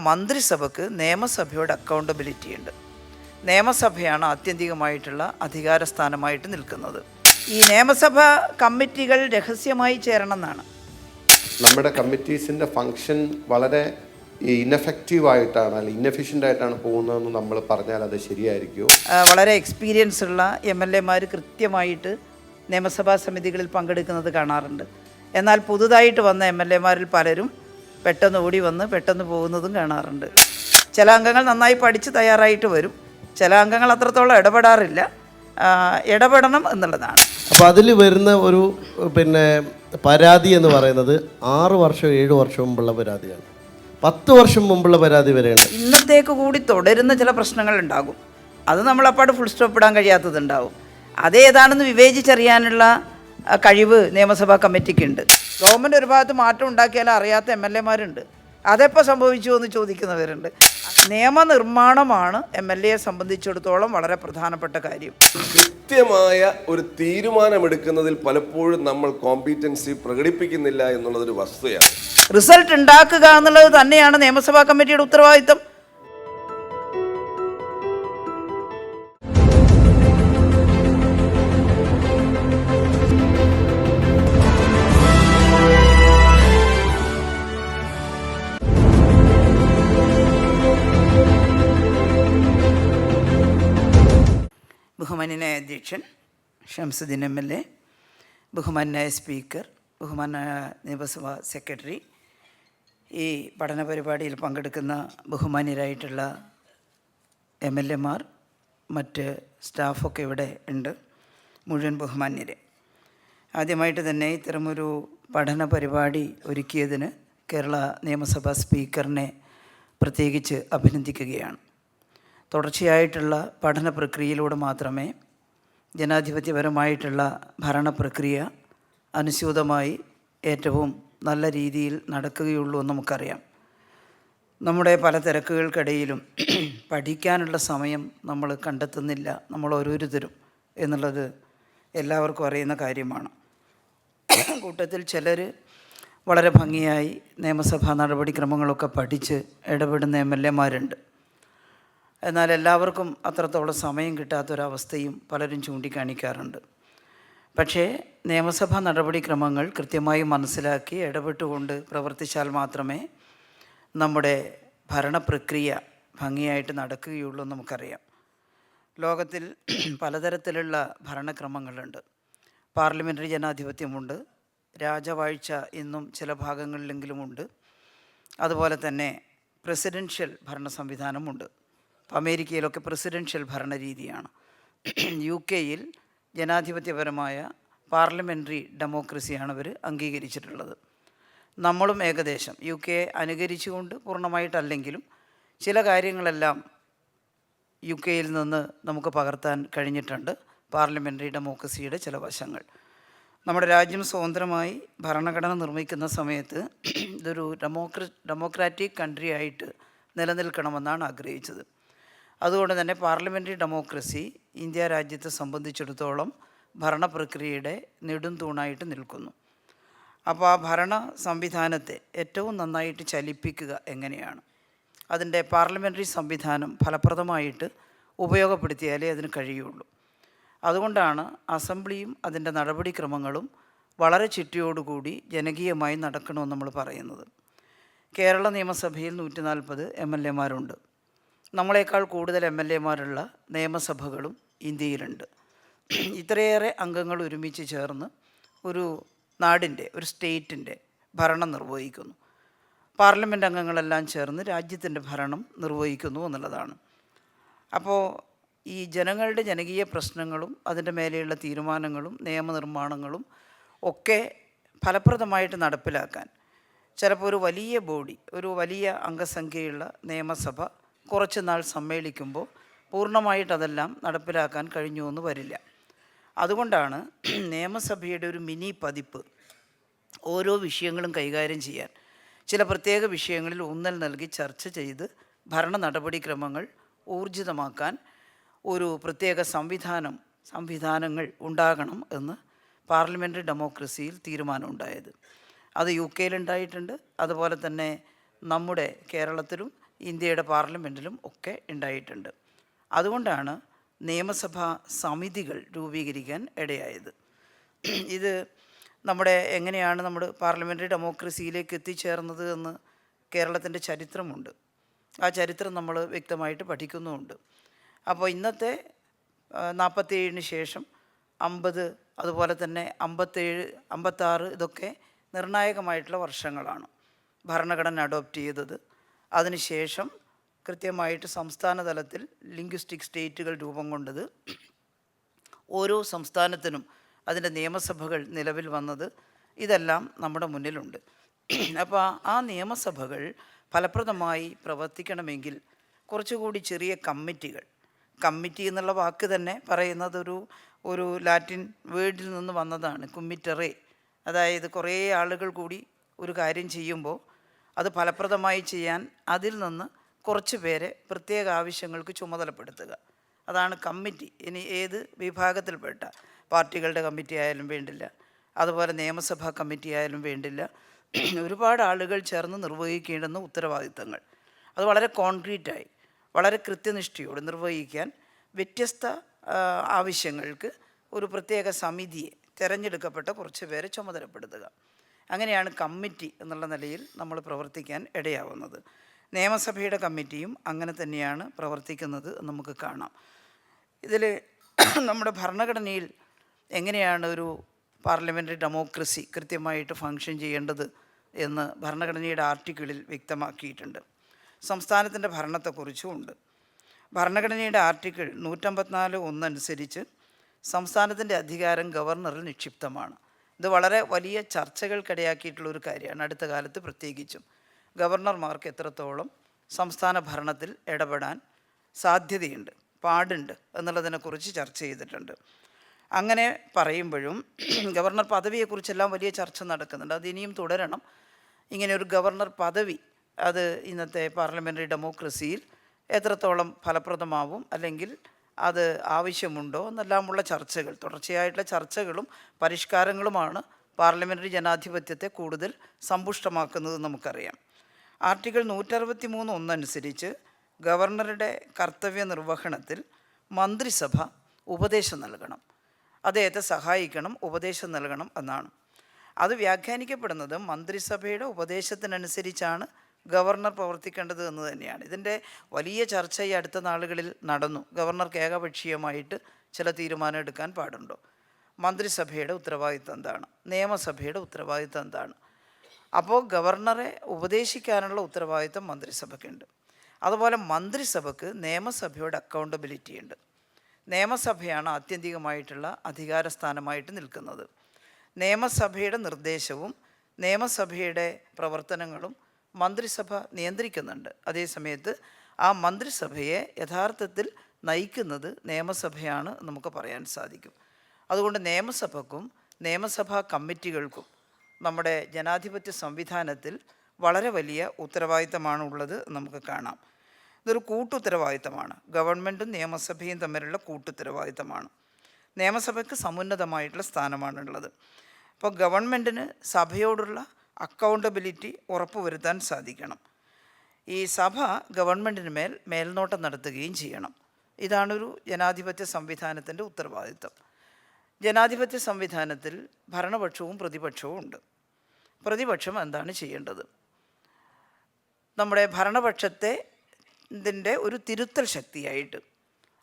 മന്ത്രിസഭയ്ക്ക് നിയമസഭയോട് accountability ഉണ്ട്. നിയമസഭയാണ് ആത്യന്തികമായിട്ടുള്ള അധികാരസ്ഥാനമായിട്ട് നിൽക്കുന്നത്. ഈ നിയമസഭാ കമ്മിറ്റികൾ രഹസ്യമായി ചേരണം എന്നാണ്. നമ്മുടെ കമ്മിറ്റീസിൻ്റെ ഫങ്ഷൻ വളരെ ഇന്നെഫക്റ്റീവായിട്ടാണ് അല്ലെങ്കിൽ ഇന്നെഫിഷ്യൻ്റ് ആയിട്ടാണ് പോകുന്നതെന്ന് നമ്മൾ പറഞ്ഞാൽ അത് ശരിയായിരിക്കുമോ? വളരെ എക്സ്പീരിയൻസ് ഉള്ള MLA കൃത്യമായിട്ട് നിയമസഭാ സമിതികളിൽ പങ്കെടുക്കുന്നത് കാണാറുണ്ട്. എന്നാൽ പുതുതായിട്ട് വന്ന MLA പലരും പെട്ടെന്ന് ഓടി വന്ന് പെട്ടെന്ന് പോകുന്നതും കാണാറുണ്ട്. ചില അംഗങ്ങൾ നന്നായി പഠിച്ച് തയ്യാറായിട്ട് വരും, ചില അംഗങ്ങൾ അത്രത്തോളം ഇടപെടാറില്ല. ഇടപെടണം എന്നുള്ളതാണ്. അപ്പോൾ അതിൽ വരുന്ന ഒരു പരാതി എന്ന് പറയുന്നത് 6 വർഷം 7 വർഷം മുമ്പുള്ള പരാതിയാണ്, 10 വർഷം മുമ്പുള്ള പരാതി വരെയുണ്ട്. ഇന്നത്തേക്ക് കൂടി തുടരുന്ന ചില പ്രശ്നങ്ങൾ ഉണ്ടാകും. അത് നമ്മളപ്പാട് ഫുൾ സ്റ്റോപ്പ് ഇടാൻ കഴിയാത്തതുണ്ടാവും. അതേതാണെന്ന് വിവേചിച്ചറിയാനുള്ള കഴിവ് നിയമസഭാ കമ്മിറ്റിക്കുണ്ട്. ഗവൺമെൻറ് ഒരു ഭാഗത്ത് മാറ്റം ഉണ്ടാക്കിയാലും അറിയാത്ത MLA അതെപ്പോൾ സംഭവിച്ചു എന്ന് ചോദിക്കുന്നവരുണ്ട്. നിയമനിർമ്മാണമാണ് MLAയെ സംബന്ധിച്ചിടത്തോളം വളരെ പ്രധാനപ്പെട്ട കാര്യം. കൃത്യമായ ഒരു തീരുമാനമെടുക്കുന്നതിൽ പലപ്പോഴും നമ്മൾ കോമ്പീറ്റൻസി പ്രകടിപ്പിക്കുന്നില്ല എന്നുള്ളതൊരു വസ്തുതയാണ്. റിസൾട്ട് ഉണ്ടാക്കുക എന്നുള്ളത് തന്നെയാണ് നിയമസഭാ കമ്മിറ്റിയുടെ ഉത്തരവാദിത്തം. ബഹുമാന്യനായ അധ്യക്ഷൻ ഷംസുദ്ദീൻ MLA, ബഹുമാന്യനായ സ്പീക്കർ, ബഹുമാന്യനായ നിയമസഭാ സെക്രട്ടറി, ഈ പഠന പരിപാടിയിൽ പങ്കെടുക്കുന്ന ബഹുമാന്യരായിട്ടുള്ള MLA, മറ്റ് സ്റ്റാഫൊക്കെ ഇവിടെ ഉണ്ട്, മുഴുവൻ ബഹുമാന്യരെ, ആദ്യമായിട്ട് തന്നെ ഇത്തരമൊരു പഠന പരിപാടി ഒരുക്കിയതിന് കേരള നിയമസഭാ സ്പീക്കറിനെ പ്രത്യേകിച്ച് അഭിനന്ദിക്കുകയാണ്. തുടർച്ചയായിട്ടുള്ള പഠന പ്രക്രിയയിലൂടെ മാത്രമേ ജനാധിപത്യപരമായിട്ടുള്ള ഭരണ പ്രക്രിയ അനുസ്യൂതമായി ഏറ്റവും നല്ല രീതിയിൽ നടക്കുകയുള്ളൂ എന്ന് നമുക്കറിയാം. നമ്മുടെ പല തിരക്കുകൾക്കിടയിലും പഠിക്കാനുള്ള സമയം നമ്മൾ കണ്ടെത്തുന്നില്ല, നമ്മൾ ഓരോരുത്തരും എന്നുള്ളത് എല്ലാവർക്കും അറിയുന്ന കാര്യമാണ്. കൂട്ടത്തിൽ ചിലർ വളരെ ഭംഗിയായി നിയമസഭാ നടപടിക്രമങ്ങളൊക്കെ പഠിച്ച് ഇടപെടുന്ന MLA. എന്നാൽ എല്ലാവർക്കും അത്രത്തോളം സമയം കിട്ടാത്തൊരവസ്ഥയും പലരും ചൂണ്ടിക്കാണിക്കാറുണ്ട്. പക്ഷേ നിയമസഭാ നടപടിക്രമങ്ങൾ കൃത്യമായി മനസ്സിലാക്കി ഇടപെട്ടുകൊണ്ട് പ്രവർത്തിച്ചാൽ മാത്രമേ നമ്മുടെ ഭരണപ്രക്രിയ ഭംഗിയായിട്ട് നടക്കുകയുള്ളൂ എന്ന് നമുക്കറിയാം. ലോകത്തിൽ പലതരത്തിലുള്ള ഭരണക്രമങ്ങളുണ്ട്. പാർലമെൻ്ററി ജനാധിപത്യമുണ്ട്, രാജവാഴ്ച ഇന്നും ചില ഭാഗങ്ങളിലെങ്കിലുമുണ്ട്, അതുപോലെ തന്നെ പ്രസിഡൻഷ്യൽ ഭരണ സംവിധാനമുണ്ട്. അമേരിക്കയിലൊക്കെ പ്രസിഡൻഷ്യൽ ഭരണരീതിയാണ്. UK ജനാധിപത്യപരമായ പാർലമെൻ്ററി ഡെമോക്രസിയാണ് അവർ അംഗീകരിച്ചിട്ടുള്ളത്. നമ്മളും ഏകദേശം UK അനുകരിച്ചുകൊണ്ട് പൂർണ്ണമായിട്ടല്ലെങ്കിലും ചില കാര്യങ്ങളെല്ലാം UK നിന്ന് നമുക്ക് പകർത്താൻ കഴിഞ്ഞിട്ടുണ്ട്. പാർലമെൻ്ററി ഡെമോക്രസിയുടെ ചില വശങ്ങൾ. നമ്മുടെ രാജ്യം സ്വതന്ത്രമായി ഭരണഘടന നിർമ്മിക്കുന്ന സമയത്ത് ഇതൊരു ഡെമോക്രാറ്റിക് കൺട്രി ആയിട്ട് നിലനിൽക്കണമെന്നാണ് ആഗ്രഹിച്ചത്. അതുകൊണ്ട് തന്നെ പാർലമെൻ്ററി ഡെമോക്രസി ഇന്ത്യ രാജ്യത്തെ സംബന്ധിച്ചിടത്തോളം ഭരണപ്രക്രിയയുടെ നെടുംതൂണായിട്ട് നിൽക്കുന്നു. അപ്പോൾ ആ ഭരണ സംവിധാനത്തെ ഏറ്റവും നന്നായിട്ട് ചലിപ്പിക്കുക എങ്ങനെയാണ്, അതിൻ്റെ പാർലമെൻ്ററി സംവിധാനം ഫലപ്രദമായിട്ട് ഉപയോഗപ്പെടുത്തിയാലേ അതിന് കഴിയുള്ളൂ. അതുകൊണ്ടാണ് അസംബ്ലിയും അതിൻ്റെ നടപടിക്രമങ്ങളും വളരെ ചിട്ടയോടുകൂടി ജനകീയമായി നടക്കണമെന്ന് നമ്മൾ പറയുന്നത്. കേരള നിയമസഭയിൽ 140 MLA. നമ്മളെക്കാൾ കൂടുതൽ MLA നിയമസഭകളും ഇന്ത്യയിലുണ്ട്. ഇത്രയേറെ അംഗങ്ങൾ ഒരുമിച്ച് ചേർന്ന് ഒരു നാടിൻ്റെ, ഒരു സ്റ്റേറ്റിൻ്റെ ഭരണം നിർവഹിക്കുന്നു. പാർലമെൻറ്റ് അംഗങ്ങളെല്ലാം ചേർന്ന് രാജ്യത്തിൻ്റെ ഭരണം നിർവഹിക്കുന്നു എന്നുള്ളതാണ്. അപ്പോൾ ഈ ജനങ്ങളുടെ ജനകീയ പ്രശ്നങ്ങളും അതിൻ്റെ മേലെയുള്ള തീരുമാനങ്ങളും നിയമനിർമ്മാണങ്ങളും ഒക്കെ ഫലപ്രദമായിട്ട് നടപ്പിലാക്കാൻ ചിലപ്പോൾ ഒരു വലിയ ബോഡി, ഒരു വലിയ അംഗസംഖ്യയുള്ള നിയമസഭ കുറച്ച് നാൾ സമ്മേളിക്കുമ്പോൾ പൂർണ്ണമായിട്ടതെല്ലാം നടപ്പിലാക്കാൻ കഴിഞ്ഞു എന്ന് വരില്ല. അതുകൊണ്ടാണ് നിയമസഭയുടെ ഒരു മിനി പതിപ്പ് ഓരോ വിഷയങ്ങളും കൈകാര്യം ചെയ്യാൻ ചില പ്രത്യേക വിഷയങ്ങളിൽ ഊന്നൽ നൽകി ചർച്ച ചെയ്ത് ഭരണ നടപടിക്രമങ്ങൾ ഊർജിതമാക്കാൻ ഒരു പ്രത്യേക സംവിധാനങ്ങൾ ഉണ്ടാകണം എന്ന് പാർലമെൻ്ററി ഡെമോക്രസിയിൽ തീരുമാനമുണ്ടായത്. അത് UK ഉണ്ടായിട്ടുണ്ട്, അതുപോലെ തന്നെ നമ്മുടെ കേരളത്തിലും ഇന്ത്യയുടെ പാർലമെൻറ്റിലും ഒക്കെ ഉണ്ടായിട്ടുണ്ട്. അതുകൊണ്ടാണ് നിയമസഭാ സമിതികൾ രൂപീകരിക്കാൻ ഇടയായത്. ഇത് നമ്മുടെ എങ്ങനെയാണ് നമ്മൾ പാർലമെൻ്ററി ഡെമോക്രസിയിലേക്ക് എത്തിച്ചേർന്നത് എന്ന് കേരളത്തിൻ്റെ ചരിത്രമുണ്ട്. ആ ചരിത്രം നമ്മൾ വ്യക്തമായിട്ട് പഠിക്കുന്നുമുണ്ട്. അപ്പോൾ ഇന്നത്തെ 47 ശേഷം 50, അതുപോലെ തന്നെ 57, 56 ഇതൊക്കെ നിർണായകമായിട്ടുള്ള വർഷങ്ങളാണ്. ഭരണഘടന അഡോപ്റ്റ് ചെയ്തത്, അതിനുശേഷം കൃത്യമായിട്ട് സംസ്ഥാന തലത്തിൽ ലിംഗ്വിസ്റ്റിക് സ്റ്റേറ്റുകൾ രൂപം കൊണ്ടത്, ഓരോ സംസ്ഥാനത്തിനും അതിൻ്റെ നിയമസഭകൾ നിലവിൽ വന്നത്, ഇതെല്ലാം നമ്മുടെ മുന്നിലുണ്ട്. അപ്പോൾ ആ നിയമസഭകൾ ഫലപ്രദമായി പ്രവർത്തിക്കണമെങ്കിൽ കുറച്ചുകൂടി ചെറിയ കമ്മിറ്റികൾ, കമ്മിറ്റി എന്നുള്ള വാക്ക് തന്നെ പറയുന്നത് ഒരു ലാറ്റിൻ വേർഡിൽ നിന്ന് വന്നതാണ്, കുമ്മിറ്ററേ. അതായത് കുറേ ആളുകൾ കൂടി ഒരു കാര്യം ചെയ്യുമ്പോൾ അത് ഫലപ്രദമായി ചെയ്യാൻ അതിൽ നിന്ന് കുറച്ച് പേരെ പ്രത്യേക ആവശ്യങ്ങൾക്ക് ചുമതലപ്പെടുത്തുക, അതാണ് കമ്മിറ്റി. ഇനി ഏത് വിഭാഗത്തിൽപ്പെട്ട പാർട്ടികളുടെ കമ്മിറ്റി ആയാലും വേണ്ടില്ല, അതുപോലെ നിയമസഭാ കമ്മിറ്റി ആയാലും വേണ്ടില്ല, ഒരുപാട് ആളുകൾ ചേർന്ന് നിർവഹിക്കേണ്ടുന്ന ഉത്തരവാദിത്തങ്ങൾ അത് വളരെ കോൺക്രീറ്റായി വളരെ കൃത്യനിഷ്ഠയോടെ നിർവഹിക്കാൻ വ്യത്യസ്ത ആവശ്യങ്ങൾക്ക് ഒരു പ്രത്യേക സമിതിയെ, തിരഞ്ഞെടുക്കപ്പെട്ട കുറച്ച് പേരെ ചുമതലപ്പെടുത്തുക. അങ്ങനെയാണ് കമ്മിറ്റി എന്നുള്ള നിലയിൽ നമ്മൾ പ്രവർത്തിക്കാൻ ഇടയാവുന്നത്. നിയമസഭയുടെ കമ്മിറ്റിയും അങ്ങനെ തന്നെയാണ് പ്രവർത്തിക്കുന്നത് എന്ന് നമുക്ക് കാണാം. ഇതിൽ നമ്മുടെ ഭരണഘടനയിൽ എങ്ങനെയാണ് ഒരു പാർലമെൻ്ററി ഡെമോക്രസി കൃത്യമായിട്ട് ഫങ്ഷൻ ചെയ്യേണ്ടത് എന്ന് ഭരണഘടനയുടെ ആർട്ടിക്കിളിൽ വ്യക്തമാക്കിയിട്ടുണ്ട്. സംസ്ഥാനത്തിൻ്റെ ഭരണത്തെക്കുറിച്ചും ഉണ്ട്. ഭരണഘടനയുടെ ആർട്ടിക്കിൾ 154(1) അനുസരിച്ച് സംസ്ഥാനത്തിൻ്റെ അധികാരം ഗവർണറിൽ നിക്ഷിപ്തമാണ്. ഇത് വളരെ വലിയ ചർച്ചകൾക്കിടയാക്കിയിട്ടുള്ളൊരു കാര്യമാണ്. അടുത്ത കാലത്ത് പ്രത്യേകിച്ചും ഗവർണർമാർക്ക് എത്രത്തോളം സംസ്ഥാന ഭരണത്തിൽ ഇടപെടാൻ സാധ്യതയുണ്ട്, പാടുണ്ട് എന്നുള്ളതിനെക്കുറിച്ച് ചർച്ച ചെയ്തിട്ടുണ്ട്. അങ്ങനെ പറയുമ്പോഴും ഗവർണർ പദവിയെക്കുറിച്ചെല്ലാം വലിയ ചർച്ച നടക്കുന്നുണ്ട്. അതിനിയും തുടരണം. ഇങ്ങനെ ഒരു ഗവർണർ പദവി അത് ഇന്നത്തെ പാർലമെൻ്ററി ഡെമോക്രസിയിൽ എത്രത്തോളം ഫലപ്രദമാവും, അല്ലെങ്കിൽ അത് ആവശ്യമുണ്ടോ എന്നെല്ലാമുള്ള ചർച്ചകൾ, തുടർച്ചയായിട്ടുള്ള ചർച്ചകളും പരിഷ്കാരങ്ങളുമാണ് പാർലമെൻ്ററി ജനാധിപത്യത്തെ കൂടുതൽ സമ്പുഷ്ടമാക്കുന്നത് നമുക്കറിയാം. ആർട്ടിക്കിൾ 163(1) അനുസരിച്ച് ഗവർണറുടെ കർത്തവ്യ നിർവഹണത്തിൽ മന്ത്രിസഭ ഉപദേശം നൽകണം, അദ്ദേഹത്തെ സഹായിക്കണം, ഉപദേശം നൽകണം എന്നാണ്. അത് വ്യാഖ്യാനിക്കപ്പെടുന്നത് മന്ത്രിസഭയുടെ ഉപദേശത്തിനനുസരിച്ചാണ് ഗവർണർ പ്രവർത്തിക്കേണ്ടത് എന്ന് തന്നെയാണ്. ഇതിൻ്റെ വലിയ ചർച്ച ഈ അടുത്ത നാളുകളിൽ നടന്നു. ഗവർണർക്ക് ഏകപക്ഷീയമായിട്ട് ചില തീരുമാനം എടുക്കാൻ പാടുണ്ടോ, മന്ത്രിസഭയുടെ ഉത്തരവാദിത്തം എന്താണ്, നിയമസഭയുടെ ഉത്തരവാദിത്തം എന്താണ്. അപ്പോൾ ഗവർണറെ ഉപദേശിക്കാനുള്ള ഉത്തരവാദിത്തം മന്ത്രിസഭയ്ക്കുണ്ട്. അതുപോലെ മന്ത്രിസഭയ്ക്ക് നിയമസഭയോട് അക്കൗണ്ടബിലിറ്റി ഉണ്ട്. നിയമസഭയാണ് ആത്യന്തികമായിട്ടുള്ള അധികാരസ്ഥാനമായിട്ട് നിൽക്കുന്നത്. നിയമസഭയുടെ നിർദ്ദേശവും നിയമസഭയുടെ പ്രവർത്തനങ്ങളും മന്ത്രിസഭ നിയന്ത്രിക്കുന്നുണ്ട്. അതേസമയത്ത് ആ മന്ത്രിസഭയെ യഥാർത്ഥത്തിൽ നയിക്കുന്നത് നിയമസഭയാണ് നമുക്ക് പറയാൻ സാധിക്കും. അതുകൊണ്ട് നിയമസഭയ്ക്കും നിയമസഭാ കമ്മിറ്റികൾക്കും നമ്മുടെ ജനാധിപത്യ സംവിധാനത്തിൽ വളരെ വലിയ ഉത്തരവാദിത്തമാണ് ഉള്ളത് നമുക്ക് കാണാം. ഇതൊരു കൂട്ടുത്തരവാദിത്തമാണ്. ഗവൺമെൻറ്റും നിയമസഭയും തമ്മിലുള്ള കൂട്ടുത്തരവാദിത്തമാണ്. നിയമസഭയ്ക്ക് സമുന്നതമായിട്ടുള്ള സ്ഥാനമാണുള്ളത്. അപ്പോൾ ഗവൺമെൻറ്റിന് സഭയോടുള്ള അക്കൗണ്ടബിലിറ്റി ഉറപ്പുവരുത്താൻ സാധിക്കണം. ഈ സഭ ഗവൺമെൻറ്റിന് മേൽനോട്ടം നടത്തുകയും ചെയ്യണം. ഇതാണൊരു ജനാധിപത്യ സംവിധാനത്തിൻ്റെ ഉത്തരവാദിത്തം. ജനാധിപത്യ സംവിധാനത്തിൽ ഭരണപക്ഷവും പ്രതിപക്ഷവും ഉണ്ട്. പ്രതിപക്ഷം എന്താണ് ചെയ്യേണ്ടത്? നമ്മുടെ ഇതിൻ്റെ ഒരു തിരുത്തൽ ശക്തിയായിട്ട്,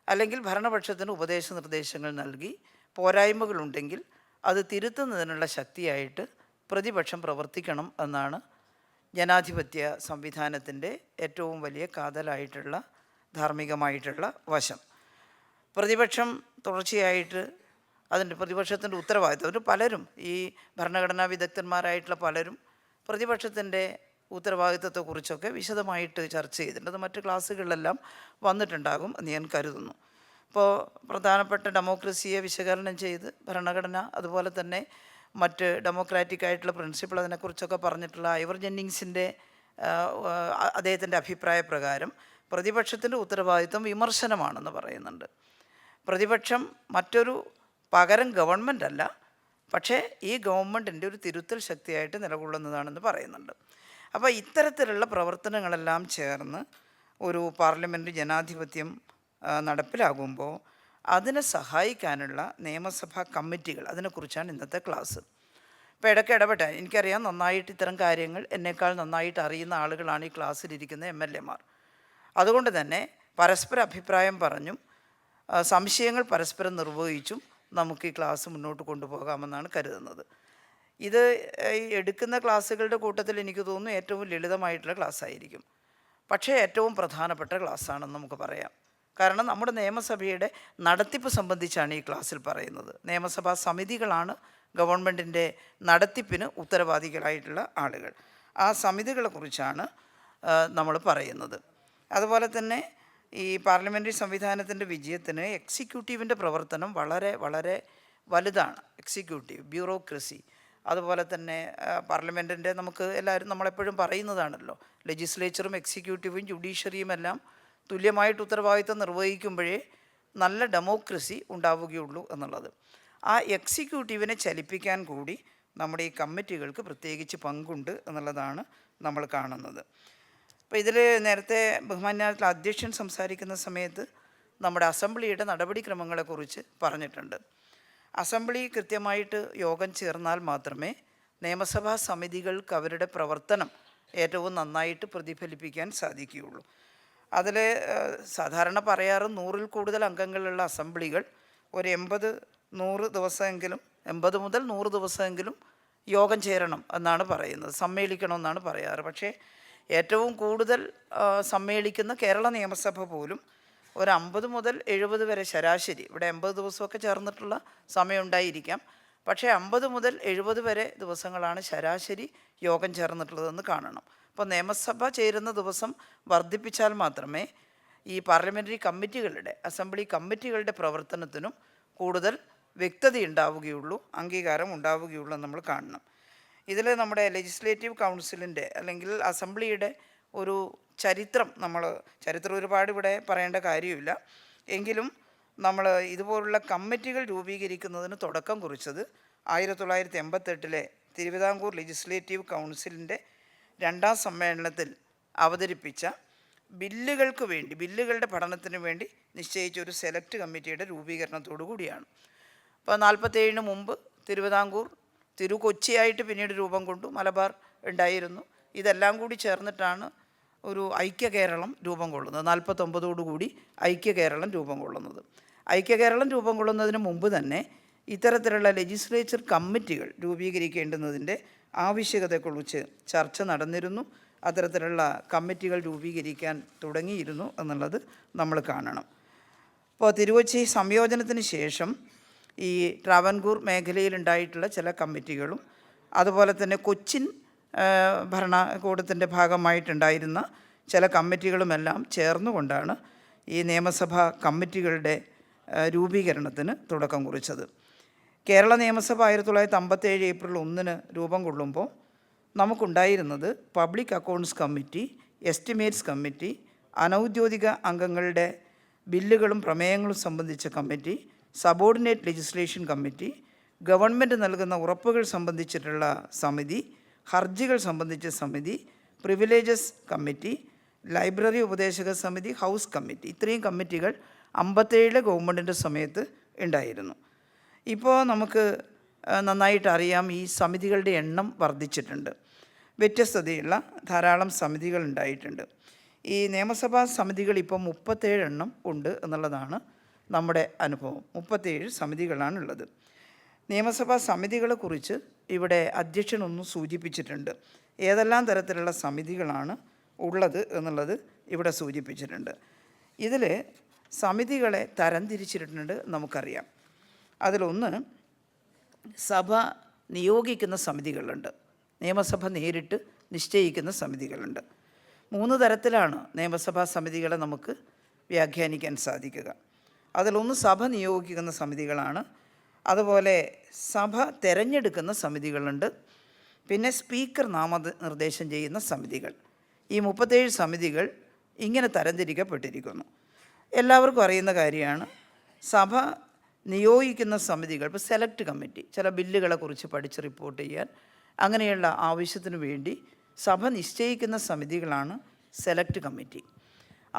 അല്ലെങ്കിൽ ഭരണപക്ഷത്തിന് ഉപദേശ നിർദ്ദേശങ്ങൾ നൽകി പോരായ്മകളുണ്ടെങ്കിൽ അത് തിരുത്തുന്നതിനുള്ള ശക്തിയായിട്ട് പ്രതിപക്ഷം പ്രവർത്തിക്കണം എന്നാണ് ജനാധിപത്യ സംവിധാനത്തിൻ്റെ ഏറ്റവും വലിയ കാതലായിട്ടുള്ള ധാർമ്മികമായിട്ടുള്ള വശം. പ്രതിപക്ഷം തുടർച്ചയായിട്ട് അതിൻ്റെ പ്രതിപക്ഷത്തിൻ്റെ ഉത്തരവാദിത്തം, അവർ പലരും ഈ ഭരണഘടനാ വിദഗ്ധന്മാരായിട്ടുള്ള പലരും പ്രതിപക്ഷത്തിൻ്റെ ഉത്തരവാദിത്തത്തെക്കുറിച്ചൊക്കെ വിശദമായിട്ട് ചർച്ച ചെയ്തിട്ടുണ്ട്. അത് മറ്റ് ക്ലാസ്സുകളിലെല്ലാം വന്നിട്ടുണ്ടാകും എന്ന് ഞാൻ കരുതുന്നു. ഇപ്പോൾ പ്രധാനപ്പെട്ട ഡെമോക്രസിയെ വിശകലനം ചെയ്ത് ഭരണഘടന, അതുപോലെ തന്നെ മറ്റ് ഡെമോക്രാറ്റിക് ആയിട്ടുള്ള പ്രിൻസിപ്പിൾ അതിനെക്കുറിച്ചൊക്കെ പറഞ്ഞിട്ടുള്ള ഐവർ ജെന്നിങ്സിൻ്റെ അദ്ദേഹത്തിൻ്റെ അഭിപ്രായ പ്രകാരം പ്രതിപക്ഷത്തിൻ്റെ ഉത്തരവാദിത്തം വിമർശനമാണെന്ന് പറയുന്നുണ്ട്. പ്രതിപക്ഷം മറ്റൊരു പകരം ഗവൺമെൻറ് അല്ല, പക്ഷേ ഈ ഗവൺമെൻറ്റിൻ്റെ ഒരു തിരുത്തൽ ശക്തിയായിട്ട് നിലകൊള്ളുന്നതാണെന്ന് പറയുന്നുണ്ട്. അപ്പോൾ ഇത്തരത്തിലുള്ള പ്രവർത്തനങ്ങളെല്ലാം ചേർന്ന് ഒരു പാർലമെൻ്ററി ജനാധിപത്യം നടപ്പിലാകുമ്പോൾ അതിനെ സഹായിക്കാനുള്ള നിയമസഭാ കമ്മിറ്റികൾ, അതിനെക്കുറിച്ചാണ് ഇന്നത്തെ ക്ലാസ്. ഇപ്പോൾ ഇടയ്ക്ക് ഇടപെട്ടാൽ എനിക്കറിയാം, നന്നായിട്ട് ഇത്തരം കാര്യങ്ങൾ എന്നേക്കാൾ നന്നായിട്ട് അറിയുന്ന ആളുകളാണ് ഈ ക്ലാസ്സിലിരിക്കുന്ന MLA മാർ. അതുകൊണ്ട് തന്നെ പരസ്പര അഭിപ്രായം പറഞ്ഞും സംശയങ്ങൾ പരസ്പരം നിർവഹിച്ചും നമുക്ക് ഈ ക്ലാസ് മുന്നോട്ട് കൊണ്ടുപോകാമെന്നാണ് കരുതുന്നത്. ഇത് എടുക്കുന്ന ക്ലാസ്സുകളുടെ കൂട്ടത്തിൽ എനിക്ക് തോന്നുന്നു ഏറ്റവും ലളിതമായിട്ടുള്ള ക്ലാസ്സായിരിക്കും. പക്ഷേ ഏറ്റവും പ്രധാനപ്പെട്ട ക്ലാസ്സാണെന്ന് നമുക്ക് പറയാം. കാരണം നമ്മുടെ നിയമസഭയുടെ നടത്തിപ്പ് സംബന്ധിച്ചാണ് ഈ ക്ലാസ്സിൽ പറയുന്നത്. നിയമസഭാ സമിതികളാണ് ഗവൺമെൻറ്റിൻ്റെ നടത്തിപ്പിന് ഉത്തരവാദികളായിട്ടുള്ള ആളുകൾ. ആ സമിതികളെക്കുറിച്ചാണ് നമ്മൾ പറയുന്നത്. അതുപോലെ തന്നെ ഈ പാർലമെൻ്ററി സംവിധാനത്തിൻ്റെ വിജയത്തിന് എക്സിക്യൂട്ടീവിൻ്റെ പ്രവർത്തനം വളരെ വളരെ വലുതാണ്. എക്സിക്യൂട്ടീവ്, ബ്യൂറോക്രസി, അതുപോലെ തന്നെ പാർലമെൻറ്റിൻ്റെ നമുക്ക് എല്ലാവരും നമ്മളെപ്പോഴും പറയുന്നതാണല്ലോ, ലെജിസ്ലേച്ചറും എക്സിക്യൂട്ടീവും ജുഡീഷ്യറിയും എല്ലാം തുല്യമായിട്ട് ഉത്തരവാദിത്തം നിർവഹിക്കുമ്പോഴേ നല്ല ഡെമോക്രസി ഉണ്ടാവുകയുള്ളൂ എന്നുള്ളത്. ആ എക്സിക്യൂട്ടീവിനെ ചലിപ്പിക്കാൻ കൂടി നമ്മുടെ ഈ കമ്മിറ്റികൾക്ക് പ്രത്യേകിച്ച് പങ്കുണ്ട് എന്നുള്ളതാണ് നമ്മൾ കാണുന്നത്. അപ്പോൾ ഇതിൽ നേരത്തെ ബഹുമാന്യനായിട്ടുള്ള അധ്യക്ഷൻ സംസാരിക്കുന്ന സമയത്ത് നമ്മുടെ അസംബ്ലിയുടെ നടപടിക്രമങ്ങളെക്കുറിച്ച് പറഞ്ഞിട്ടുണ്ട്. അസംബ്ലി കൃത്യമായിട്ട് യോഗം ചേർന്നാൽ മാത്രമേ നിയമസഭാ സമിതികൾക്ക് അവരുടെ പ്രവർത്തനം ഏറ്റവും നന്നായിട്ട് പ്രതിഫലിപ്പിക്കാൻ സാധിക്കുകയുള്ളൂ. അതിൽ സാധാരണ പറയാറ് 100-ൽ കൂടുതൽ അംഗങ്ങളുള്ള അസംബ്ലികൾ ഒരു 80-100 ദിവസമെങ്കിലും 80 മുതൽ 100 ദിവസമെങ്കിലും യോഗം ചേരണം എന്നാണ് പറയുന്നത്, സമ്മേളിക്കണം എന്നാണ് പറയാറ്. പക്ഷേ ഏറ്റവും കൂടുതൽ സമ്മേളിക്കുന്ന കേരള നിയമസഭ പോലും ഒരു 50 മുതൽ 70 വരെ ശരാശരി, ഇവിടെ 80 ദിവസമൊക്കെ ചേർന്നിട്ടുള്ള സമയം ഉണ്ടായിരിക്കാം, പക്ഷേ 50 മുതൽ 70 വരെ ദിവസങ്ങളാണ് ശരാശരി യോഗം ചേർന്നിട്ടുള്ളതെന്ന് കാണണം. അപ്പോൾ നിയമസഭ ചേരുന്ന ദിവസം വർദ്ധിപ്പിച്ചാൽ മാത്രമേ ഈ പാർലമെൻ്ററി കമ്മിറ്റികളുടെ, അസംബ്ലി കമ്മിറ്റികളുടെ പ്രവർത്തനത്തിനും കൂടുതൽ വ്യക്തത ഉണ്ടാവുകയുള്ളൂ, അംഗീകാരം ഉണ്ടാവുകയുള്ളൂ എന്ന് നമ്മൾ കാണണം. ഇതിൽ നമ്മുടെ ലെജിസ്ലേറ്റീവ് കൗൺസിലിൻ്റെ അല്ലെങ്കിൽ അസംബ്ലിയുടെ ഒരു ചരിത്രം ചരിത്രം ഒരുപാട് ഇവിടെ പറയേണ്ട കാര്യമില്ല. എങ്കിലും നമ്മൾ ഇതുപോലുള്ള കമ്മിറ്റികൾ രൂപീകരിക്കുന്നതിന് തുടക്കം കുറിച്ചത് 1988 തിരുവിതാംകൂർ ലെജിസ്ലേറ്റീവ് കൗൺസിലിൻ്റെ 2ാം സമ്മേളനത്തിൽ അവതരിപ്പിച്ച ബില്ലുകൾക്ക് വേണ്ടി, ബില്ലുകളുടെ പഠനത്തിന് വേണ്ടി നിശ്ചയിച്ച ഒരു സെലക്ട് കമ്മിറ്റിയുടെ രൂപീകരണത്തോടു കൂടിയാണ്. അപ്പോൾ 47-ന് മുമ്പ് തിരുവിതാംകൂർ, കൊച്ചിയായിട്ട് പിന്നീട് രൂപം കൊണ്ടു, മലബാർ ഉണ്ടായിരുന്നു. ഇതെല്ലാം കൂടി ചേർന്നിട്ടാണ് ഒരു ഐക്യ കേരളം രൂപം കൊള്ളുന്നത്. 49ഓടുകൂടി ഐക്യ കേരളം രൂപം കൊള്ളുന്നത്. ഐക്യ കേരളം രൂപം കൊള്ളുന്നതിന് മുമ്പ് തന്നെ ഇത്തരത്തിലുള്ള ലെജിസ്ലേച്ചർ കമ്മിറ്റികൾ രൂപീകരിക്കേണ്ടുന്നതിൻ്റെ ആവശ്യകതയെക്കുറിച്ച് ചർച്ച നടന്നിരുന്നു. അത്തരത്തിലുള്ള കമ്മിറ്റികൾ രൂപീകരിക്കാൻ തുടങ്ങിയിരുന്നു എന്നുള്ളത് നമ്മൾ കാണണം. ഇപ്പോൾ തിരുക്കൊച്ചി സംയോജനത്തിന് ശേഷം ഈ ട്രാവൻകൂർ മേഖലയിലുണ്ടായിട്ടുള്ള ചില കമ്മിറ്റികളും അതുപോലെ തന്നെ കൊച്ചിൻ ഭരണകൂടത്തിൻ്റെ ഭാഗമായിട്ടുണ്ടായിരുന്ന ചില കമ്മിറ്റികളുമെല്ലാം ചേർന്നുകൊണ്ടാണ് ഈ നിയമസഭാ കമ്മിറ്റികളുടെ രൂപീകരണത്തിന് തുടക്കം കുറിച്ചത്. കേരള നിയമസഭ 1957 ഏപ്രിൽ 1-ന് രൂപം കൊള്ളുമ്പോൾ നമുക്കുണ്ടായിരുന്നത് public accounts committee, estimates committee, അനൗദ്യോഗിക അംഗങ്ങളുടെ ബില്ലുകളും പ്രമേയങ്ങളും സംബന്ധിച്ച committee, subordinate legislation committee, government നൽകുന്ന ഉറപ്പുകൾ സംബന്ധിച്ചിട്ടുള്ള സമിതി, ഹർജികൾ സംബന്ധിച്ച സമിതി, പ്രിവിലേജസ് കമ്മിറ്റി, ലൈബ്രറി ഉപദേശക സമിതി, ഹൗസ് കമ്മിറ്റി. ഇത്രയും കമ്മിറ്റികൾ 57 ഗവൺമെൻറ്റിൻ്റെ സമയത്ത് ഉണ്ടായിരുന്നു. ഇപ്പോൾ നമുക്ക് നന്നായിട്ട് അറിയാം, ഈ സമിതികളുടെ എണ്ണം വർദ്ധിച്ചിട്ടുണ്ട്. വ്യത്യസ്തതയുള്ള ധാരാളം സമിതികൾ ഉണ്ടായിട്ടുണ്ട്. ഈ നിയമസഭാ സമിതികൾ ഇപ്പോൾ 37 എണ്ണം ഉണ്ട് എന്നുള്ളതാണ് നമ്മുടെ അനുഭവം. 37 സമിതികളാണുള്ളത്. നിയമസഭാ സമിതികളെക്കുറിച്ച് ഇവിടെ അധ്യക്ഷനൊന്ന് സൂചിപ്പിച്ചിട്ടുണ്ട്. ഏതെല്ലാം തരത്തിലുള്ള സമിതികളാണ് ഉള്ളത് എന്നുള്ളത് ഇവിടെ സൂചിപ്പിച്ചിട്ടുണ്ട്. ഇതിൽ സമിതികളെ തരംതിരിച്ചിട്ടുണ്ട് നമുക്കറിയാം. അതിലൊന്ന് സഭ നിയോഗിക്കുന്ന സമിതികളുണ്ട്, നിയമസഭ നേരിട്ട് നിശ്ചയിക്കുന്ന സമിതികളുണ്ട്. 3 തരത്തിലാണ് നിയമസഭാ സമിതികളെ നമുക്ക് വ്യാഖ്യാനിക്കാൻ സാധിക്കുക. അതിലൊന്ന് സഭ നിയോഗിക്കുന്ന സമിതികളാണ്, അതുപോലെ സഭ തിരഞ്ഞെടുക്കുന്ന സമിതികളുണ്ട്, പിന്നെ സ്പീക്കർ നാമനിർദ്ദേശം ചെയ്യുന്ന സമിതികൾ. ഈ 37 സമിതികൾ ഇങ്ങനെ തരംതിരിക്കപ്പെട്ടിരിക്കുന്നു. എല്ലാവർക്കും അറിയുന്ന കാര്യമാണ്, സഭ നിയോഗിക്കുന്ന സമിതികൾ, ഇപ്പോൾ സെലക്ട് കമ്മിറ്റി ചില ബില്ലുകളെക്കുറിച്ച് പഠിച്ച് റിപ്പോർട്ട് ചെയ്യാൻ, അങ്ങനെയുള്ള ആവശ്യത്തിന് വേണ്ടി സഭ നിശ്ചയിക്കുന്ന സമിതികളാണ് സെലക്ട് കമ്മിറ്റി.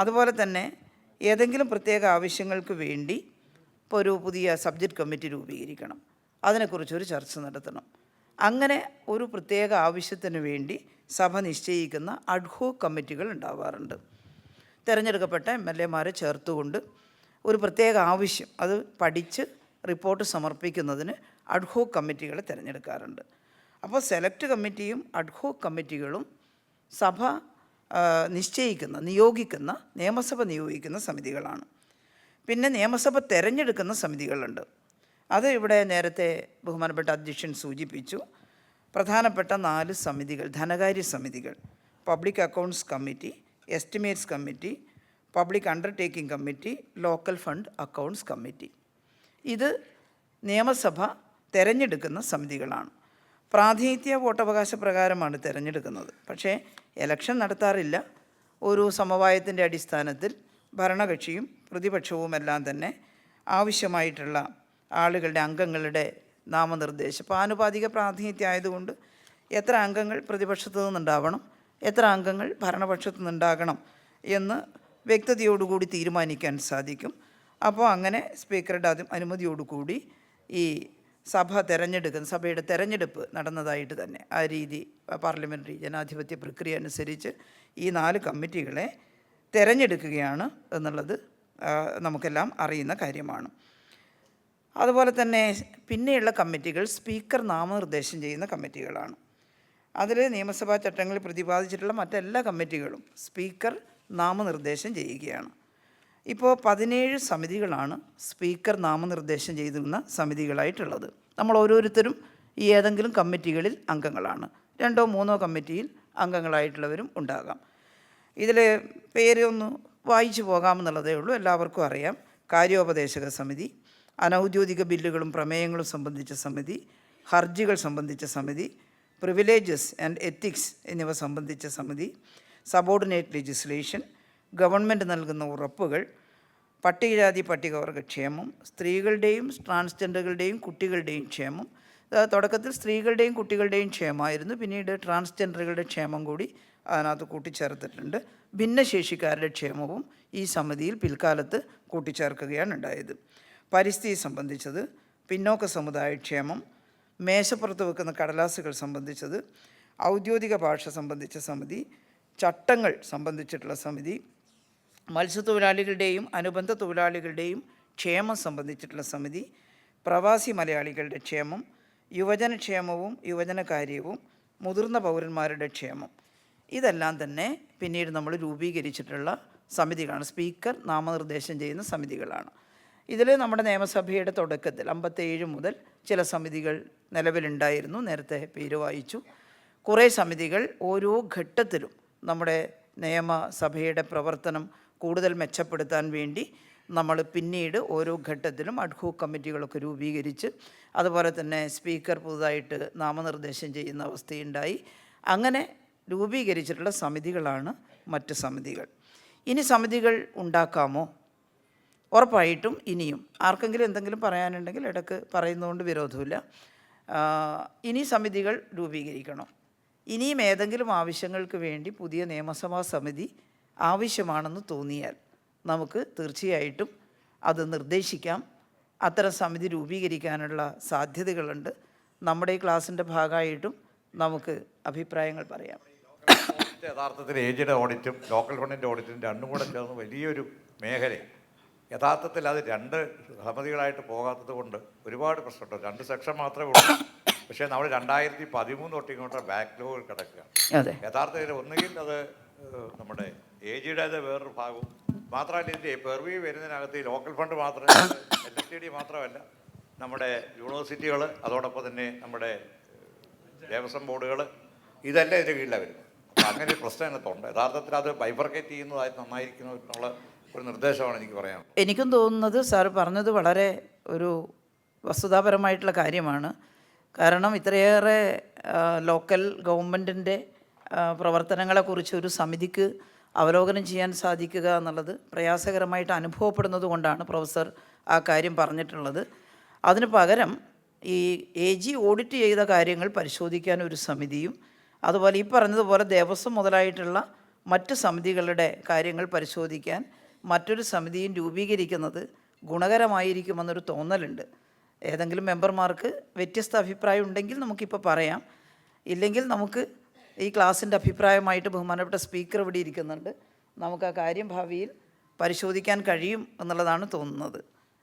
അതുപോലെ തന്നെ ഏതെങ്കിലും പ്രത്യേക ആവശ്യങ്ങൾക്ക് വേണ്ടി ഇപ്പോൾ ഒരു പുതിയ സബ്ജക്റ്റ് കമ്മിറ്റി രൂപീകരിക്കണം, അതിനെക്കുറിച്ചൊരു ചർച്ച നടത്തണം. അങ്ങനെ ഒരു പ്രത്യേക ആവശ്യത്തിന് വേണ്ടി സഭ നിശ്ചയിക്കുന്ന അഡ്ഹോക് കമ്മിറ്റികൾ ഉണ്ടാവാറുണ്ട്. തിരഞ്ഞെടുക്കപ്പെട്ട MLA-മാരെ ചേർത്തുകൊണ്ട് ഒരു പ്രത്യേക ആവശ്യം അത് പഠിച്ച് റിപ്പോർട്ട് സമർപ്പിക്കുന്നതിന് അഡ്ഹോക് കമ്മിറ്റികളെ തിരഞ്ഞെടുക്കാറുണ്ട്. അപ്പോൾ സെലക്ട് കമ്മിറ്റിയും അഡ്ഹോക് കമ്മിറ്റികളും സഭ നിയോഗിക്കുന്ന നിയമസഭ നിയോഗിക്കുന്ന സമിതികളാണ്. പിന്നെ നിയമസഭ തിരഞ്ഞെടുക്കുന്ന സമിതികളുണ്ട്. അത് ഇവിടെ നേരത്തെ ബഹുമാനപ്പെട്ട അധ്യക്ഷൻ സൂചിപ്പിച്ചു. പ്രധാനപ്പെട്ട 4 സമിതികൾ, ധനകാര്യ സമിതികൾ: public accounts committee, estimates committee, public undertaking committee, local fund accounts committee. ഇത് നിയമസഭ തിരഞ്ഞെടുക്കുന്ന സമിതികളാണ്. പ്രാതിനിധ്യ വോട്ടവകാശ പ്രകാരമാണ് തിരഞ്ഞെടുക്കുന്നത്. പക്ഷേ ഇലക്ഷൻ നടത്താറില്ല. ഒരു സമവായത്തിൻ്റെ അടിസ്ഥാനത്തിൽ ഭരണകക്ഷിയും പ്രതിപക്ഷവുമെല്ലാം തന്നെ ആവശ്യമായിട്ടുള്ള ആളുകളുടെ അംഗങ്ങളുടെ നാമനിർദ്ദേശം, ഇപ്പോൾ ആനുപാതിക പ്രാതിനിധ്യം ആയതുകൊണ്ട് എത്ര അംഗങ്ങൾ പ്രതിപക്ഷത്തു നിന്നുണ്ടാവണം, എത്ര അംഗങ്ങൾ ഭരണപക്ഷത്തു നിന്നുണ്ടാകണം എന്ന് വ്യക്തതയോടുകൂടി തീരുമാനിക്കാൻ സാധിക്കും. അപ്പോൾ അങ്ങനെ സ്പീക്കറുടെ അനുമതിയോടുകൂടി ഈ സഭയുടെ തെരഞ്ഞെടുപ്പ് നടന്നതായിട്ട് തന്നെ ആ രീതി പാർലമെൻ്ററി ജനാധിപത്യ പ്രക്രിയ അനുസരിച്ച് ഈ 4 കമ്മിറ്റികളെ തിരഞ്ഞെടുക്കുകയാണ് എന്നുള്ളത് നമുക്കെല്ലാം അറിയുന്ന കാര്യമാണ്. അതുപോലെ തന്നെ പിന്നെയുള്ള കമ്മിറ്റികൾ സ്പീക്കർ നാമനിർദ്ദേശം ചെയ്യുന്ന കമ്മിറ്റികളാണ്. അതിൽ നിയമസഭാ ചട്ടങ്ങളിൽ പ്രതിപാദിച്ചിട്ടുള്ള മറ്റെല്ലാ കമ്മിറ്റികളും സ്പീക്കർ നാമനിർദ്ദേശം ചെയ്യുകയാണ്. ഇപ്പോൾ 17 സമിതികളാണ് സ്പീക്കർ നാമനിർദ്ദേശം ചെയ്തിരുന്ന സമിതികളായിട്ടുള്ളത്. നമ്മൾ ഓരോരുത്തരും ഈ ഏതെങ്കിലും കമ്മിറ്റികളിൽ അംഗങ്ങളാണ്. 2ഓ 3ഓ കമ്മിറ്റിയിൽ അംഗങ്ങളായിട്ടുള്ളവരും ഉണ്ടാകാം. ഇതിൽ പേര് ഒന്ന് വായിച്ചു പോകാമെന്നുള്ളതേ ഉള്ളൂ, എല്ലാവർക്കും അറിയാം. കാര്യോപദേശക സമിതി, അനൗദ്യോഗിക ബില്ലുകളും പ്രമേയങ്ങളും സംബന്ധിച്ച സമിതി, ഹർജികൾ സംബന്ധിച്ച സമിതി, പ്രിവിലേജസ് ആൻഡ് എത്തിക്സ് എന്നിവ സംബന്ധിച്ച സമിതി, സബോർഡിനേറ്റ് ലെജിസ്ലേഷൻ, ഗവൺമെൻറ് നൽകുന്ന ഉറപ്പുകൾ, പട്ടികജാതി പട്ടികവർഗ ക്ഷേമം, സ്ത്രീകളുടെയും ട്രാൻസ്ജെൻഡറുകളുടെയും കുട്ടികളുടെയും ക്ഷേമം. തുടക്കത്തിൽ സ്ത്രീകളുടെയും കുട്ടികളുടെയും ക്ഷേമമായിരുന്നു, പിന്നീട് ട്രാൻസ്ജെൻഡറുകളുടെ ക്ഷേമം കൂടി അതിനകത്ത് കൂട്ടിച്ചേർത്തിട്ടുണ്ട്. ഭിന്നശേഷിക്കാരുടെ ക്ഷേമവും ഈ സമിതിയിൽ പിൽക്കാലത്ത് കൂട്ടിച്ചേർക്കുകയാണ് ഉണ്ടായത്. പരിസ്ഥിതി സംബന്ധിച്ചത്, പിന്നോക്ക സമുദായ ക്ഷേമം, മേശപ്പുറത്ത് വെക്കുന്ന കടലാസുകൾ സംബന്ധിച്ചത്, ഔദ്യോഗിക ഭാഷ സംബന്ധിച്ച സമിതി, ചട്ടങ്ങൾ സംബന്ധിച്ചിട്ടുള്ള സമിതി, മത്സ്യത്തൊഴിലാളികളുടെയും അനുബന്ധ തൊഴിലാളികളുടെയും ക്ഷേമം സംബന്ധിച്ചിട്ടുള്ള സമിതി, പ്രവാസി മലയാളികളുടെ ക്ഷേമം, യുവജനക്ഷേമവും യുവജനകാര്യവും, മുതിർന്ന പൗരന്മാരുടെ ക്ഷേമം. ഇതെല്ലാം തന്നെ പിന്നീട് നമ്മൾ രൂപീകരിച്ചിട്ടുള്ള സമിതികളാണ്, സ്പീക്കർ നാമനിർദ്ദേശം ചെയ്യുന്ന സമിതികളാണ്. ഇതിൽ നമ്മുടെ നിയമസഭയുടെ തുടക്കത്തിൽ 57 മുതൽ ചില സമിതികൾ നിലവിലുണ്ടായിരുന്നു. നേരത്തെ പേര് വായിച്ചു. കുറേ സമിതികൾ ഓരോ ഘട്ടത്തിലും നമ്മുടെ നിയമസഭയുടെ പ്രവർത്തനം കൂടുതൽ മെച്ചപ്പെടുത്താൻ വേണ്ടി നമ്മൾ പിന്നീട് ഓരോ ഘട്ടത്തിലും അഡ്ഹോക് കമ്മിറ്റികളൊക്കെ രൂപീകരിച്ച് അതുപോലെ തന്നെ സ്പീക്കർ പുതുതായിട്ട് നാമനിർദ്ദേശം ചെയ്യുന്ന അവസ്ഥയുണ്ടായി. അങ്ങനെ രൂപീകരിച്ചിട്ടുള്ള സമിതികളാണ് മറ്റ് സമിതികൾ. ഇനി സമിതികൾ ഉണ്ടാക്കാമോ? ഉറപ്പായിട്ടും ഇനിയും ആർക്കെങ്കിലും എന്തെങ്കിലും പറയാനുണ്ടെങ്കിൽ ഇടയ്ക്ക് പറയുന്നതുകൊണ്ട് വിരോധമില്ല. ഇനി സമിതികൾ രൂപീകരിക്കണം. ഇനിയും ഏതെങ്കിലും ആവശ്യങ്ങൾക്ക് വേണ്ടി പുതിയ നിയമസഭാ സമിതി ആവശ്യമാണെന്ന് തോന്നിയാൽ നമുക്ക് തീർച്ചയായിട്ടും അത് നിർദ്ദേശിക്കാം. അത്തരം സമിതി രൂപീകരിക്കാനുള്ള സാധ്യതകളുണ്ട്. നമ്മുടെ ഈ ക്ലാസ്സിൻ്റെ ഭാഗമായിട്ടും നമുക്ക് അഭിപ്രായങ്ങൾ പറയാം. യഥാർത്ഥത്തിൽ ഏജിയുടെ ഓഡിറ്റും ലോക്കൽ ഫണ്ടിൻ്റെ ഓഡിറ്റും രണ്ടും കൂടെ ചേർന്ന് വലിയൊരു മേഖലയാണ്. യഥാർത്ഥത്തിൽ അത് 2 സമിതികളായിട്ട് പോകാത്തത് കൊണ്ട് ഒരുപാട് പ്രശ്നമുണ്ട്. 2 സെക്ഷൻ മാത്രമേ ഉള്ളൂ. പക്ഷേ നമ്മൾ 2013 തൊട്ട് ഇങ്ങോട്ട് ബാക്ക്ലോഗ് കിടക്കുകയാണ്. യഥാർത്ഥത്തിൽ ഒന്നുകിൽ അത് നമ്മുടെ ഏജിയുടേത് വേറൊരു ഭാഗവും മാത്രമല്ല, ഇതിൻ്റെ പെർവ്യൂ വരുന്നതിനകത്ത് ഈ ലോക്കൽ ഫണ്ട് മാത്രമല്ല, LSTD മാത്രമല്ല, നമ്മുടെ യൂണിവേഴ്സിറ്റികൾ, അതോടൊപ്പം തന്നെ നമ്മുടെ ദേവസ്വം ബോർഡുകൾ, ഇതെല്ലാം ഇതിൻ്റെ കീഴിലാണ് വരുന്നത്. അപ്പോൾ അങ്ങനെ ഒരു പ്രശ്നം അതിനകത്തുണ്ട്. യഥാർത്ഥത്തിൽ അത് ബൈഫർക്കേറ്റ് ചെയ്യുന്നതായി നന്നായിരിക്കുന്നു എന്നുള്ള ഒരു നിർദ്ദേശമാണ് എനിക്ക് പറയാൻ. എനിക്കും തോന്നുന്നത് സാർ പറഞ്ഞത് വളരെ ഒരു വസ്തുതാപരമായിട്ടുള്ള കാര്യമാണ്. കാരണം ഇത്രയേറെ ലോക്കൽ ഗവൺമെൻറ്റിൻ്റെ പ്രവർത്തനങ്ങളെക്കുറിച്ച് ഒരു സമിതിക്ക് അവലോകനം ചെയ്യാൻ സാധിക്കുക എന്നുള്ളത് പ്രയാസകരമായിട്ട് അനുഭവപ്പെടുന്നത് കൊണ്ടാണ് പ്രൊഫസർ ആ കാര്യം പറഞ്ഞിട്ടുള്ളത്. അതിന് പകരം ഈ AG ഓഡിറ്റ് ചെയ്ത കാര്യങ്ങൾ പരിശോധിക്കാൻ ഒരു സമിതിയും, അതുപോലെ ഈ പറഞ്ഞതുപോലെ ദേവസ്വം മുതലായിട്ടുള്ള മറ്റ് സമിതികളുടെ കാര്യങ്ങൾ പരിശോധിക്കാൻ മറ്റൊരു സമിതിയും രൂപീകരിക്കുന്നത് ഗുണകരമായിരിക്കുമെന്നൊരു തോന്നലുണ്ട്. ഏതെങ്കിലും മെമ്പർമാർക്ക് വ്യത്യസ്ത അഭിപ്രായം ഉണ്ടെങ്കിൽ നമുക്കിപ്പോൾ പറയാം, ഇല്ലെങ്കിൽ നമുക്ക് ഈ ക്ലാസ്സിൻ്റെ അഭിപ്രായമായിട്ട് ബഹുമാനപ്പെട്ട സ്പീക്കർ ഇവിടെ ഇരിക്കുന്നുണ്ട്, നമുക്ക് ആ കാര്യം ഭാവിയിൽ പരിശോധിക്കാൻ കഴിയും എന്നുള്ളതാണ് തോന്നുന്നത്.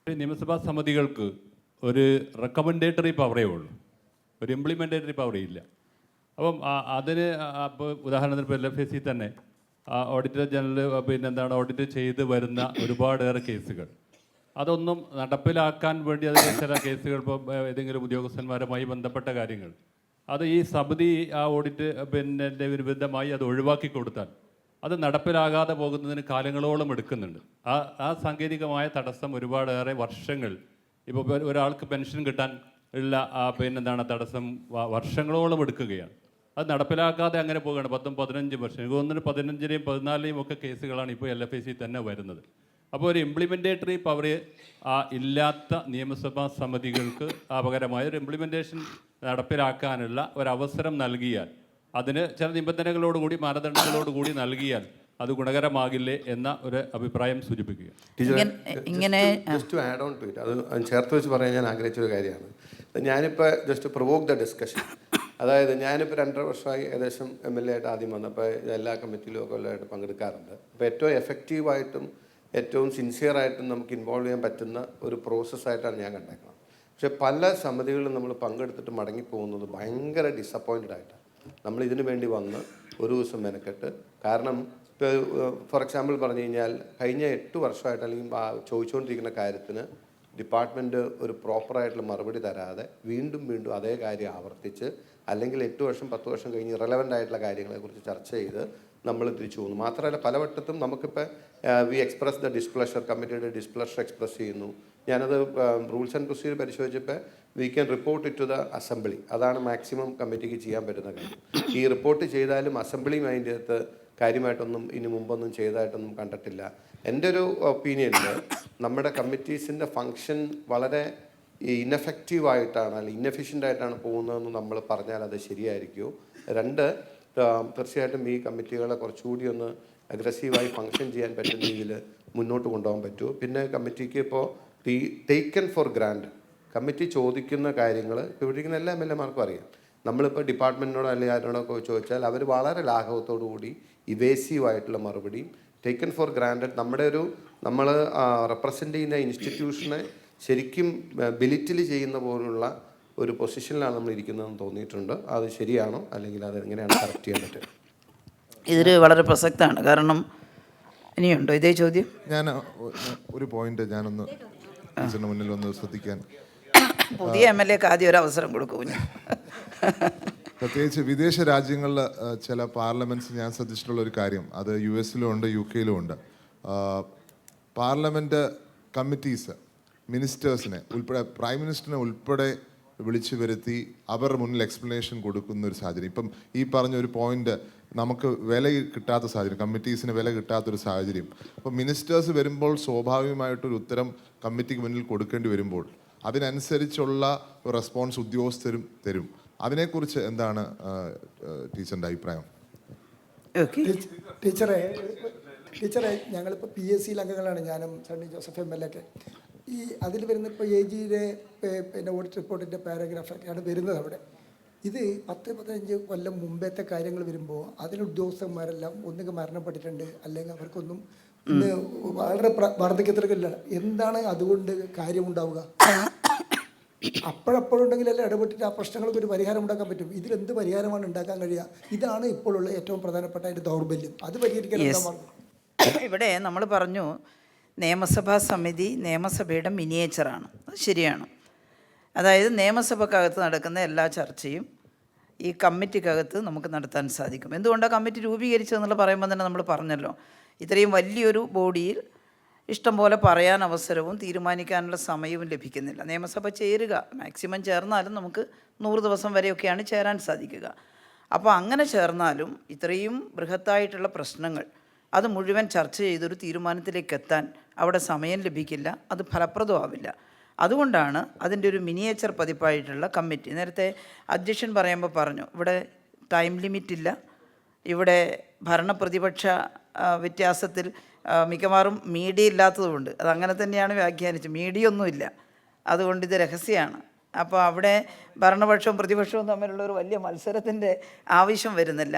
നിയമസഭാ സമിതികൾക്ക് ഒരു റെക്കമെൻഡേറ്ററി പവറേ ഉള്ളൂ, ഒരു ഇംപ്ലിമെൻറ്റേറ്ററി പവറേ ഇല്ല. അപ്പം അതിന് ഇപ്പോൾ ഉദാഹരണത്തിന് ഇപ്പോൾ LFAC തന്നെ ഓഡിറ്റർ ജനറൽ ഓഡിറ്റ് ചെയ്ത് വരുന്ന ഒരുപാടേറെ കേസുകൾ അതൊന്നും നടപ്പിലാക്കാൻ വേണ്ടി അതിന് ചില കേസുകൾ ഇപ്പോൾ ഏതെങ്കിലും ഉദ്യോഗസ്ഥന്മാരുമായി ബന്ധപ്പെട്ട കാര്യങ്ങൾ അത് ഈ സമിതി ആ ഓഡിറ്റ് വിരുദ്ധമായി അത് ഒഴിവാക്കി കൊടുത്താൽ അത് നടപ്പിലാകാതെ പോകുന്നതിന് കാലങ്ങളോളം എടുക്കുന്നുണ്ട്. ആ സാങ്കേതികമായ തടസ്സം ഒരുപാടേറെ വർഷങ്ങൾ, ഇപ്പോൾ ഒരാൾക്ക് പെൻഷൻ കിട്ടാൻ ഉള്ള തടസ്സം വർഷങ്ങളോളം എടുക്കുകയാണ്. അത് നടപ്പിലാക്കാതെ അങ്ങനെ പോവുകയാണ്. 10-15 വർഷം, എനിക്ക് തോന്നുന്നു 15-ലെയും 14-ലെയും ഒക്കെ കേസുകളാണ് ഇപ്പോൾ LFAC തന്നെ വരുന്നത്. അപ്പോൾ ഒരു ഇംപ്ലിമെൻറ്റേറ്ററി പവർ ഇല്ലാത്ത നിയമസഭാ സമിതികൾക്ക് പകരമായ ഒരു ഇംപ്ലിമെൻറ്റേഷൻ നടപ്പിലാക്കാനുള്ള ഒരവസരം നൽകിയാൽ, അതിന് ചില നിബന്ധനകളോടുകൂടി മാനദണ്ഡങ്ങളോടുകൂടി നൽകിയാൽ അത് ഗുണകരമാകില്ലേ എന്ന ഒരു അഭിപ്രായം സൂചിപ്പിക്കുക. Just add on to it, അത് ചേർത്ത് വെച്ച് പറയാൻ ഞാൻ ആഗ്രഹിച്ചൊരു കാര്യമാണ്. ഞാനിപ്പോൾ ജസ്റ്റ് പ്രൊവോക്ക് ദ ഡിസ്കഷൻ. അതായത് ഞാനിപ്പോൾ 2.5 വർഷമായി ഏകദേശം MLA ആയിട്ട് ആദ്യം വന്നപ്പോൾ എല്ലാ കമ്മിറ്റിയിലും ഒക്കെ ഉള്ളതായിട്ട് പങ്കെടുക്കാറുണ്ട്. അപ്പോൾ ഏറ്റവും എഫക്റ്റീവായിട്ടും ഏറ്റവും സിൻസിയറായിട്ടും നമുക്ക് ഇൻവോൾവ് ചെയ്യാൻ പറ്റുന്ന ഒരു പ്രോസസ്സായിട്ടാണ് ഞാൻ കണ്ടേക്കുന്നത്. പക്ഷേ പല സമിതികളിലും നമ്മൾ പങ്കെടുത്തിട്ട് മടങ്ങിപ്പോകുന്നത് ഭയങ്കര ഡിസപ്പോയിൻറ്റഡ് ആയിട്ടാണ്. നമ്മൾ ഇതിനു വേണ്ടി വന്ന് ഒരു ദിവസം മെനക്കെട്ട്, കാരണം ഇപ്പോൾ ഫോർ എക്സാമ്പിൾ പറഞ്ഞു കഴിഞ്ഞാൽ കഴിഞ്ഞ 8 വർഷമായിട്ട് അല്ലെങ്കിൽ ചോദിച്ചുകൊണ്ടിരിക്കുന്ന കാര്യത്തിന് ഡിപ്പാർട്ട്മെൻറ്റ് ഒരു പ്രോപ്പറായിട്ടുള്ള മറുപടി തരാതെ വീണ്ടും വീണ്ടും അതേ കാര്യം ആവർത്തിച്ച്, അല്ലെങ്കിൽ 8 വർഷം 10 വർഷം കഴിഞ്ഞ് ഇറലവൻ്റ് ആയിട്ടുള്ള കാര്യങ്ങളെക്കുറിച്ച് ചർച്ച ചെയ്ത് നമ്മൾ തിരിച്ചു പോകുന്നു. മാത്രമല്ല പലവട്ടത്തും നമുക്കിപ്പോൾ വി എക്സ്പ്രസ് ദ ഡിസ്പ്ലഷർ, കമ്മിറ്റിയുടെ ഡിസ്പ്ലഷർ എക്സ്പ്രസ് ചെയ്യുന്നു. ഞാനത് റൂൾസ് ആൻഡ് പ്രൊസീജിയർ പരിശോധിച്ചപ്പോൾ we can report it to the assembly. അതാണ് മാക്സിമം കമ്മിറ്റിക്ക് ചെയ്യാൻ പറ്റുന്ന കാര്യം. ഈ റിപ്പോർട്ട് ചെയ്താലും അസംബ്ലിയും അതിൻ്റെ അകത്ത് കാര്യമായിട്ടൊന്നും ഇനി മുമ്പൊന്നും ചെയ്തതായിട്ടൊന്നും കണ്ടിട്ടില്ല. എൻ്റെ ഒരു ഒപ്പീനിയനിൽ നമ്മുടെ കമ്മിറ്റീസിൻ്റെ ഫങ്ഷൻ വളരെ ഇൻഎഫക്റ്റീവായിട്ടാണ് അല്ലെങ്കിൽ ഇൻഎഫിഷ്യൻ്റായിട്ടാണ് പോകുന്നതെന്ന് നമ്മൾ പറഞ്ഞാൽ അത് ശരിയായിരിക്കുമോ? 2, തീർച്ചയായിട്ടും ഈ കമ്മിറ്റികളെ കുറച്ചുകൂടി ഒന്ന് അഗ്രസീവായി ഫങ്ഷൻ ചെയ്യാൻ പറ്റുന്ന രീതിയിൽ മുന്നോട്ട് കൊണ്ടുപോകാൻ പറ്റുമോ? പിന്നെ കമ്മിറ്റിക്ക് ഇപ്പോൾ ടേക്കൺ ഫോർ ഗ്രാൻഡ് കമ്മിറ്റി ചോദിക്കുന്ന കാര്യങ്ങൾ ഇപ്പോൾ ഇരിക്കുന്ന എല്ലാ MLAമാർക്കും അറിയാം. നമ്മളിപ്പോൾ ഡിപ്പാർട്ട്മെൻറ്റിനോടോ അല്ലെങ്കിൽ ആരോടൊക്കെ ചോദിച്ചാൽ അവർ വളരെ ലാഘവത്തോടു കൂടി ഇവേസീവായിട്ടുള്ള മറുപടിയും ടേക്കൺ ഫോർ ഗ്രാൻഡഡ് നമ്മൾ റെപ്രസെൻ്റ് ചെയ്യുന്ന ഇൻസ്റ്റിറ്റ്യൂഷനെ ശരിക്കും ബെലിറ്റിൽ ചെയ്യുന്ന പോലുള്ള ഒരു പൊസിഷനിലാണ് നമ്മൾ ഇരിക്കുന്നതെന്ന് തോന്നിയിട്ടുണ്ട്. അത് ശരിയാണോ, അല്ലെങ്കിൽ അത് എങ്ങനെയാണ് കറക്റ്റ് ചെയ്യാൻ പറ്റുക? ഇതിൽ വളരെ പ്രസക്തമാണ്. കാരണം ഇനിയുണ്ടോ ഇതേ ചോദ്യം? ഞാൻ ഒരു പോയിന്റ് ഞാനൊന്ന് ടീച്ചറിന് മുന്നിൽ ഒന്ന് ശ്രദ്ധിക്കാൻ, പുതിയ MLAക്ക് ആദ്യം ഒരു അവസരം കൊടുക്കും. പ്രത്യേകിച്ച് വിദേശ രാജ്യങ്ങളിൽ ചില പാർലമെൻറ്റ്സ് ഞാൻ ശ്രദ്ധിച്ചിട്ടുള്ള ഒരു കാര്യം, അത് US-ലും ഉണ്ട്, UK-ലും ഉണ്ട്. പാർലമെൻറ്റ് കമ്മിറ്റീസ് മിനിസ്റ്റേഴ്സിനെ ഉൾപ്പെടെ പ്രൈം മിനിസ്റ്ററിനെ ഉൾപ്പെടെ വിളിച്ചു വരുത്തി അവരുടെ മുന്നിൽ എക്സ്പ്ലനേഷൻ കൊടുക്കുന്ന ഒരു സാഹചര്യം. ഇപ്പം ഈ പറഞ്ഞൊരു പോയിന്റ്, നമുക്ക് വില കിട്ടാത്ത സാഹചര്യം, കമ്മിറ്റീസിന് വില കിട്ടാത്തൊരു സാഹചര്യം. അപ്പം മിനിസ്റ്റേഴ്സ് വരുമ്പോൾ സ്വാഭാവികമായിട്ടൊരു ഉത്തരം കമ്മിറ്റിക്ക് മുന്നിൽ കൊടുക്കേണ്ടി വരുമ്പോൾ അതിനനുസരിച്ചുള്ള റെസ്പോൺസ് ഉദ്യോഗസ്ഥരും തരും. അതിനെക്കുറിച്ച് എന്താണ് ടീച്ചറിൻ്റെ അഭിപ്രായം? ടീച്ചറെ ഞങ്ങളിപ്പോൾ PSC അംഗങ്ങളാണ്, ഞാനും സണ്ണി ജോസഫ് MLA ഒക്കെ. ഈ അതിൽ വരുന്ന ഇപ്പോൾ AGയുടെ പിന്നെ ഓഡിറ്റ് റിപ്പോർട്ടിൻ്റെ പാരഗ്രാഫൊക്കെയാണ് വരുന്നത് അവിടെ. ഇത് 10-15 കൊല്ലം മുമ്പത്തെ കാര്യങ്ങൾ വരുമ്പോൾ അതിന് ഉദ്യോഗസ്ഥന്മാരെല്ലാം ഒന്നുകിൽ മരണപ്പെട്ടിട്ടുണ്ട്, അല്ലെങ്കിൽ അവർക്കൊന്നും ഇന്ന് വളരെ വാർദ്ധക്യത്തിലൊക്കെ. എന്താണ് അതുകൊണ്ട് കാര്യമുണ്ടാവുക? അപ്പോഴപ്പോഴുണ്ടെങ്കിലല്ലേ ഇടപെട്ടിട്ട് ആ പ്രശ്നങ്ങൾക്ക് ഒരു പരിഹാരം ഉണ്ടാക്കാൻ പറ്റും. ഇതിലെന്ത് പരിഹാരമാണ് ഉണ്ടാക്കാൻ കഴിയുക? ഇതാണ് ഇപ്പോഴുള്ള ഏറ്റവും പ്രധാനപ്പെട്ട അതിൻ്റെ ദൗർബല്യം. അത് പരിഹരിക്കാൻ ഇവിടെ നമ്മൾ പറഞ്ഞു നിയമസഭാ സമിതി നിയമസഭയുടെ മിനിയേച്ചറാണ്. അത് ശരിയാണ്. അതായത് നിയമസഭക്കകത്ത് നടക്കുന്ന എല്ലാ ചർച്ചയും ഈ കമ്മിറ്റിക്കകത്ത് നമുക്ക് നടത്താൻ സാധിക്കും. എന്തുകൊണ്ടാണ് കമ്മിറ്റി രൂപീകരിച്ചതെന്നുള്ള പറയുമ്പോൾ തന്നെ നമ്മൾ പറഞ്ഞല്ലോ, ഇത്രയും വലിയൊരു ബോഡിയിൽ ഇഷ്ടം പോലെ പറയാൻ അവസരവും തീരുമാനിക്കാനുള്ള സമയവും ലഭിക്കുന്നില്ല. നിയമസഭ ചേരുക, മാക്സിമം ചേർന്നാലും നമുക്ക് 100 ദിവസം വരെയൊക്കെയാണ് ചേരാൻ സാധിക്കുക. അപ്പോൾ അങ്ങനെ ചേർന്നാലും ഇത്രയും ബൃഹത്തായിട്ടുള്ള പ്രശ്നങ്ങൾ അത് മുഴുവൻ ചർച്ച ചെയ്തൊരു തീരുമാനത്തിലേക്ക് എത്താൻ അവിടെ സമയം ലഭിക്കില്ല, അത് ഫലപ്രദമാവില്ല. അതുകൊണ്ടാണ് അതിൻ്റെ ഒരു മിനിയേച്ചർ പതിപ്പായിട്ടുള്ള കമ്മിറ്റി. നേരത്തെ അധ്യക്ഷൻ പറയുമ്പോൾ പറഞ്ഞു ഇവിടെ ടൈം ലിമിറ്റ് ഇല്ല, ഇവിടെ ഭരണപ്രതിപക്ഷ വ്യത്യാസത്തിൽ മിക്കവാറും മീഡിയ ഇല്ലാത്തതുകൊണ്ട് അതങ്ങനെ തന്നെയാണ് വ്യാഖ്യാനിച്ചത്. മീഡിയ ഒന്നുമില്ല, അതുകൊണ്ട് ഇത് രഹസ്യമാണ്. അപ്പോൾ അവിടെ ഭരണപക്ഷവും പ്രതിപക്ഷവും തമ്മിലുള്ള ഒരു വലിയ മത്സരത്തിൻ്റെ ആവശ്യം വരുന്നില്ല.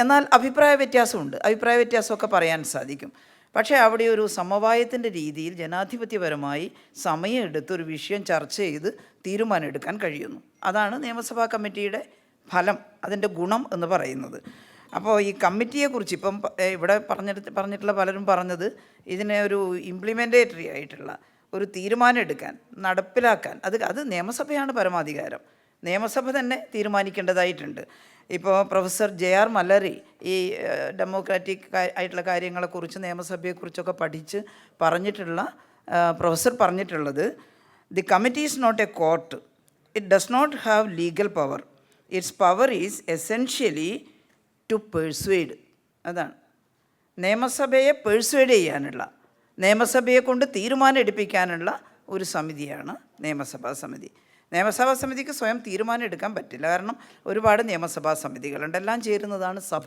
എന്നാൽ അഭിപ്രായ വ്യത്യാസമുണ്ട്, അഭിപ്രായ വ്യത്യാസമൊക്കെ പറയാൻ സാധിക്കും. പക്ഷേ അവിടെ ഒരു സമവായത്തിൻ്റെ രീതിയിൽ ജനാധിപത്യപരമായി സമയമെടുത്ത് ഒരു വിഷയം ചർച്ച ചെയ്ത് തീരുമാനമെടുക്കാൻ കഴിയുന്നു. അതാണ് നിയമസഭാ കമ്മിറ്റിയുടെ ഫലം, അതിൻ്റെ ഗുണം എന്ന് പറയുന്നത്. അപ്പോൾ ഈ കമ്മിറ്റിയെക്കുറിച്ച് ഇപ്പം ഇവിടെ പറഞ്ഞിട്ടുള്ള പലരും പറഞ്ഞത് ഇതിനെ ഒരു ഇംപ്ലിമെൻറ്റേറ്ററി ആയിട്ടുള്ള ഒരു തീരുമാനം എടുക്കാൻ, നടപ്പിലാക്കാൻ അത് നിയമസഭയാണ് പരമാധികാരം. നിയമസഭ തന്നെ തീരുമാനിക്കേണ്ടതായിട്ടുണ്ട്. ഇപ്പോൾ പ്രൊഫസർ JR മല്ലറി ഈ ഡെമോക്രാറ്റിക് ആയിട്ടുള്ള കാര്യങ്ങളെക്കുറിച്ച് നിയമസഭയെക്കുറിച്ചൊക്കെ പഠിച്ച് പ്രൊഫസർ പറഞ്ഞിട്ടുള്ളത്, the committee is not a court, it does not have legal power, its power is essentially to persuade. അതാണ് നിയമസഭയെ പെർസ്വേഡ് ചെയ്യാനുള്ള, നിയമസഭയെ കൊണ്ട് തീരുമാനം എടുപ്പിക്കാനുള്ള ഒരു സമിതിയാണ് നിയമസഭാ സമിതി. നിയമസഭാ സമിതിക്ക് സ്വയം തീരുമാനം എടുക്കാൻ പറ്റില്ല, കാരണം ഒരുപാട് നിയമസഭാ സമിതികളുണ്ട്, എല്ലാം ചേരുന്നതാണ് സഭ.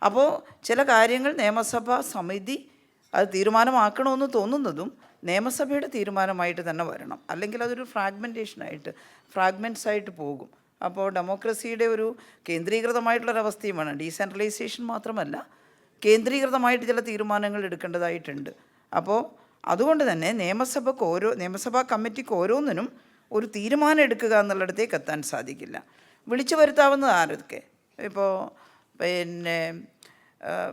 അപ്പോൾ ചില കാര്യങ്ങൾ നിയമസഭാ സമിതി അത് തീരുമാനമാക്കണമെന്ന് തോന്നുന്നതും നിയമസഭയുടെ തീരുമാനമായിട്ട് തന്നെ വരണം, അല്ലെങ്കിൽ അതൊരു ഫ്രാഗ്മെൻറ്റ്സ് ആയിട്ട് പോകും. അപ്പോൾ ഡെമോക്രസിയുടെ ഒരു കേന്ദ്രീകൃതമായിട്ടുള്ളൊരവസ്ഥയുമാണ്. ഡീസെൻട്രലൈസേഷൻ മാത്രമല്ല, കേന്ദ്രീകൃതമായിട്ട് ചില തീരുമാനങ്ങൾ എടുക്കേണ്ടതായിട്ടുണ്ട്. അപ്പോൾ അതുകൊണ്ട് തന്നെ നിയമസഭാ കമ്മിറ്റിക്ക് ഓരോന്നിനും ഒരു തീരുമാനം എടുക്കുക എന്നുള്ളിടത്തേക്ക് എത്താൻ സാധിക്കില്ല. വിളിച്ചു വരുത്താവുന്നത് ആരൊക്കെ? ഇപ്പോൾ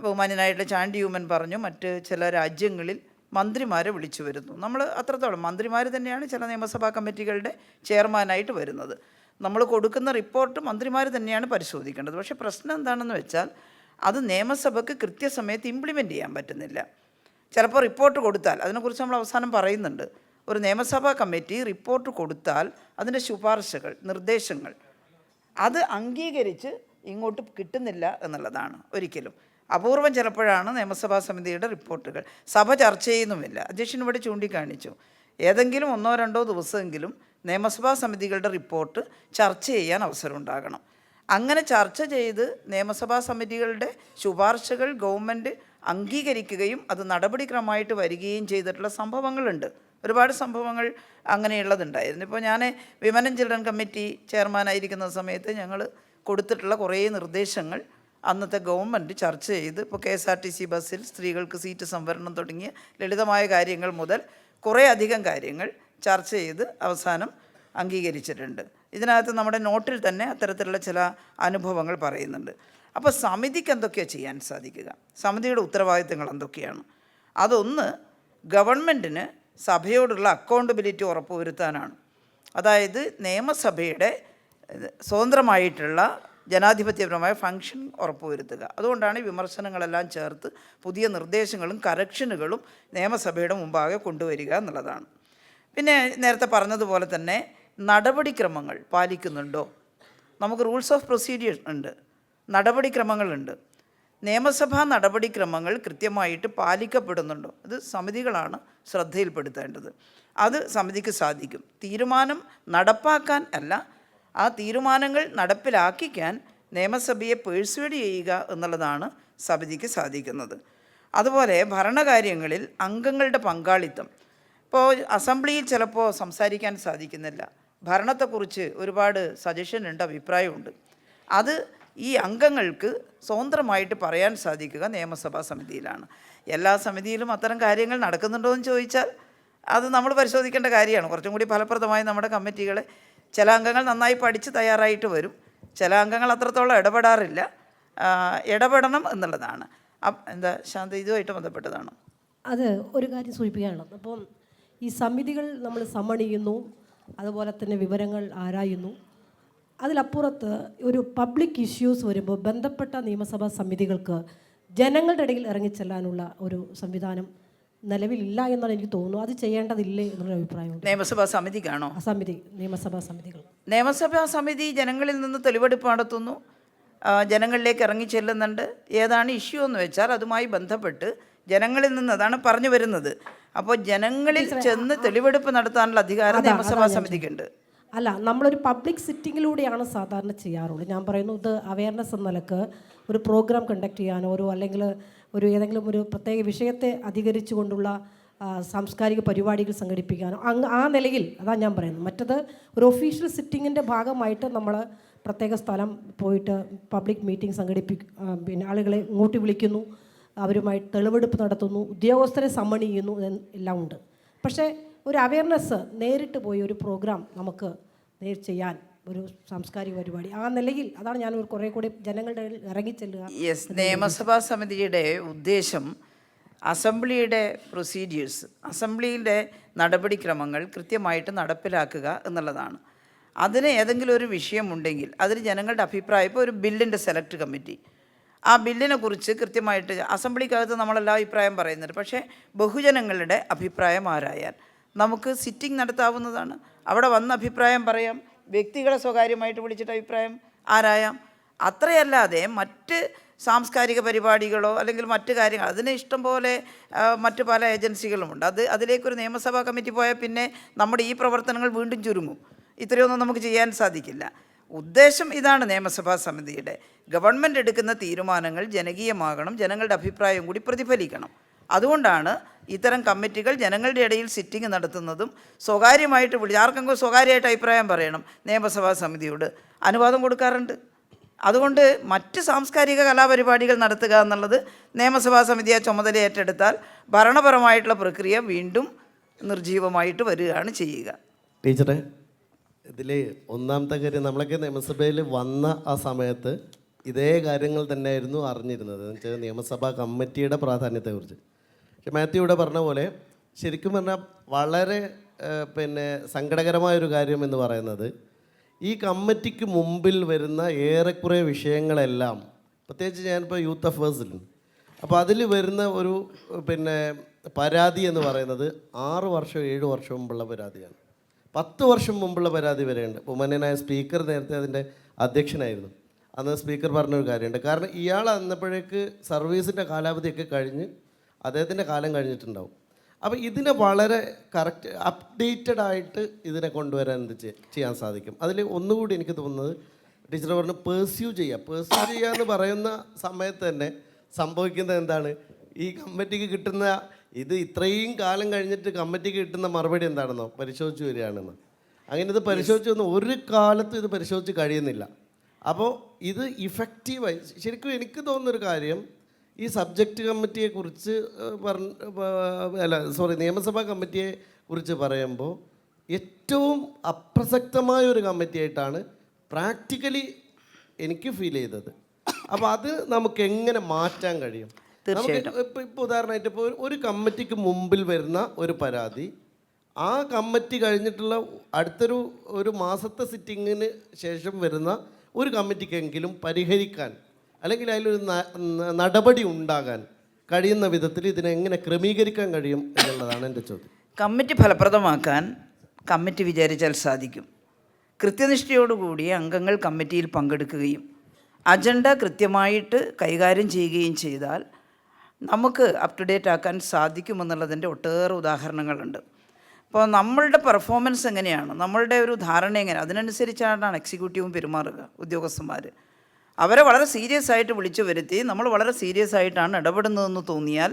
ബഹുമാന്യനായിട്ടുള്ള ചാണ്ടി ഉമ്മൻ പറഞ്ഞു, മറ്റ് ചില രാജ്യങ്ങളിൽ മന്ത്രിമാരെ വിളിച്ചു വരുന്നു. നമ്മൾ അത്രത്തോളം മന്ത്രിമാർ തന്നെയാണ് ചില നിയമസഭാ കമ്മിറ്റികളുടെ ചെയർമാനായിട്ട് വരുന്നത്. നമ്മൾ കൊടുക്കുന്ന റിപ്പോർട്ട് മന്ത്രിമാർ തന്നെയാണ് പരിശോധിക്കേണ്ടത്. പക്ഷേ പ്രശ്നം എന്താണെന്ന് വെച്ചാൽ അത് നിയമസഭയ്ക്ക് കൃത്യസമയത്ത് ഇംപ്ലിമെൻ്റ് ചെയ്യാൻ പറ്റുന്നില്ല. ചിലപ്പോൾ റിപ്പോർട്ട് കൊടുത്താൽ, അതിനെക്കുറിച്ച് നമ്മൾ അവസാനം പറയുന്നുണ്ട്, ഒരു നിയമസഭാ കമ്മിറ്റി റിപ്പോർട്ട് കൊടുത്താൽ അതിൻ്റെ ശുപാർശകൾ, നിർദ്ദേശങ്ങൾ അത് അംഗീകരിച്ച് ഇങ്ങോട്ട് കിട്ടുന്നില്ല എന്നുള്ളതാണ്. ഒരിക്കലും അപൂർവം ചിലപ്പോഴാണ് നിയമസഭാ സമിതിയുടെ റിപ്പോർട്ടുകൾ സഭ ചർച്ച ചെയ്യുന്നുമില്ല. അധ്യക്ഷൻ ഇവിടെ ചൂണ്ടിക്കാണിച്ചു, ഏതെങ്കിലും 1-2 ദിവസമെങ്കിലും നിയമസഭാ സമിതികളുടെ റിപ്പോർട്ട് ചർച്ച ചെയ്യാൻ അവസരം ഉണ്ടാകണം. അങ്ങനെ ചർച്ച ചെയ്ത് നിയമസഭാ സമിതികളുടെ ശുപാർശകൾ ഗവൺമെൻറ് അംഗീകരിക്കുകയും അത് നടപടിക്രമമായിട്ട് വരികയും ചെയ്തിട്ടുള്ള സംഭവങ്ങളുണ്ട്. ഒരുപാട് സംഭവങ്ങൾ അങ്ങനെയുള്ളതുണ്ടായിരുന്നു. ഇപ്പോൾ ഞാൻ വിമൻ ആൻഡ് ചിൽഡ്രൻ കമ്മിറ്റി ചെയർമാനായിരിക്കുന്ന സമയത്ത് ഞങ്ങൾ കൊടുത്തിട്ടുള്ള കുറേ നിർദ്ദേശങ്ങൾ അന്നത്തെ ഗവൺമെൻറ് ചർച്ച ചെയ്ത്, ഇപ്പോൾ KSRTC ബസ്സിൽ സ്ത്രീകൾക്ക് സീറ്റ് സംവരണം തുടങ്ങിയ ലളിതമായ കാര്യങ്ങൾ മുതൽ കുറേ അധികം കാര്യങ്ങൾ ചർച്ച ചെയ്ത് അവസാനം അംഗീകരിച്ചിട്ടുണ്ട്. ഇതിനകത്ത് നമ്മുടെ നോട്ടിൽ തന്നെ അത്തരത്തിലുള്ള ചില അനുഭവങ്ങൾ പറയുന്നുണ്ട്. അപ്പോൾ സമിതിക്ക് എന്തൊക്കെയാണ് ചെയ്യാൻ സാധിക്കുക, സമിതിയുടെ ഉത്തരവാദിത്തങ്ങൾ എന്തൊക്കെയാണ്? അതൊന്ന്, ഗവൺമെൻറ്റിന് സഭയോടുള്ള അക്കൗണ്ടബിലിറ്റി ഉറപ്പുവരുത്താനാണ്. അതായത് നിയമസഭയുടെ സ്വതന്ത്രമായിട്ടുള്ള ജനാധിപത്യപരമായ ഫംഗ്ഷൻ ഉറപ്പുവരുത്തുക. അതുകൊണ്ടാണ് വിമർശനങ്ങളെല്ലാം ചേർത്ത് പുതിയ നിർദ്ദേശങ്ങളും കറക്ഷനുകളും നിയമസഭയുടെ മുമ്പാകെ കൊണ്ടുവരിക എന്നുള്ളതാണ്. പിന്നെ നേരത്തെ പറഞ്ഞതുപോലെ തന്നെ നടപടിക്രമങ്ങൾ പാലിക്കുന്നുണ്ടോ? നമുക്ക് റൂൾസ് ഓഫ് പ്രൊസീജിയർ ഉണ്ട്, നടപടിക്രമങ്ങളുണ്ട്. നിയമസഭാ നടപടിക്രമങ്ങൾ കൃത്യമായിട്ട് പാലിക്കപ്പെടുന്നുണ്ടോ? ഇത് സമിതികളാണ് ശ്രദ്ധയിൽപ്പെടുത്തേണ്ടത്. അത് സമിതിക്ക് സാധിക്കും. തീരുമാനം നടപ്പാക്കാൻ അല്ല, ആ തീരുമാനങ്ങൾ നടപ്പിലാക്കിക്കാൻ നിയമസഭയെ പേഴ്സ്വേഡ് ചെയ്യുക എന്നുള്ളതാണ് സമിതിക്ക് സാധിക്കുന്നത്. അതുപോലെ ഭരണകാര്യങ്ങളിൽ അംഗങ്ങളുടെ പങ്കാളിത്തം. ഇപ്പോൾ അസംബ്ലിയിൽ ചിലപ്പോൾ സംസാരിക്കാൻ സാധിക്കുന്നില്ല, ഭരണത്തെക്കുറിച്ച് ഒരുപാട് സജഷനുണ്ട്, അഭിപ്രായമുണ്ട്. അത് ഈ അംഗങ്ങൾക്ക് സ്വതന്ത്രമായിട്ട് പറയാൻ സാധിക്കുക നിയമസഭാ സമിതിയിലാണ്. എല്ലാ സമിതിയിലും അത്തരം കാര്യങ്ങൾ നടക്കുന്നുണ്ടോ എന്ന് ചോദിച്ചാൽ അത് നമ്മൾ പരിശോധിക്കേണ്ട കാര്യമാണ്. കുറച്ചും കൂടി ഫലപ്രദമായി നമ്മുടെ കമ്മിറ്റികളെ, ചില അംഗങ്ങൾ നന്നായി പഠിച്ച് തയ്യാറായിട്ട് വരും, ചില അംഗങ്ങൾ അത്രത്തോളം ഇടപെടാറില്ല. ഇടപെടണം എന്നുള്ളതാണ്. എന്താ ശാന്ത, ഇതുമായിട്ട് ബന്ധപ്പെട്ടതാണ്. അത് ഒരു കാര്യം സൂചിപ്പിക്കാനുള്ളത്, അപ്പം ഈ സമിതികൾ നമ്മൾ സമ്മൺ ചെയ്യുന്നു, അതുപോലെ തന്നെ വിവരങ്ങൾ ആരായുന്നു. അതിലപ്പുറത്ത് ഒരു പബ്ലിക് ഇഷ്യൂസ് വരുമ്പോൾ ബന്ധപ്പെട്ട നിയമസഭാ സമിതികൾക്ക് ജനങ്ങളുടെ ഇടയിൽ ഇറങ്ങിച്ചെല്ലാനുള്ള ഒരു സംവിധാനം നിലവിലില്ല എന്നാണ് എനിക്ക് തോന്നുന്നു. അത് ചെയ്യേണ്ടതില്ലേ എന്നുള്ളൊരു അഭിപ്രായമുണ്ട്. നിയമസഭാ സമിതിക്കാണോ? നിയമസഭാ സമിതികൾ. നിയമസഭാ സമിതി ജനങ്ങളിൽ നിന്ന് തെളിവെടുപ്പ് നടത്തുന്നു, ജനങ്ങളിലേക്ക് ഇറങ്ങി ചെല്ലുന്നുണ്ട്. ഏതാണ് ഇഷ്യൂ എന്ന് വെച്ചാൽ അതുമായി ബന്ധപ്പെട്ട് ജനങ്ങളിൽ നിന്ന് അതാണ് പറഞ്ഞു വരുന്നത്. അപ്പോൾ ജനങ്ങളിൽ ചെന്ന് തെളിവെടുപ്പ് നടത്താനുള്ള അധികാരം നിയമസഭാ സമിതിക്കുണ്ട്. അല്ല, നമ്മളൊരു പബ്ലിക് സിറ്റിങ്ങിലൂടെയാണ് സാധാരണ ചെയ്യാറുള്ളത്. ഞാൻ പറയുന്നു, ഇത് അവയർനെസ് എന്ന നിലക്ക് ഒരു പ്രോഗ്രാം കണ്ടക്ട് ചെയ്യാനോ അല്ലെങ്കിൽ ഏതെങ്കിലും ഒരു പ്രത്യേക വിഷയത്തെ അധികരിച്ചുകൊണ്ടുള്ള സാംസ്കാരിക പരിപാടികൾ സംഘടിപ്പിക്കാനോ ആ നിലയിൽ അതാണ് ഞാൻ പറയുന്നത്. മറ്റത് ഒരു ഒഫീഷ്യൽ സിറ്റിങ്ങിൻ്റെ ഭാഗമായിട്ട് നമ്മൾ പ്രത്യേക സ്ഥലം പോയിട്ട് പബ്ലിക് മീറ്റിംഗ് പിന്നെ ആളുകളെ ഇങ്ങോട്ട് വിളിക്കുന്നു, അവരുമായി തെളിവെടുപ്പ് നടത്തുന്നു, ഉദ്യോഗസ്ഥരെ സമ്മൺ ചെയ്യുന്നു, എല്ലാം ഉണ്ട്. പക്ഷേ ഒരു അവയർനെസ് നേരിട്ട് പോയി ഒരു പ്രോഗ്രാം നമുക്ക് ചെയ്യാൻ, ഒരു സാംസ്കാരിക പരിപാടി ആ നിലയിൽ, അതാണ് ഞാൻ കുറേ കൂടി ജനങ്ങളുടെ ഇറങ്ങിച്ചെല്ലുക. യെസ്, നിയമസഭാ സമിതിയുടെ ഉദ്ദേശം അസംബ്ലിയുടെ പ്രൊസീജിയേഴ്സ്, അസംബ്ലിയുടെ നടപടിക്രമങ്ങൾ കൃത്യമായിട്ട് നടപ്പിലാക്കുക എന്നുള്ളതാണ്. അതിന് ഏതെങ്കിലും ഒരു വിഷയമുണ്ടെങ്കിൽ അതിൽ ജനങ്ങളുടെ അഭിപ്രായം, ഇപ്പോൾ ഒരു ബില്ലിൻ്റെ സെലക്ട് കമ്മിറ്റി, ആ ബില്ലിനെ കുറിച്ച് കൃത്യമായിട്ട് അസംബ്ലിക്കകത്ത് നമ്മളെല്ലാം അഭിപ്രായം പറയുന്നുണ്ട്. പക്ഷേ ബഹുജനങ്ങളുടെ അഭിപ്രായം ആരായാൽ നമുക്ക് സിറ്റിംഗ് നടത്താവുന്നതാണ്. അവിടെ വന്ന് അഭിപ്രായം പറയാം, വ്യക്തികളെ സ്വകാര്യമായിട്ട് വിളിച്ചിട്ട് അഭിപ്രായം ആരായാം. അത്രയല്ലാതെ മറ്റ് സാംസ്കാരിക പരിപാടികളോ അല്ലെങ്കിൽ മറ്റ് കാര്യങ്ങൾ, അതിന് ഇഷ്ടം പോലെ മറ്റ് പല ഏജൻസികളുമുണ്ട്. അതിലേക്കൊരു നിയമസഭാ കമ്മിറ്റി പോയാൽ പിന്നെ നമ്മുടെ ഈ പ്രവർത്തനങ്ങൾ വീണ്ടും ചുരുങ്ങും. ഇത്രയൊന്നും നമുക്ക് ചെയ്യാൻ സാധിക്കില്ല. ഉദ്ദേശം ഇതാണ് നിയമസഭാ സമിതിയുടെ. ഗവൺമെൻറ് എടുക്കുന്ന തീരുമാനങ്ങൾ ജനകീയമാകണം, ജനങ്ങളുടെ അഭിപ്രായം കൂടി പ്രതിഫലിക്കണം. അതുകൊണ്ടാണ് ഇത്തരം കമ്മിറ്റികൾ ജനങ്ങളുടെ ഇടയിൽ സിറ്റിംഗ് നടത്തുന്നതും സ്വകാര്യമായിട്ട് ആർക്കെങ്കിലും സ്വകാര്യമായിട്ട് അഭിപ്രായം പറയണം നിയമസഭാ സമിതിയോട് അനുവാദം കൊടുക്കാറുണ്ട്. അതുകൊണ്ട് മറ്റ് സാംസ്കാരിക കലാപരിപാടികൾ നടത്തുക എന്നുള്ളത് നിയമസഭാ സമിതിയെ ചുമതല ഏറ്റെടുത്താൽ ഭരണപരമായിട്ടുള്ള പ്രക്രിയ വീണ്ടും നിർജീവമായിട്ട് വരികയാണ് ചെയ്യുക. ടീച്ചറെ, ഇതിൽ ഒന്നാമത്തെ കാര്യം, നമ്മളൊക്കെ നിയമസഭയിൽ വന്ന ആ സമയത്ത് ഇതേ കാര്യങ്ങൾ തന്നെയായിരുന്നു അറിഞ്ഞിരുന്നത്, എന്ന് വെച്ചാൽ നിയമസഭാ കമ്മിറ്റിയുടെ പ്രാധാന്യത്തെക്കുറിച്ച്. പക്ഷെ മാത്യു ഇവിടെ പറഞ്ഞ പോലെ ശരിക്കും പറഞ്ഞാൽ വളരെ സങ്കടകരമായൊരു കാര്യം എന്ന് പറയുന്നത്, ഈ കമ്മിറ്റിക്ക് മുമ്പിൽ വരുന്ന ഏറെക്കുറെ വിഷയങ്ങളെല്ലാം, പ്രത്യേകിച്ച് ഞാനിപ്പോൾ യൂത്ത് അഫേഴ്സിലുണ്ട്, അപ്പോൾ അതിൽ വരുന്ന ഒരു പരാതി എന്ന് പറയുന്നത് 6 വർഷം 7 വർഷം മുമ്പുള്ള പരാതിയാണ്. 10 വർഷം മുമ്പുള്ള പരാതി വരെയുണ്ട്. ബഹുമാന്യനായ സ്പീക്കർ നേരത്തെ അതിൻ്റെ അധ്യക്ഷനായിരുന്നു. അന്ന് സ്പീക്കർ പറഞ്ഞൊരു കാര്യമുണ്ട്. കാരണം ഇയാൾ അന്നപ്പോഴേക്ക് സർവീസിൻ്റെ കാലാവധിയൊക്കെ കഴിഞ്ഞ് അദ്ദേഹത്തിൻ്റെ കാലം കഴിഞ്ഞിട്ടുണ്ടാവും. അപ്പോൾ ഇതിനെ വളരെ കറക്റ്റ് അപ്ഡേറ്റഡ് ആയിട്ട് ഇതിനെ കൊണ്ടുവരാൻ ചെയ്യാൻ സാധിക്കും. അതിൽ ഒന്നുകൂടി എനിക്ക് തോന്നുന്നത്, ടീച്ചർ പറഞ്ഞു പേഴ്സ്യൂ ചെയ്യുക എന്ന് പറയുന്ന സമയത്ത് തന്നെ സംഭവിക്കുന്നത് എന്താണ്, ഈ കമ്മിറ്റിക്ക് കിട്ടുന്ന ഇത് ഇത്രയും കാലം കഴിഞ്ഞിട്ട് കമ്മിറ്റിക്ക് കിട്ടുന്ന മറുപടി എന്താണെന്നോ, പരിശോധിച്ച് വരികയാണെന്നോ. അങ്ങനെ ഇത് പരിശോധിച്ച് വന്ന് ഒരു കാലത്തും ഇത് പരിശോധിച്ച് കഴിയുന്നില്ല. അപ്പോൾ ഇത് ഇഫക്റ്റീവായി, ശരിക്കും എനിക്ക് തോന്നുന്നൊരു കാര്യം, ഈ സബ്ജക്റ്റ് കമ്മിറ്റിയെക്കുറിച്ച് നിയമസഭാ കമ്മിറ്റിയെ കുറിച്ച് പറയുമ്പോൾ ഏറ്റവും അപ്രസക്തമായ ഒരു കമ്മിറ്റിയായിട്ടാണ് പ്രാക്ടിക്കലി എനിക്ക് ഫീൽ ചെയ്തത്. അപ്പോൾ അത് നമുക്ക് എങ്ങനെ മാറ്റാൻ കഴിയും? നമുക്ക് ഇപ്പോൾ ഉദാഹരണമായിട്ട് ഇപ്പോൾ ഒരു കമ്മിറ്റിക്ക് മുമ്പിൽ വരുന്ന ഒരു പരാതി, ആ കമ്മിറ്റി കഴിഞ്ഞിട്ടുള്ള ഒരു മാസത്തെ സിറ്റിങ്ങിന് ശേഷം വരുന്ന ഒരു കമ്മിറ്റിക്കെങ്കിലും പരിഹരിക്കാൻ അല്ലെങ്കിൽ അതിലൊരു നടപടി ഉണ്ടാകാൻ കഴിയുന്ന വിധത്തിൽ ഇതിനെ എങ്ങനെ ക്രമീകരിക്കാൻ കഴിയും എന്നുള്ളതാണ് എൻ്റെ ചോദ്യം. കമ്മിറ്റി ഫലപ്രദമാക്കാൻ കമ്മിറ്റി വിചാരിച്ചാൽ സാധിക്കും. കൃത്യനിഷ്ഠയോടുകൂടി അംഗങ്ങൾ കമ്മിറ്റിയിൽ പങ്കെടുക്കുകയും അജണ്ട കൃത്യമായിട്ട് കൈകാര്യം ചെയ്യുകയും ചെയ്താൽ നമുക്ക് അപ് ടു ഡേറ്റ് ആക്കാൻ സാധിക്കുമെന്നുള്ളതിൻ്റെ ഒട്ടേറെ ഉദാഹരണങ്ങളുണ്ട്. അപ്പോൾ നമ്മളുടെ പെർഫോമൻസ് എങ്ങനെയാണ്, നമ്മളുടെ ഒരു ധാരണ എങ്ങനെ, അതിനനുസരിച്ചാണ് എക്സിക്യൂട്ടീവും പെരുമാറുക. ഉദ്യോഗസ്ഥന്മാർ അവരെ വളരെ സീരിയസ് ആയിട്ട് വിളിച്ചു വരുത്തി നമ്മൾ വളരെ സീരിയസ് ആയിട്ടാണ് ഇടപെടുന്നതെന്ന് തോന്നിയാൽ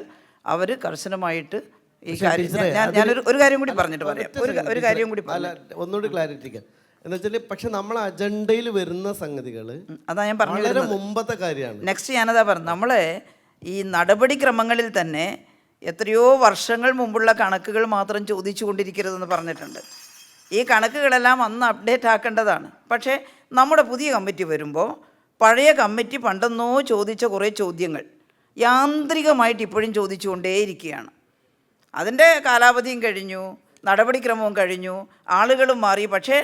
അവർ കർശനമായിട്ട് ഈ കാര്യം, ഞാനൊരു കാര്യം കൂടി പറഞ്ഞിട്ട് പറയാം, ഒരു കാര്യം കൂടി ഒന്നുകൂടി ക്ലാരിറ്റിക്കാൻ എന്ന് വെച്ചാൽ, പക്ഷെ നമ്മളെ അജണ്ടയിൽ വരുന്ന സംഗതികൾ അതാ ഞാൻ പറഞ്ഞത് മുമ്പത്തെ കാര്യമാണ്. നെക്സ്റ്റ് ഞാനതാ പറഞ്ഞു, നമ്മളെ ഈ നടപടിക്രമങ്ങളിൽ തന്നെ എത്രയോ വർഷങ്ങൾ മുമ്പുള്ള കണക്കുകൾ മാത്രം ചോദിച്ചു കൊണ്ടിരിക്കരുതെന്ന് പറഞ്ഞിട്ടുണ്ട്. ഈ കണക്കുകളെല്ലാം അന്ന് അപ്ഡേറ്റ് ആക്കേണ്ടതാണ്. പക്ഷേ നമ്മുടെ പുതിയ കമ്മിറ്റി വരുമ്പോൾ പഴയ കമ്മിറ്റി പണ്ടെന്നോ ചോദിച്ച കുറേ ചോദ്യങ്ങൾ യാന്ത്രികമായിട്ട് ഇപ്പോഴും ചോദിച്ചുകൊണ്ടേയിരിക്കുകയാണ്. അതിൻ്റെ കാലാവധിയും കഴിഞ്ഞു, നടപടിക്രമവും കഴിഞ്ഞു, ആളുകളും മാറി. പക്ഷേ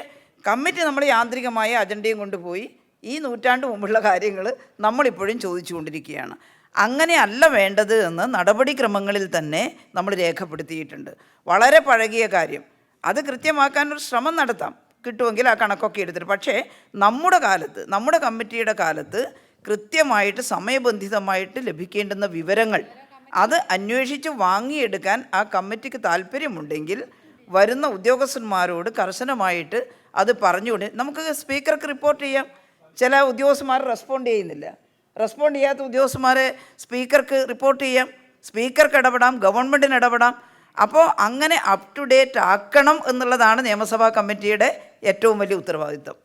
കമ്മിറ്റി നമ്മൾ യാന്ത്രികമായ അജണ്ടയും കൊണ്ടുപോയി ഈ നൂറ്റാണ്ട് മുമ്പുള്ള കാര്യങ്ങൾ നമ്മളിപ്പോഴും ചോദിച്ചു കൊണ്ടിരിക്കുകയാണ്. അങ്ങനെയല്ല വേണ്ടത് എന്ന് നടപടിക്രമങ്ങളിൽ തന്നെ നമ്മൾ രേഖപ്പെടുത്തിയിട്ടുണ്ട്. വളരെ പഴകിയ കാര്യം അത് കൃത്യമാക്കാനൊരു ശ്രമം നടത്താം, കിട്ടുമെങ്കിൽ ആ കണക്കൊക്കെ എടുത്തിട്ട്. പക്ഷേ നമ്മുടെ കാലത്ത്, നമ്മുടെ കമ്മിറ്റിയുടെ കാലത്ത് കൃത്യമായിട്ട് സമയബന്ധിതമായിട്ട് ലഭിക്കേണ്ടുന്ന വിവരങ്ങൾ അത് അന്വേഷിച്ച് വാങ്ങിയെടുക്കാൻ ആ കമ്മിറ്റിക്ക് താല്പര്യമുണ്ടെങ്കിൽ വരുന്ന ഉദ്യോഗസ്ഥന്മാരോട് കർശനമായിട്ട് അത് പറഞ്ഞുകൊണ്ട് നമുക്ക് സ്പീക്കർക്ക് റിപ്പോർട്ട് ചെയ്യാം. ചില ഉദ്യോഗസ്ഥന്മാർ റെസ്പോണ്ട് ചെയ്യുന്നില്ല. റെസ്പോണ്ട് ചെയ്യാത്ത ഉദ്യോഗസ്ഥന്മാരെ സ്പീക്കർക്ക് റിപ്പോർട്ട് ചെയ്യാം, സ്പീക്കർക്ക് ഇടപെടാം, ഗവൺമെൻറ്റിന് ഇടപെടാം. അപ്പോൾ അങ്ങനെ അപ് ടു ഡേറ്റ് ആക്കണം എന്നുള്ളതാണ് നിയമസഭാ കമ്മിറ്റിയുടെ ഏറ്റവും വലിയ ഉത്തരവാദിത്വം.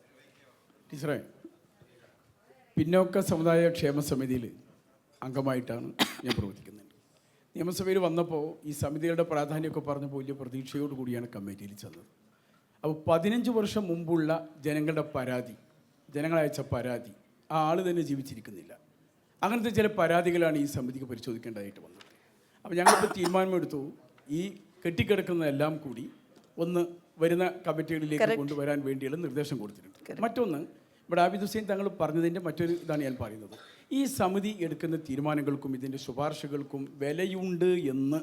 ടീച്ചറെ, പിന്നോക്ക സമുദായ ക്ഷേമ സമിതിയിൽ അംഗമായിട്ടാണ് ഞാൻ പ്രവർത്തിക്കുന്നത്. നിയമസഭയിൽ വന്നപ്പോൾ ഈ സമിതികളുടെ പ്രാധാന്യമൊക്കെ പറഞ്ഞപ്പോൾ വലിയ പ്രതീക്ഷയോട് കൂടിയാണ് കമ്മിറ്റിയിൽ ചെന്നത്. അപ്പോൾ 15 വർഷം മുമ്പുള്ള ജനങ്ങളുടെ പരാതി, ജനങ്ങളയച്ച പരാതി, ആ ആൾ തന്നെ ജീവിച്ചിരിക്കുന്നില്ല. അങ്ങനത്തെ ചില പരാതികളാണ് ഈ സമിതിക്ക് പരിശോധിക്കേണ്ടതായിട്ട് വന്നത്. അപ്പോൾ ഞങ്ങളിപ്പോൾ തീരുമാനമെടുത്തു, ഈ കെട്ടിക്കിടക്കുന്നതെല്ലാം കൂടി ഒന്ന് വരുന്ന കമ്മിറ്റികളിലേക്ക് കൊണ്ടുവരാൻ വേണ്ടിയുള്ള നിർദ്ദേശം കൊടുത്തിട്ടുണ്ട്. മറ്റൊന്ന്, ഇവിടെ ആബിദ് ഹുസൈൻ തങ്ങൾ പറഞ്ഞതിൻ്റെ മറ്റൊരു ഇതാണ് ഞാൻ പറയുന്നത്. ഈ സമിതി എടുക്കുന്ന തീരുമാനങ്ങൾക്കും ഇതിൻ്റെ ശുപാർശകൾക്കും വിലയുണ്ട് എന്ന്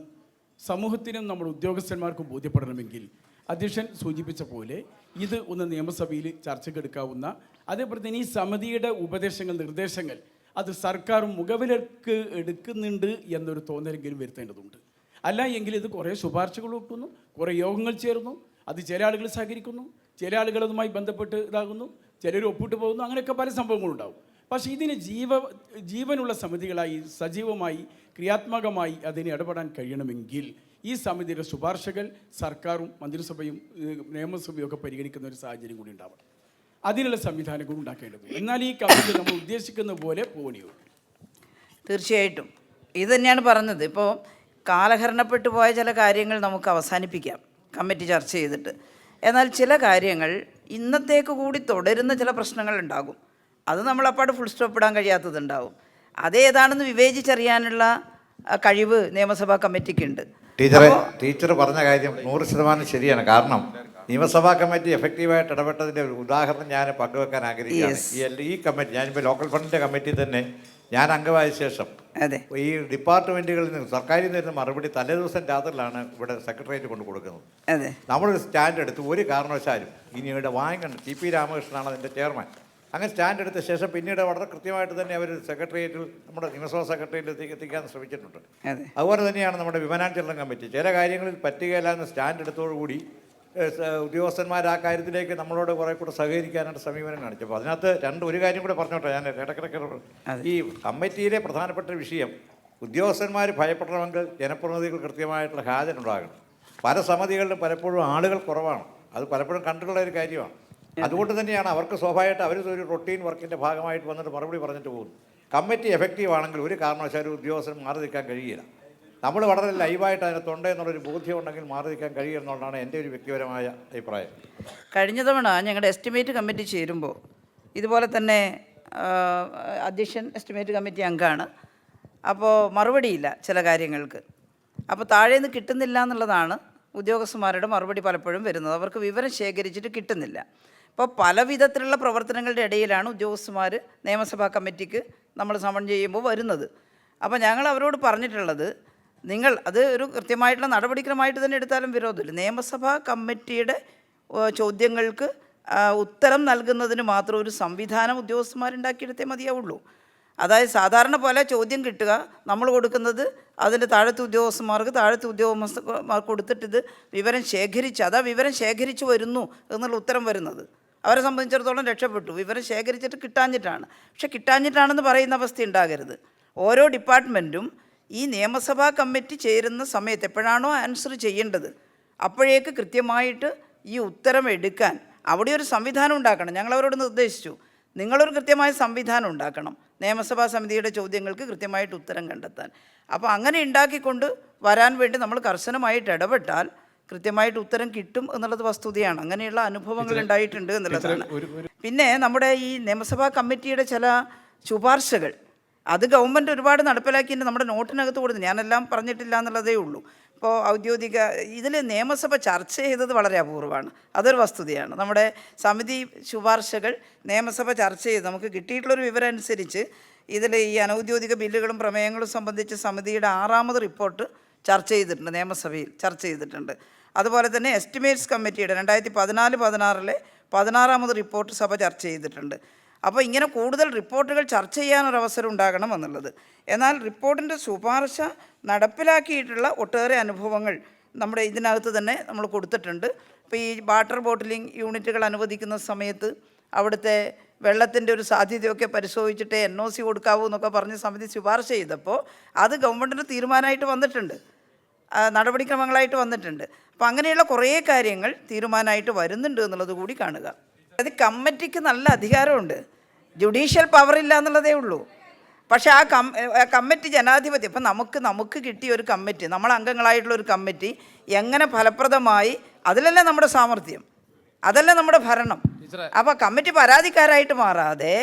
സമൂഹത്തിനും നമ്മുടെ ഉദ്യോഗസ്ഥന്മാർക്കും ബോധ്യപ്പെടണമെങ്കിൽ അധ്യക്ഷൻ സൂചിപ്പിച്ച പോലെ ഇത് ഒന്ന് നിയമസഭയിൽ ചർച്ചയ്ക്കെടുക്കാവുന്ന, അതേപോലെ തന്നെ ഈ സമിതിയുടെ ഉപദേശങ്ങൾ, നിർദ്ദേശങ്ങൾ അത് സർക്കാർ മുഖവിലക്ക് എടുക്കുന്നുണ്ട് എന്നൊരു തോന്നലെങ്കിലും വരുത്തേണ്ടതുണ്ട്. അല്ല എങ്കിൽ ഇത് കുറേ ശുപാർശകൾ വെക്കുന്നു, കുറേ യോഗങ്ങൾ ചേർന്നു, അത് ചില ആളുകൾ സഹകരിക്കുന്നു, ചില ആളുകൾ അതുമായി ബന്ധപ്പെട്ട് ഇതാകുന്നു, ചിലർ ഒപ്പിട്ട് പോകുന്നു, അങ്ങനെയൊക്കെ പല സംഭവങ്ങളുണ്ടാവും. പക്ഷേ ഇതിന് ജീവനുള്ള സമിതികളായി സജീവമായി ക്രിയാത്മകമായി അതിന് ഇടപെടാൻ കഴിയണമെങ്കിൽ ഈ സമിതിയുടെ ശുപാർശകൾ സർക്കാരും മന്ത്രിസഭയും നിയമസഭയും ഒക്കെ പരിഗണിക്കുന്ന ഒരു സാഹചര്യം കൂടി ഉണ്ടാവണം. അതിനുള്ള സംവിധാനങ്ങൾ ഉണ്ടാക്കേണ്ടത്. എന്നാൽ ഈ കമ്മിറ്റി നമ്മൾ ഉദ്ദേശിക്കുന്ന പോലെ പോവുകയുള്ളൂ. തീർച്ചയായിട്ടും ഇത് തന്നെയാണ് പറഞ്ഞത്. ഇപ്പോൾ കാലഹരണപ്പെട്ടു പോയ ചില കാര്യങ്ങൾ നമുക്ക് അവസാനിപ്പിക്കാം കമ്മിറ്റി ചർച്ച ചെയ്തിട്ട്. എന്നാൽ ചില കാര്യങ്ങൾ ഇന്നത്തേക്ക് കൂടി തുടരുന്ന ചില പ്രശ്നങ്ങളുണ്ടാകും. അത് നമ്മളപ്പാട് ഫുൾ സ്റ്റോപ്പ് ഇടാൻ കഴിയാത്തതുണ്ടാവും. അതേതാണെന്ന് വിവേചിച്ചറിയാനുള്ള കഴിവ് നിയമസഭാ കമ്മിറ്റിക്കുണ്ട്. ടീച്ചർ പറഞ്ഞ കാര്യം 100% ശരിയാണ്. കാരണം നിയമസഭാ കമ്മിറ്റി എഫക്റ്റീവായിട്ട് ഇടപെട്ടതിൻ്റെ ഒരു ഉദാഹരണം ഞാൻ പങ്കുവെക്കാൻ ആഗ്രഹിക്കുകയാണ്. ഈ കമ്മിറ്റി, ഞാനിപ്പോൾ ലോക്കൽ ഫണ്ടിൻ്റെ കമ്മിറ്റി തന്നെ ഞാൻ അംഗമായ ശേഷം ഈ ഡിപ്പാർട്ട്മെൻറ്റുകളിൽ നിന്ന് സർക്കാരിൽ നിന്ന് മറുപടി തലേദിവസം രാത്രിയിലാണ് ഇവിടെ സെക്രട്ടേറിയറ്റ് കൊണ്ട് കൊടുക്കുന്നത്. നമ്മളൊരു സ്റ്റാൻഡ് എടുത്ത് ഒരു കാരണവശാലും ഇനി ഇവിടെ വാങ്ങിക്കണം. TP രാമകൃഷ്ണനാണ് അതിൻ്റെ ചെയർമാൻ. അങ്ങനെ സ്റ്റാൻഡ് എടുത്ത ശേഷം പിന്നീട് വളരെ കൃത്യമായിട്ട് തന്നെ അവർ സെക്രട്ടേറിയറ്റിൽ, നമ്മുടെ നിയമസഭാ സെക്രട്ടേറിയറ്റിൽ എത്തിക്കാൻ ശ്രമിച്ചിട്ടുണ്ട്. അതുപോലെ തന്നെയാണ് നമ്മുടെ വിമാനാഞ്ചലനം കമ്മിറ്റി. ചില കാര്യങ്ങളിൽ പറ്റുകയില്ല എന്ന് സ്റ്റാൻഡ് എടുത്തോടുകൂടി ഉദ്യോഗസ്ഥന്മാർ ആ കാര്യത്തിലേക്ക് നമ്മളോട് കുറേ കൂടെ സഹകരിക്കാനായിട്ട് സമീപനം കാണിച്ചപ്പോൾ അതിനകത്ത് ഒരു കാര്യം കൂടെ പറഞ്ഞോട്ടെ. ഞാൻ ഇടയ്ക്കിടയ്ക്ക് ഈ കമ്മിറ്റിയിലെ പ്രധാനപ്പെട്ട വിഷയം, ഉദ്യോഗസ്ഥന്മാർ ഭയപ്പെടണമെങ്കിൽ ജനപ്രതിനിധികൾ കൃത്യമായിട്ടുള്ള ഹാജരുണ്ടാകണം. പല സമിതികളിലും പലപ്പോഴും ആളുകൾ കുറവാണ്. അത് പലപ്പോഴും കണ്ടിട്ടുള്ള ഒരു കാര്യമാണ്. അതുകൊണ്ട് തന്നെയാണ് അവർക്ക് സ്വാഭാവികമായിട്ട് അവർ ഒരു റൊട്ടീൻ വർക്കിൻ്റെ ഭാഗമായിട്ട് വന്നിട്ട് മറുപടി പറഞ്ഞിട്ട് പോകുന്നു. കമ്മിറ്റി എഫക്റ്റീവ് ആണെങ്കിൽ ഒരു കാരണവശാലും ഉദ്യോഗസ്ഥൻ മാറി നിൽക്കാൻ കഴിയില്ല. നമ്മൾ വളരെ ലൈവായിട്ട് അതിനകത്തുണ്ട് എന്നുള്ളൊരു ബോധ്യം ഉണ്ടെങ്കിൽ മാറി നിൽക്കാൻ കഴിയും എന്നുള്ളതാണ് എൻ്റെ ഒരു വ്യക്തിപരമായ അഭിപ്രായം. കഴിഞ്ഞ തവണ ഞങ്ങളുടെ എസ്റ്റിമേറ്റ് കമ്മിറ്റി ചേരുമ്പോൾ ഇതുപോലെ തന്നെ അധ്യക്ഷൻ എസ്റ്റിമേറ്റ് കമ്മിറ്റി അംഗമാണ്. അപ്പോൾ മറുപടിയില്ല ചില കാര്യങ്ങൾക്ക്. അപ്പോൾ താഴേന്ന് കിട്ടുന്നില്ല എന്നുള്ളതാണ് ഉദ്യോഗസ്ഥന്മാരുടെ മറുപടി പലപ്പോഴും വരുന്നത്. അവർക്ക് വിവരം ശേഖരിച്ചിട്ട് കിട്ടുന്നില്ല. അപ്പോൾ പല വിധത്തിലുള്ള പ്രവർത്തനങ്ങളുടെ ഇടയിലാണ് ഉദ്യോഗസ്ഥന്മാർ നിയമസഭാ കമ്മിറ്റിക്ക് നമ്മൾ സമൺ ചെയ്യുമ്പോൾ വരുന്നത്. അപ്പോൾ ഞങ്ങൾ അവരോട് പറഞ്ഞിട്ടുള്ളത്, നിങ്ങൾ അത് ഒരു കൃത്യമായിട്ടുള്ള നടപടിക്രമമായിട്ട് തന്നെ എടുത്താലും വിരോധമില്ല. നിയമസഭാ കമ്മിറ്റിയുടെ ചോദ്യങ്ങൾക്ക് ഉത്തരം നൽകുന്നതിന് മാത്രം ഒരു സംവിധാനം ഉദ്യോഗസ്ഥന്മാരുണ്ടാക്കിയെടുത്തേ മതിയാവുള്ളൂ. അതായത് സാധാരണ പോലെ ചോദ്യം കിട്ടുക, നമ്മൾ കൊടുക്കുന്നത് അതിൻ്റെ താഴത്തെ ഉദ്യോഗസ്ഥന്മാർ കൊടുത്തിട്ട് വിവരം ശേഖരിച്ച്, അതാ വിവരം ശേഖരിച്ച് വരുന്നു എന്നുള്ള ഉത്തരം വരുന്നത്. അവരെ സംബന്ധിച്ചിടത്തോളം രക്ഷപ്പെട്ടു. വിവരം ശേഖരിച്ചിട്ട് കിട്ടാഞ്ഞിട്ടാണ്. പക്ഷെ കിട്ടാഞ്ഞിട്ടാണെന്ന് പറയുന്ന അവസ്ഥ ഉണ്ടാകരുത്. ഓരോ ഡിപ്പാർട്ട്മെൻറ്റും ഈ നിയമസഭാ കമ്മിറ്റി ചേരുന്ന സമയത്ത് എപ്പോഴാണോ ആൻസർ ചെയ്യേണ്ടത് അപ്പോഴേക്ക് കൃത്യമായിട്ട് ഈ ഉത്തരം എടുക്കാൻ അവിടെ ഒരു സംവിധാനം ഉണ്ടാക്കണം. ഞങ്ങളവരോട് നിർദ്ദേശിച്ചു, നിങ്ങളൊരു കൃത്യമായ സംവിധാനം ഉണ്ടാക്കണം നിയമസഭാ സമിതിയുടെ ചോദ്യങ്ങൾക്ക് കൃത്യമായിട്ട് ഉത്തരം കണ്ടെത്താൻ. അപ്പോൾ അങ്ങനെ ഉണ്ടാക്കിക്കൊണ്ട് വരാൻ വേണ്ടി നമ്മൾ കർശനമായിട്ട് ഇടപെട്ടാൽ കൃത്യമായിട്ട് ഉത്തരം കിട്ടും എന്നുള്ളത് വസ്തുതയാണ്. അങ്ങനെയുള്ള അനുഭവങ്ങൾ ഉണ്ടായിട്ടുണ്ട് എന്നുള്ളതാണ്. പിന്നെ നമ്മുടെ ഈ നിയമസഭാ കമ്മിറ്റിയുടെ ചില ശുപാർശകൾ അത് ഗവൺമെൻറ് ഒരുപാട് നടപ്പിലാക്കിയിട്ട് നമ്മുടെ നോട്ടിനകത്ത് കൊടുത്തു. ഞാനെല്ലാം പറഞ്ഞിട്ടില്ല എന്നുള്ളതേ ഉള്ളൂ. ഇപ്പോൾ ഔദ്യോഗിക ഇതിൽ നിയമസഭ ചർച്ച ചെയ്തത് വളരെ അപൂർവമാണ്. അതൊരു വസ്തുതയാണ്. നമ്മുടെ സമിതി ശുപാർശകൾ നിയമസഭ ചർച്ച ചെയ്ത് നമുക്ക് കിട്ടിയിട്ടുള്ളൊരു വിവരം അനുസരിച്ച് ഇതിൽ ഈ അനൗദ്യോഗിക ബില്ലുകളും പ്രമേയങ്ങളും സംബന്ധിച്ച് സമിതിയുടെ 6ാമത് റിപ്പോർട്ട് ചർച്ച ചെയ്തിട്ടുണ്ട്, നിയമസഭയിൽ ചർച്ച ചെയ്തിട്ടുണ്ട്. അതുപോലെ തന്നെ എസ്റ്റിമേറ്റ്സ് കമ്മിറ്റിയുടെ 2014-16 16ാമത് റിപ്പോർട്ട് സഭ ചർച്ച ചെയ്തിട്ടുണ്ട്. അപ്പോൾ ഇങ്ങനെ കൂടുതൽ റിപ്പോർട്ടുകൾ ചർച്ച ചെയ്യാനൊരവസരം ഉണ്ടാകണം എന്നുള്ളത്. എന്നാൽ റിപ്പോർട്ടിൻ്റെ ശുപാർശ നടപ്പിലാക്കിയിട്ടുള്ള ഒട്ടേറെ അനുഭവങ്ങൾ നമ്മുടെ ഇതിനകത്ത് തന്നെ നമ്മൾ കൊടുത്തിട്ടുണ്ട്. ഇപ്പോൾ ഈ വാട്ടർ ബോട്ടിലിംഗ് യൂണിറ്റുകൾ അനുവദിക്കുന്ന സമയത്ത് അവിടുത്തെ വെള്ളത്തിൻ്റെ ഒരു സാധ്യതയൊക്കെ പരിശോധിച്ചിട്ട് NOC കൊടുക്കാവൂ എന്നൊക്കെ പറഞ്ഞ് സമിതി ശുപാർശ ചെയ്തപ്പോൾ അത് ഗവൺമെൻറ്റിന് തീരുമാനമായിട്ട് വന്നിട്ടുണ്ട്, നടപടിക്രമങ്ങളായിട്ട് വന്നിട്ടുണ്ട്. അപ്പോൾ അങ്ങനെയുള്ള കുറേ കാര്യങ്ങൾ തീരുമാനമായിട്ട് വരുന്നുണ്ട് എന്നുള്ളത് കൂടി കാണുക. അത് കമ്മിറ്റിക്ക് നല്ല അധികാരമുണ്ട്, ജുഡീഷ്യൽ പവർ ഇല്ല എന്നുള്ളതേ ഉള്ളൂ. പക്ഷേ ആ കമ്മിറ്റി ജനാധിപത്യം, ഇപ്പം നമുക്ക് കിട്ടിയ ഒരു കമ്മിറ്റി, നമ്മൾ അംഗങ്ങളായിട്ടുള്ള ഒരു കമ്മിറ്റി എങ്ങനെ ഫലപ്രദമായി, അതിലല്ലേ നമ്മുടെ സാമർഥ്യം, അതല്ലേ നമ്മുടെ ഭരണം. അപ്പോൾ കമ്മിറ്റി പരാതിക്കാരായിട്ട് മാറാതെ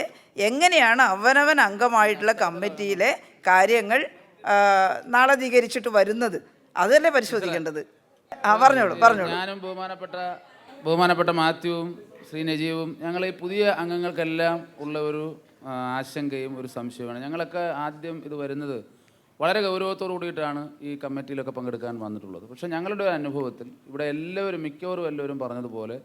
എങ്ങനെയാണ് അവനവൻ അംഗമായിട്ടുള്ള കമ്മിറ്റിയിലെ കാര്യങ്ങൾ നാളധീകരിച്ചിട്ട് വരുന്നത്, അതല്ലേ പരിശോധിക്കേണ്ടത്. പറഞ്ഞോളൂ. ഞാനും ബഹുമാനപ്പെട്ട മാത്യുവും ശ്രീ നജീവും ഞങ്ങൾ ഈ പുതിയ അംഗങ്ങൾക്കെല്ലാം ഉള്ള ഒരു ആശങ്കയും ഒരു സംശയമാണ്. ഞങ്ങളൊക്കെ ആദ്യം ഇത് വരുന്നത് വളരെ ഗൗരവത്തോടു കൂടിയിട്ടാണ് ഈ കമ്മിറ്റിയിലൊക്കെ പങ്കെടുക്കാൻ വന്നിട്ടുള്ളത്. പക്ഷേ ഞങ്ങളുടെ ഒരു അനുഭവത്തിൽ ഇവിടെ മിക്കവരും എല്ലാവരും പറഞ്ഞതുപോലെ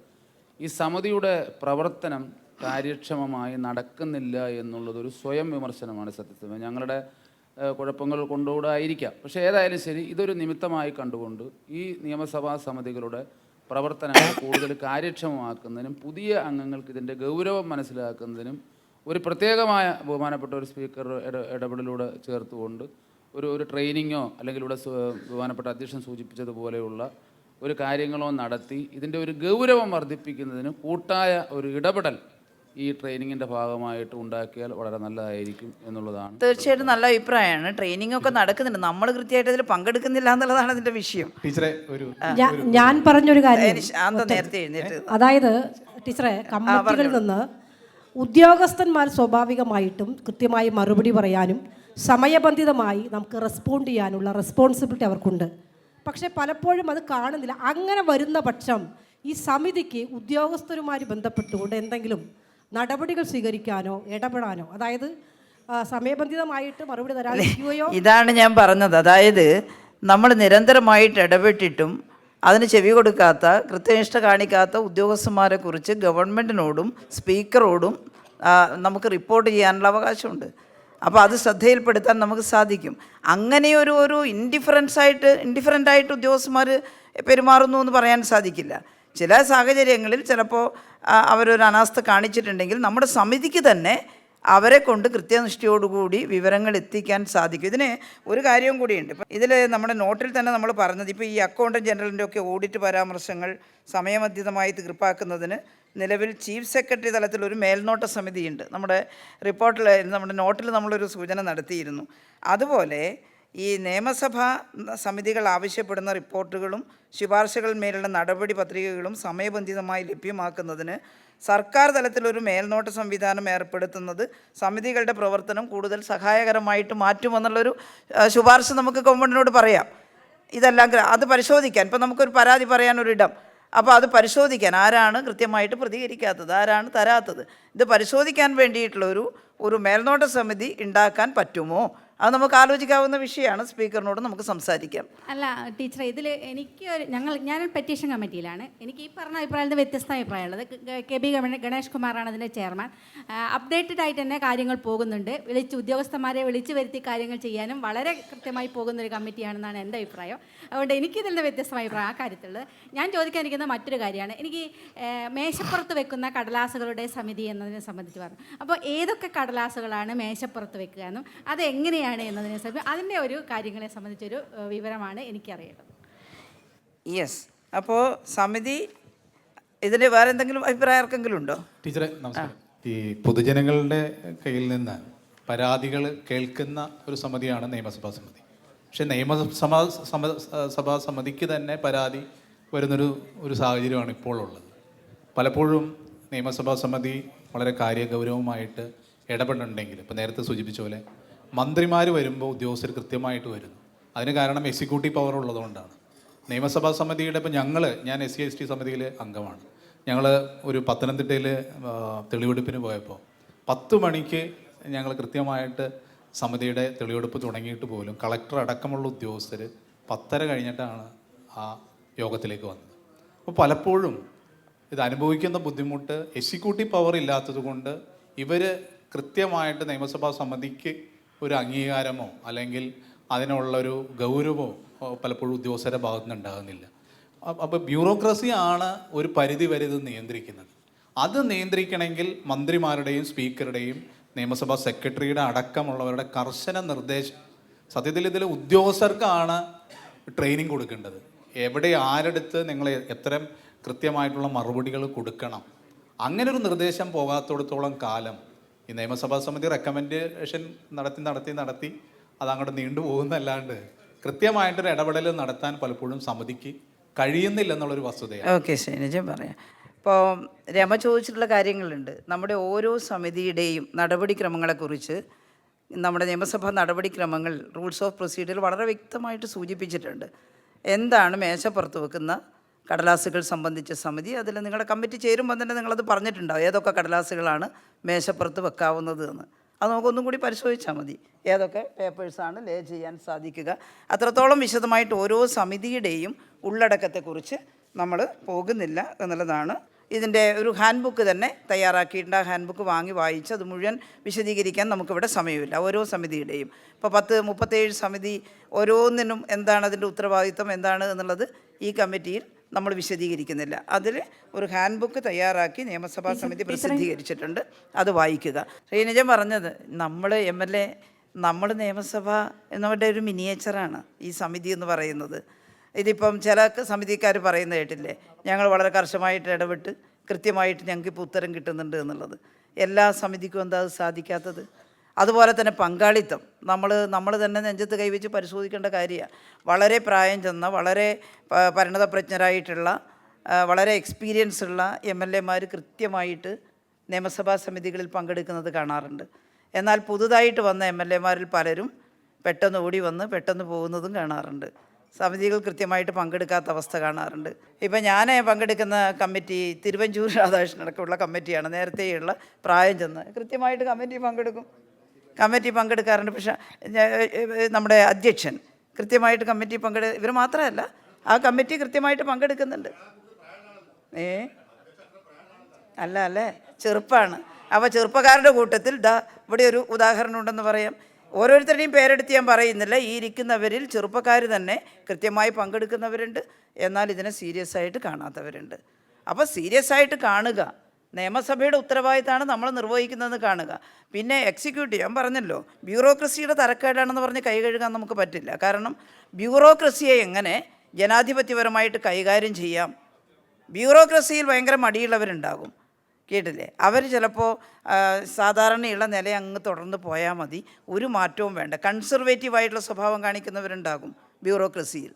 ഈ സമിതിയുടെ പ്രവർത്തനം കാര്യക്ഷമമായി നടക്കുന്നില്ല എന്നുള്ളതൊരു സ്വയം വിമർശനമാണ് സത്യത്തിൽ. ഞങ്ങളുടെ കുഴപ്പങ്ങൾ കൊണ്ടുകൂടെ ആയിരിക്കാം. പക്ഷേ ഏതായാലും ശരി, ഇതൊരു നിമിത്തമായി കണ്ടുകൊണ്ട് ഈ നിയമസഭാ സമിതികളുടെ പ്രവർത്തനങ്ങൾ കൂടുതൽ കാര്യക്ഷമമാക്കുന്നതിനും പുതിയ അംഗങ്ങൾക്ക് ഇതിൻ്റെ ഗൗരവം മനസ്സിലാക്കുന്നതിനും ഒരു പ്രത്യേകമായ ബഹുമാനപ്പെട്ട ഒരു സ്പീക്കർ ഇടപെടലിലൂടെ ചേർത്തുകൊണ്ട് ഒരു ട്രെയിനിങ്ങോ അല്ലെങ്കിൽ ഇവിടെ ബഹുമാനപ്പെട്ട അധ്യക്ഷൻ സൂചിപ്പിച്ചതുപോലെയുള്ള ഒരു കാര്യങ്ങളോ നടത്തി ഇതിൻ്റെ ഒരു ഗൗരവം വർദ്ധിപ്പിക്കുന്നതിന് കൂട്ടായ ഒരു ഇടപെടൽ ഈ ട്രെയിനിങ്ങിൻ്റെ ഭാഗമായിട്ട് ഉണ്ടാക്കിയാൽ വളരെ നല്ലതായിരിക്കും എന്നുള്ളതാണ്. തീർച്ചയായിട്ടും നല്ല അഭിപ്രായമാണ്. ട്രെയിനിങ് ഒക്കെ നടക്കുന്നുണ്ട്, നമ്മൾ കൃത്യമായിട്ട് ഇതിൽ പങ്കെടുക്കുന്നില്ല എന്നുള്ളതാണ് ഇതിൻ്റെ വിഷയം. ഞാൻ പറഞ്ഞൊരു കാര്യം നേരത്തെ എഴുന്നേറ്റ്, അതായത് ടീച്ചറെ, കമ്മിറ്റികളിൽ നിന്ന് ഉദ്യോഗസ്ഥന്മാർ സ്വാഭാവികമായിട്ടും കൃത്യമായി മറുപടി പറയാനും സമയബന്ധിതമായി നമുക്ക് റെസ്പോണ്ട് ചെയ്യാനുള്ള റെസ്പോൺസിബിലിറ്റി അവർക്കുണ്ട്. പക്ഷേ പലപ്പോഴും അത് കാണുന്നില്ല. അങ്ങനെ വരുന്ന പക്ഷം ഈ സമിതിക്ക് ഉദ്യോഗസ്ഥരുമായി ബന്ധപ്പെട്ടുകൊണ്ട് എന്തെങ്കിലും നടപടികൾ സ്വീകരിക്കാനോ ഇടപെടാനോ, അതായത് സമയബന്ധിതമായിട്ട് മറുപടി തരാതിരിക്കുകയോ. ഇതാണ് ഞാൻ പറഞ്ഞത്. അതായത് നമ്മൾ നിരന്തരമായിട്ട് ഇടപെട്ടിട്ടും അതിന് ചെവി കൊടുക്കാത്ത, കൃത്യനിഷ്ഠ കാണിക്കാത്ത ഉദ്യോഗസ്ഥന്മാരെ കുറിച്ച് ഗവൺമെൻറ്റിനോടും സ്പീക്കറോടും നമുക്ക് റിപ്പോർട്ട് ചെയ്യാനുള്ള അവകാശമുണ്ട്. അപ്പോൾ അത് ശ്രദ്ധയിൽപ്പെടുത്താൻ നമുക്ക് സാധിക്കും. അങ്ങനെയൊരു ഇൻഡിഫറൻ്റായിട്ട് ഉദ്യോഗസ്ഥന്മാർ പെരുമാറുന്നു എന്ന് പറയാൻ സാധിക്കില്ല. ചില സാഹചര്യങ്ങളിൽ ചിലപ്പോൾ അവരൊരു അനാസ്ഥ കാണിച്ചിട്ടുണ്ടെങ്കിൽ നമ്മുടെ സമിതിക്ക് തന്നെ അവരെ കൊണ്ട് കൃത്യനിഷ്ഠയോടുകൂടി വിവരങ്ങൾ എത്തിക്കാൻ സാധിക്കും. ഇതിന് ഒരു കാര്യവും കൂടിയുണ്ട്. ഇപ്പം ഇതിൽ നമ്മുടെ നോട്ടിൽ തന്നെ നമ്മൾ പറഞ്ഞത്, ഇപ്പോൾ ഈ അക്കൗണ്ടൻറ്റ് ജനറലിൻ്റെ ഒക്കെ ഓഡിറ്റ് പരാമർശങ്ങൾ സമയബന്ധിതമായി തീർപ്പാക്കുന്നതിന് നിലവിൽ ചീഫ് സെക്രട്ടറി തലത്തിൽ ഒരു മേൽനോട്ട സമിതിയുണ്ട്. നമ്മുടെ റിപ്പോർട്ടിൽ, നമ്മുടെ നോട്ടിൽ നമ്മളൊരു സൂചന നടത്തിയിരുന്നു. അതുപോലെ ഈ നിയമസഭാ സമിതികൾ ആവശ്യപ്പെടുന്ന റിപ്പോർട്ടുകളും ശുപാർശകളിന്മേലുള്ള നടപടി പത്രികകളും സമയബന്ധിതമായി ലഭ്യമാക്കുന്നതിന് സർക്കാർ തലത്തിലൊരു മേൽനോട്ട സംവിധാനം ഏർപ്പെടുത്തുന്നത് സമിതികളുടെ പ്രവർത്തനം കൂടുതൽ സഹായകരമായിട്ട് മാറ്റുമെന്നുള്ളൊരു ശുപാർശ നമുക്ക് ഗവൺമെൻറ്റിനോട് പറയാം. ഇതെല്ലാം അത് പരിശോധിക്കാൻ, ഇപ്പം നമുക്കൊരു പരാതി പറയാനൊരിടം, അപ്പോൾ അത് പരിശോധിക്കാൻ ആരാണ് കൃത്യമായിട്ട് പ്രതികരിക്കാത്തത്, ആരാണ് തരാത്തത്, ഇത് പരിശോധിക്കാൻ വേണ്ടിയിട്ടുള്ളൊരു മേൽനോട്ട സമിതി ഉണ്ടാക്കാൻ പറ്റുമോ? അത് നമുക്ക് ആലോചിക്കാവുന്ന വിഷയമാണ്. സ്പീക്കറിനോട് നമുക്ക് സംസാരിക്കാം. അല്ല ടീച്ചറെ, ഇതിൽ ഞാൻ പെറ്റീഷൻ കമ്മിറ്റിയിലാണ്. എനിക്ക് ഈ പറഞ്ഞ അഭിപ്രായത്തിൽ വ്യത്യസ്ത അഭിപ്രായമുള്ളത്. KB ഗണേഷ് കുമാറാണ് അതിൻ്റെ ചെയർമാൻ. അപ്ഡേറ്റഡ് ആയിട്ട് തന്നെ കാര്യങ്ങൾ പോകുന്നുണ്ട്. ഉദ്യോഗസ്ഥന്മാരെ വിളിച്ചു വരുത്തി കാര്യങ്ങൾ ചെയ്യാനും വളരെ കൃത്യമായി പോകുന്നൊരു കമ്മിറ്റിയാണെന്നാണ് എൻ്റെ അഭിപ്രായം. അതുകൊണ്ട് എനിക്കിതിൽ നിന്ന് വ്യത്യസ്തമായ അഭിപ്രായം ആ കാര്യത്തിലുള്ളത്. ഞാൻ ചോദിക്കാനിരിക്കുന്ന മറ്റൊരു കാര്യമാണ്. എനിക്ക് മേശപ്പുറത്ത് വെക്കുന്ന കടലാസുകളുടെ സമിതി എന്നതിനെ സംബന്ധിച്ച് പറഞ്ഞു. അപ്പോൾ ഏതൊക്കെ കടലാസുകളാണ് മേശപ്പുറത്ത് വെക്കുക എന്നും അതെങ്ങനെയാണ് എന്നതിനെ സംബന്ധിച്ച് അതിൻ്റെ ഒരു കാര്യങ്ങളെ സംബന്ധിച്ചൊരു വിവരമാണ് എനിക്കറിയേണ്ടത്. യെസ്. അപ്പോൾ സമിതി ഇതിൽ വേറെ എന്തെങ്കിലും അഭിപ്രായം ആർക്കെങ്കിലും ഉണ്ടോ? ടീച്ചറെ നമസ്കാരം. ഈ പൊതുജനങ്ങളുടെ കയ്യിൽ നിന്ന് പരാതികൾ കേൾക്കുന്ന ഒരു സമിതിയാണ് നിയമസഭാ സമിതി. പക്ഷേ നിയമസഭാ സമിതിക്ക് തന്നെ പരാതി വരുന്നൊരു സാഹചര്യമാണ് ഇപ്പോൾ ഉള്ളത്. പലപ്പോഴും നിയമസഭാ സമിതി വളരെ കാര്യഗൗരവമായിട്ട് ഇടപെടുന്നുണ്ടെങ്കിൽ, ഇപ്പോൾ നേരത്തെ സൂചിപ്പിച്ച പോലെ മന്ത്രിമാർ വരുമ്പോൾ ഉദ്യോഗസ്ഥർ കൃത്യമായിട്ട് വരുന്നു. അതിന് കാരണം എക്സിക്യൂട്ടീവ് പവർ ഉള്ളതുകൊണ്ടാണ്. നിയമസഭാ സമിതിയുടെ ഇപ്പോൾ ഞാൻ SC/ST സമിതിയിൽ അംഗമാണ്. ഞങ്ങൾ ഒരു പത്തനംതിട്ടയിൽ തെളിവെടുപ്പിന് പോയപ്പോൾ 10 മണിക്ക് ഞങ്ങൾ കൃത്യമായിട്ട് സമിതിയുടെ തെളിവെടുപ്പ് തുടങ്ങിയിട്ട് പോലും കളക്ടർ അടക്കമുള്ള ഉദ്യോഗസ്ഥർ 10:30 കഴിഞ്ഞിട്ടാണ് ആ യോഗത്തിലേക്ക് വന്നത്. അപ്പോൾ പലപ്പോഴും ഇത് അനുഭവിക്കുന്ന ബുദ്ധിമുട്ട് എക്സിക്യൂട്ടീവ് പവർ ഇല്ലാത്തത് കൊണ്ട് ഇവർ കൃത്യമായിട്ട് നിയമസഭാ സമിതിക്ക് ഒരു അംഗീകാരമോ അല്ലെങ്കിൽ അതിനുള്ളൊരു ഗൗരവമോ പലപ്പോഴും ഉദ്യോഗസ്ഥരുടെ ഭാഗത്തു നിന്ന് ഉണ്ടാകുന്നില്ല. അപ്പോൾ ബ്യൂറോക്രസിയാണ് ഒരു പരിധി വരെ ഇത് നിയന്ത്രിക്കുന്നത്. അത് നിയന്ത്രിക്കണമെങ്കിൽ മന്ത്രിമാരുടെയും സ്പീക്കറുടെയും നിയമസഭാ സെക്രട്ടറിയുടെ അടക്കമുള്ളവരുടെ കർശന നിർദ്ദേശം. സത്യത്തിൽ ഇതിൽ ഉദ്യോഗസ്ഥർക്കാണ് ട്രെയിനിങ് കൊടുക്കേണ്ടത്. എവിടെ ആരെടുത്ത് നിങ്ങൾ എത്ര കൃത്യമായിട്ടുള്ള മറുപടികൾ കൊടുക്കണം, അങ്ങനെ ഒരു നിർദ്ദേശം പോകാത്തിടത്തോളം കാലം ഈ നിയമസഭാ സമിതി റെക്കമെൻഡേഷൻ നടത്തി അതങ്ങോട്ട് നീണ്ടുപോകുന്നല്ലാണ്ട് കൃത്യമായിട്ടൊരു ഇടപെടൽ നടത്താൻ പലപ്പോഴും സമിതിക്ക് കഴിയുന്നില്ലെന്നുള്ളൊരു വസ്തുതയാണ്. ഓക്കെ, ശൈലജ പറയാം. ഇപ്പോൾ രമ ചോദിച്ചിട്ടുള്ള കാര്യങ്ങളുണ്ട്. നമ്മുടെ ഓരോ സമിതിയുടെയും നടപടിക്രമങ്ങളെക്കുറിച്ച് നമ്മുടെ നിയമസഭാ നടപടിക്രമങ്ങൾ റൂൾസ് ഓഫ് പ്രൊസീജിയർ വളരെ വ്യക്തമായിട്ട് സൂചിപ്പിച്ചിട്ടുണ്ട്. എന്താണ് മേശപ്പുറത്ത് വെക്കുന്ന കടലാസുകൾ സംബന്ധിച്ച സമിതി, അതിൽ നിങ്ങളുടെ കമ്മിറ്റി ചേരുമ്പോൾ തന്നെ നിങ്ങളത് പറഞ്ഞിട്ടുണ്ടാവും ഏതൊക്കെ കടലാസുകളാണ് മേശപ്പുറത്ത് വെക്കാവുന്നത് എന്ന്. അത് നമുക്കൊന്നും കൂടി പരിശോധിച്ചാൽ മതി, ഏതൊക്കെ പേപ്പേഴ്സാണ് ലേ ചെയ്യാൻ സാധിക്കുക. അത്രത്തോളം വിശദമായിട്ട് ഓരോ സമിതിയുടെയും ഉള്ളടക്കത്തെക്കുറിച്ച് നമ്മൾ പോകുന്നില്ല എന്നുള്ളതാണ്. ഇതിൻ്റെ ഒരു ഹാൻഡ് ബുക്ക് തന്നെ തയ്യാറാക്കിയിട്ടുണ്ട്. ആ ഹാൻഡ് ബുക്ക് വാങ്ങി വായിച്ച് അത് മുഴുവൻ വിശദീകരിക്കാൻ നമുക്കിവിടെ സമയമില്ല. ഓരോ സമിതിയുടെയും ഇപ്പോൾ 37 സമിതി, ഓരോന്നിനും എന്താണ് അതിൻ്റെ ഉത്തരവാദിത്വം എന്താണ് എന്നുള്ളത് ഈ കമ്മിറ്റിയിൽ നമ്മൾ വിശദീകരിക്കുന്നില്ല. അതിൽ ഒരു ഹാൻഡ് ബുക്ക് തയ്യാറാക്കി നിയമസഭാ സമിതി പ്രസിദ്ധീകരിച്ചിട്ടുണ്ട്, അത് വായിക്കുക. ശ്രീനിജ പറഞ്ഞത് നമ്മൾ MLA, നമ്മൾ നിയമസഭ എന്നവരുടെ ഒരു മിനിയേച്ചറാണ് ഈ സമിതി എന്ന് പറയുന്നത്. ഇതിപ്പം ചില സമിതിക്കാർ പറയുന്നത് കേട്ടില്ലേ, ഞങ്ങൾ വളരെ കർശനമായിട്ട് ഇടപെട്ട് കൃത്യമായിട്ട് ഞങ്ങൾക്കിപ്പോൾ ഉത്തരം കിട്ടുന്നുണ്ട് എന്നുള്ളത്. എല്ലാ സമിതിക്കും എന്താ അത് സാധിക്കാത്തത്? അതുപോലെ തന്നെ പങ്കാളിത്തം നമ്മൾ തന്നെ നെഞ്ചത്ത് കൈവച്ച് പരിശോധിക്കേണ്ട കാര്യമാണ്. വളരെ പ്രായം ചെന്ന, വളരെ പരിണതപ്രജ്ഞരായിട്ടുള്ള, വളരെ എക്സ്പീരിയൻസ് ഉള്ള MLA-മാർ കൃത്യമായിട്ട് നിയമസഭാ സമിതികളിൽ പങ്കെടുക്കുന്നത് കാണാറുണ്ട്. എന്നാൽ പുതുതായിട്ട് വന്ന MLA-മാരിൽ പലരും പെട്ടെന്ന് ഓടി വന്ന് പെട്ടെന്ന് പോകുന്നതും കാണാറുണ്ട്. സമിതികൾ കൃത്യമായിട്ട് പങ്കെടുക്കാത്ത അവസ്ഥ കാണാറുണ്ട്. ഇപ്പം ഞാൻ പങ്കെടുക്കുന്ന കമ്മിറ്റി തിരുവഞ്ചൂർ രാധാകൃഷ്ണനടക്കമുള്ള കമ്മിറ്റിയാണ്. നേരത്തെയുള്ള പ്രായം ചെന്ന് കൃത്യമായിട്ട് കമ്മിറ്റി പങ്കെടുക്കാറുണ്ട്. പക്ഷേ നമ്മുടെ അധ്യക്ഷൻ കൃത്യമായിട്ട് കമ്മിറ്റി ഇവർ മാത്രമല്ല, ആ കമ്മിറ്റി കൃത്യമായിട്ട് പങ്കെടുക്കുന്നുണ്ട്. അല്ലേ, ചെറുപ്പമാണ്. അപ്പോൾ ചെറുപ്പക്കാരുടെ കൂട്ടത്തിൽ ഇവിടെ ഒരു ഉദാഹരണം ഉണ്ടെന്ന് പറയാം. ഓരോരുത്തരുടെയും പേരെടുത്ത് ഞാൻ പറയുന്നില്ല. ഈ ഇരിക്കുന്നവരിൽ ചെറുപ്പക്കാർ തന്നെ കൃത്യമായി പങ്കെടുക്കുന്നവരുണ്ട്, എന്നാൽ ഇതിനെ സീരിയസ് ആയിട്ട് കാണാത്തവരുണ്ട്. അപ്പോൾ സീരിയസ് ആയിട്ട് കാണുക, നിയമസഭയുടെ ഉത്തരവാദിത്തമാണ് നമ്മൾ നിർവഹിക്കുന്നതെന്ന് കാണുക. പിന്നെ എക്സിക്യൂട്ടീവ്, ഞാൻ പറഞ്ഞല്ലോ, ബ്യൂറോക്രസിയുടെ തരക്കേടാണെന്ന് പറഞ്ഞ് കൈ കഴുകാൻ നമുക്ക് പറ്റില്ല. കാരണം ബ്യൂറോക്രസിയെ എങ്ങനെ ജനാധിപത്യപരമായിട്ട് കൈകാര്യം ചെയ്യാം. ബ്യൂറോക്രസിയിൽ ഭയങ്കര മടിയുള്ളവരുണ്ടാകും, കേട്ടില്ലേ? അവർ ചിലപ്പോൾ സാധാരണയുള്ള നില അങ്ങ് തുടർന്ന് പോയാൽ മതി, ഒരു മാറ്റവും വേണ്ട. കൺസർവേറ്റീവായിട്ടുള്ള സ്വഭാവം കാണിക്കുന്നവരുണ്ടാകും ബ്യൂറോക്രസിയിൽ.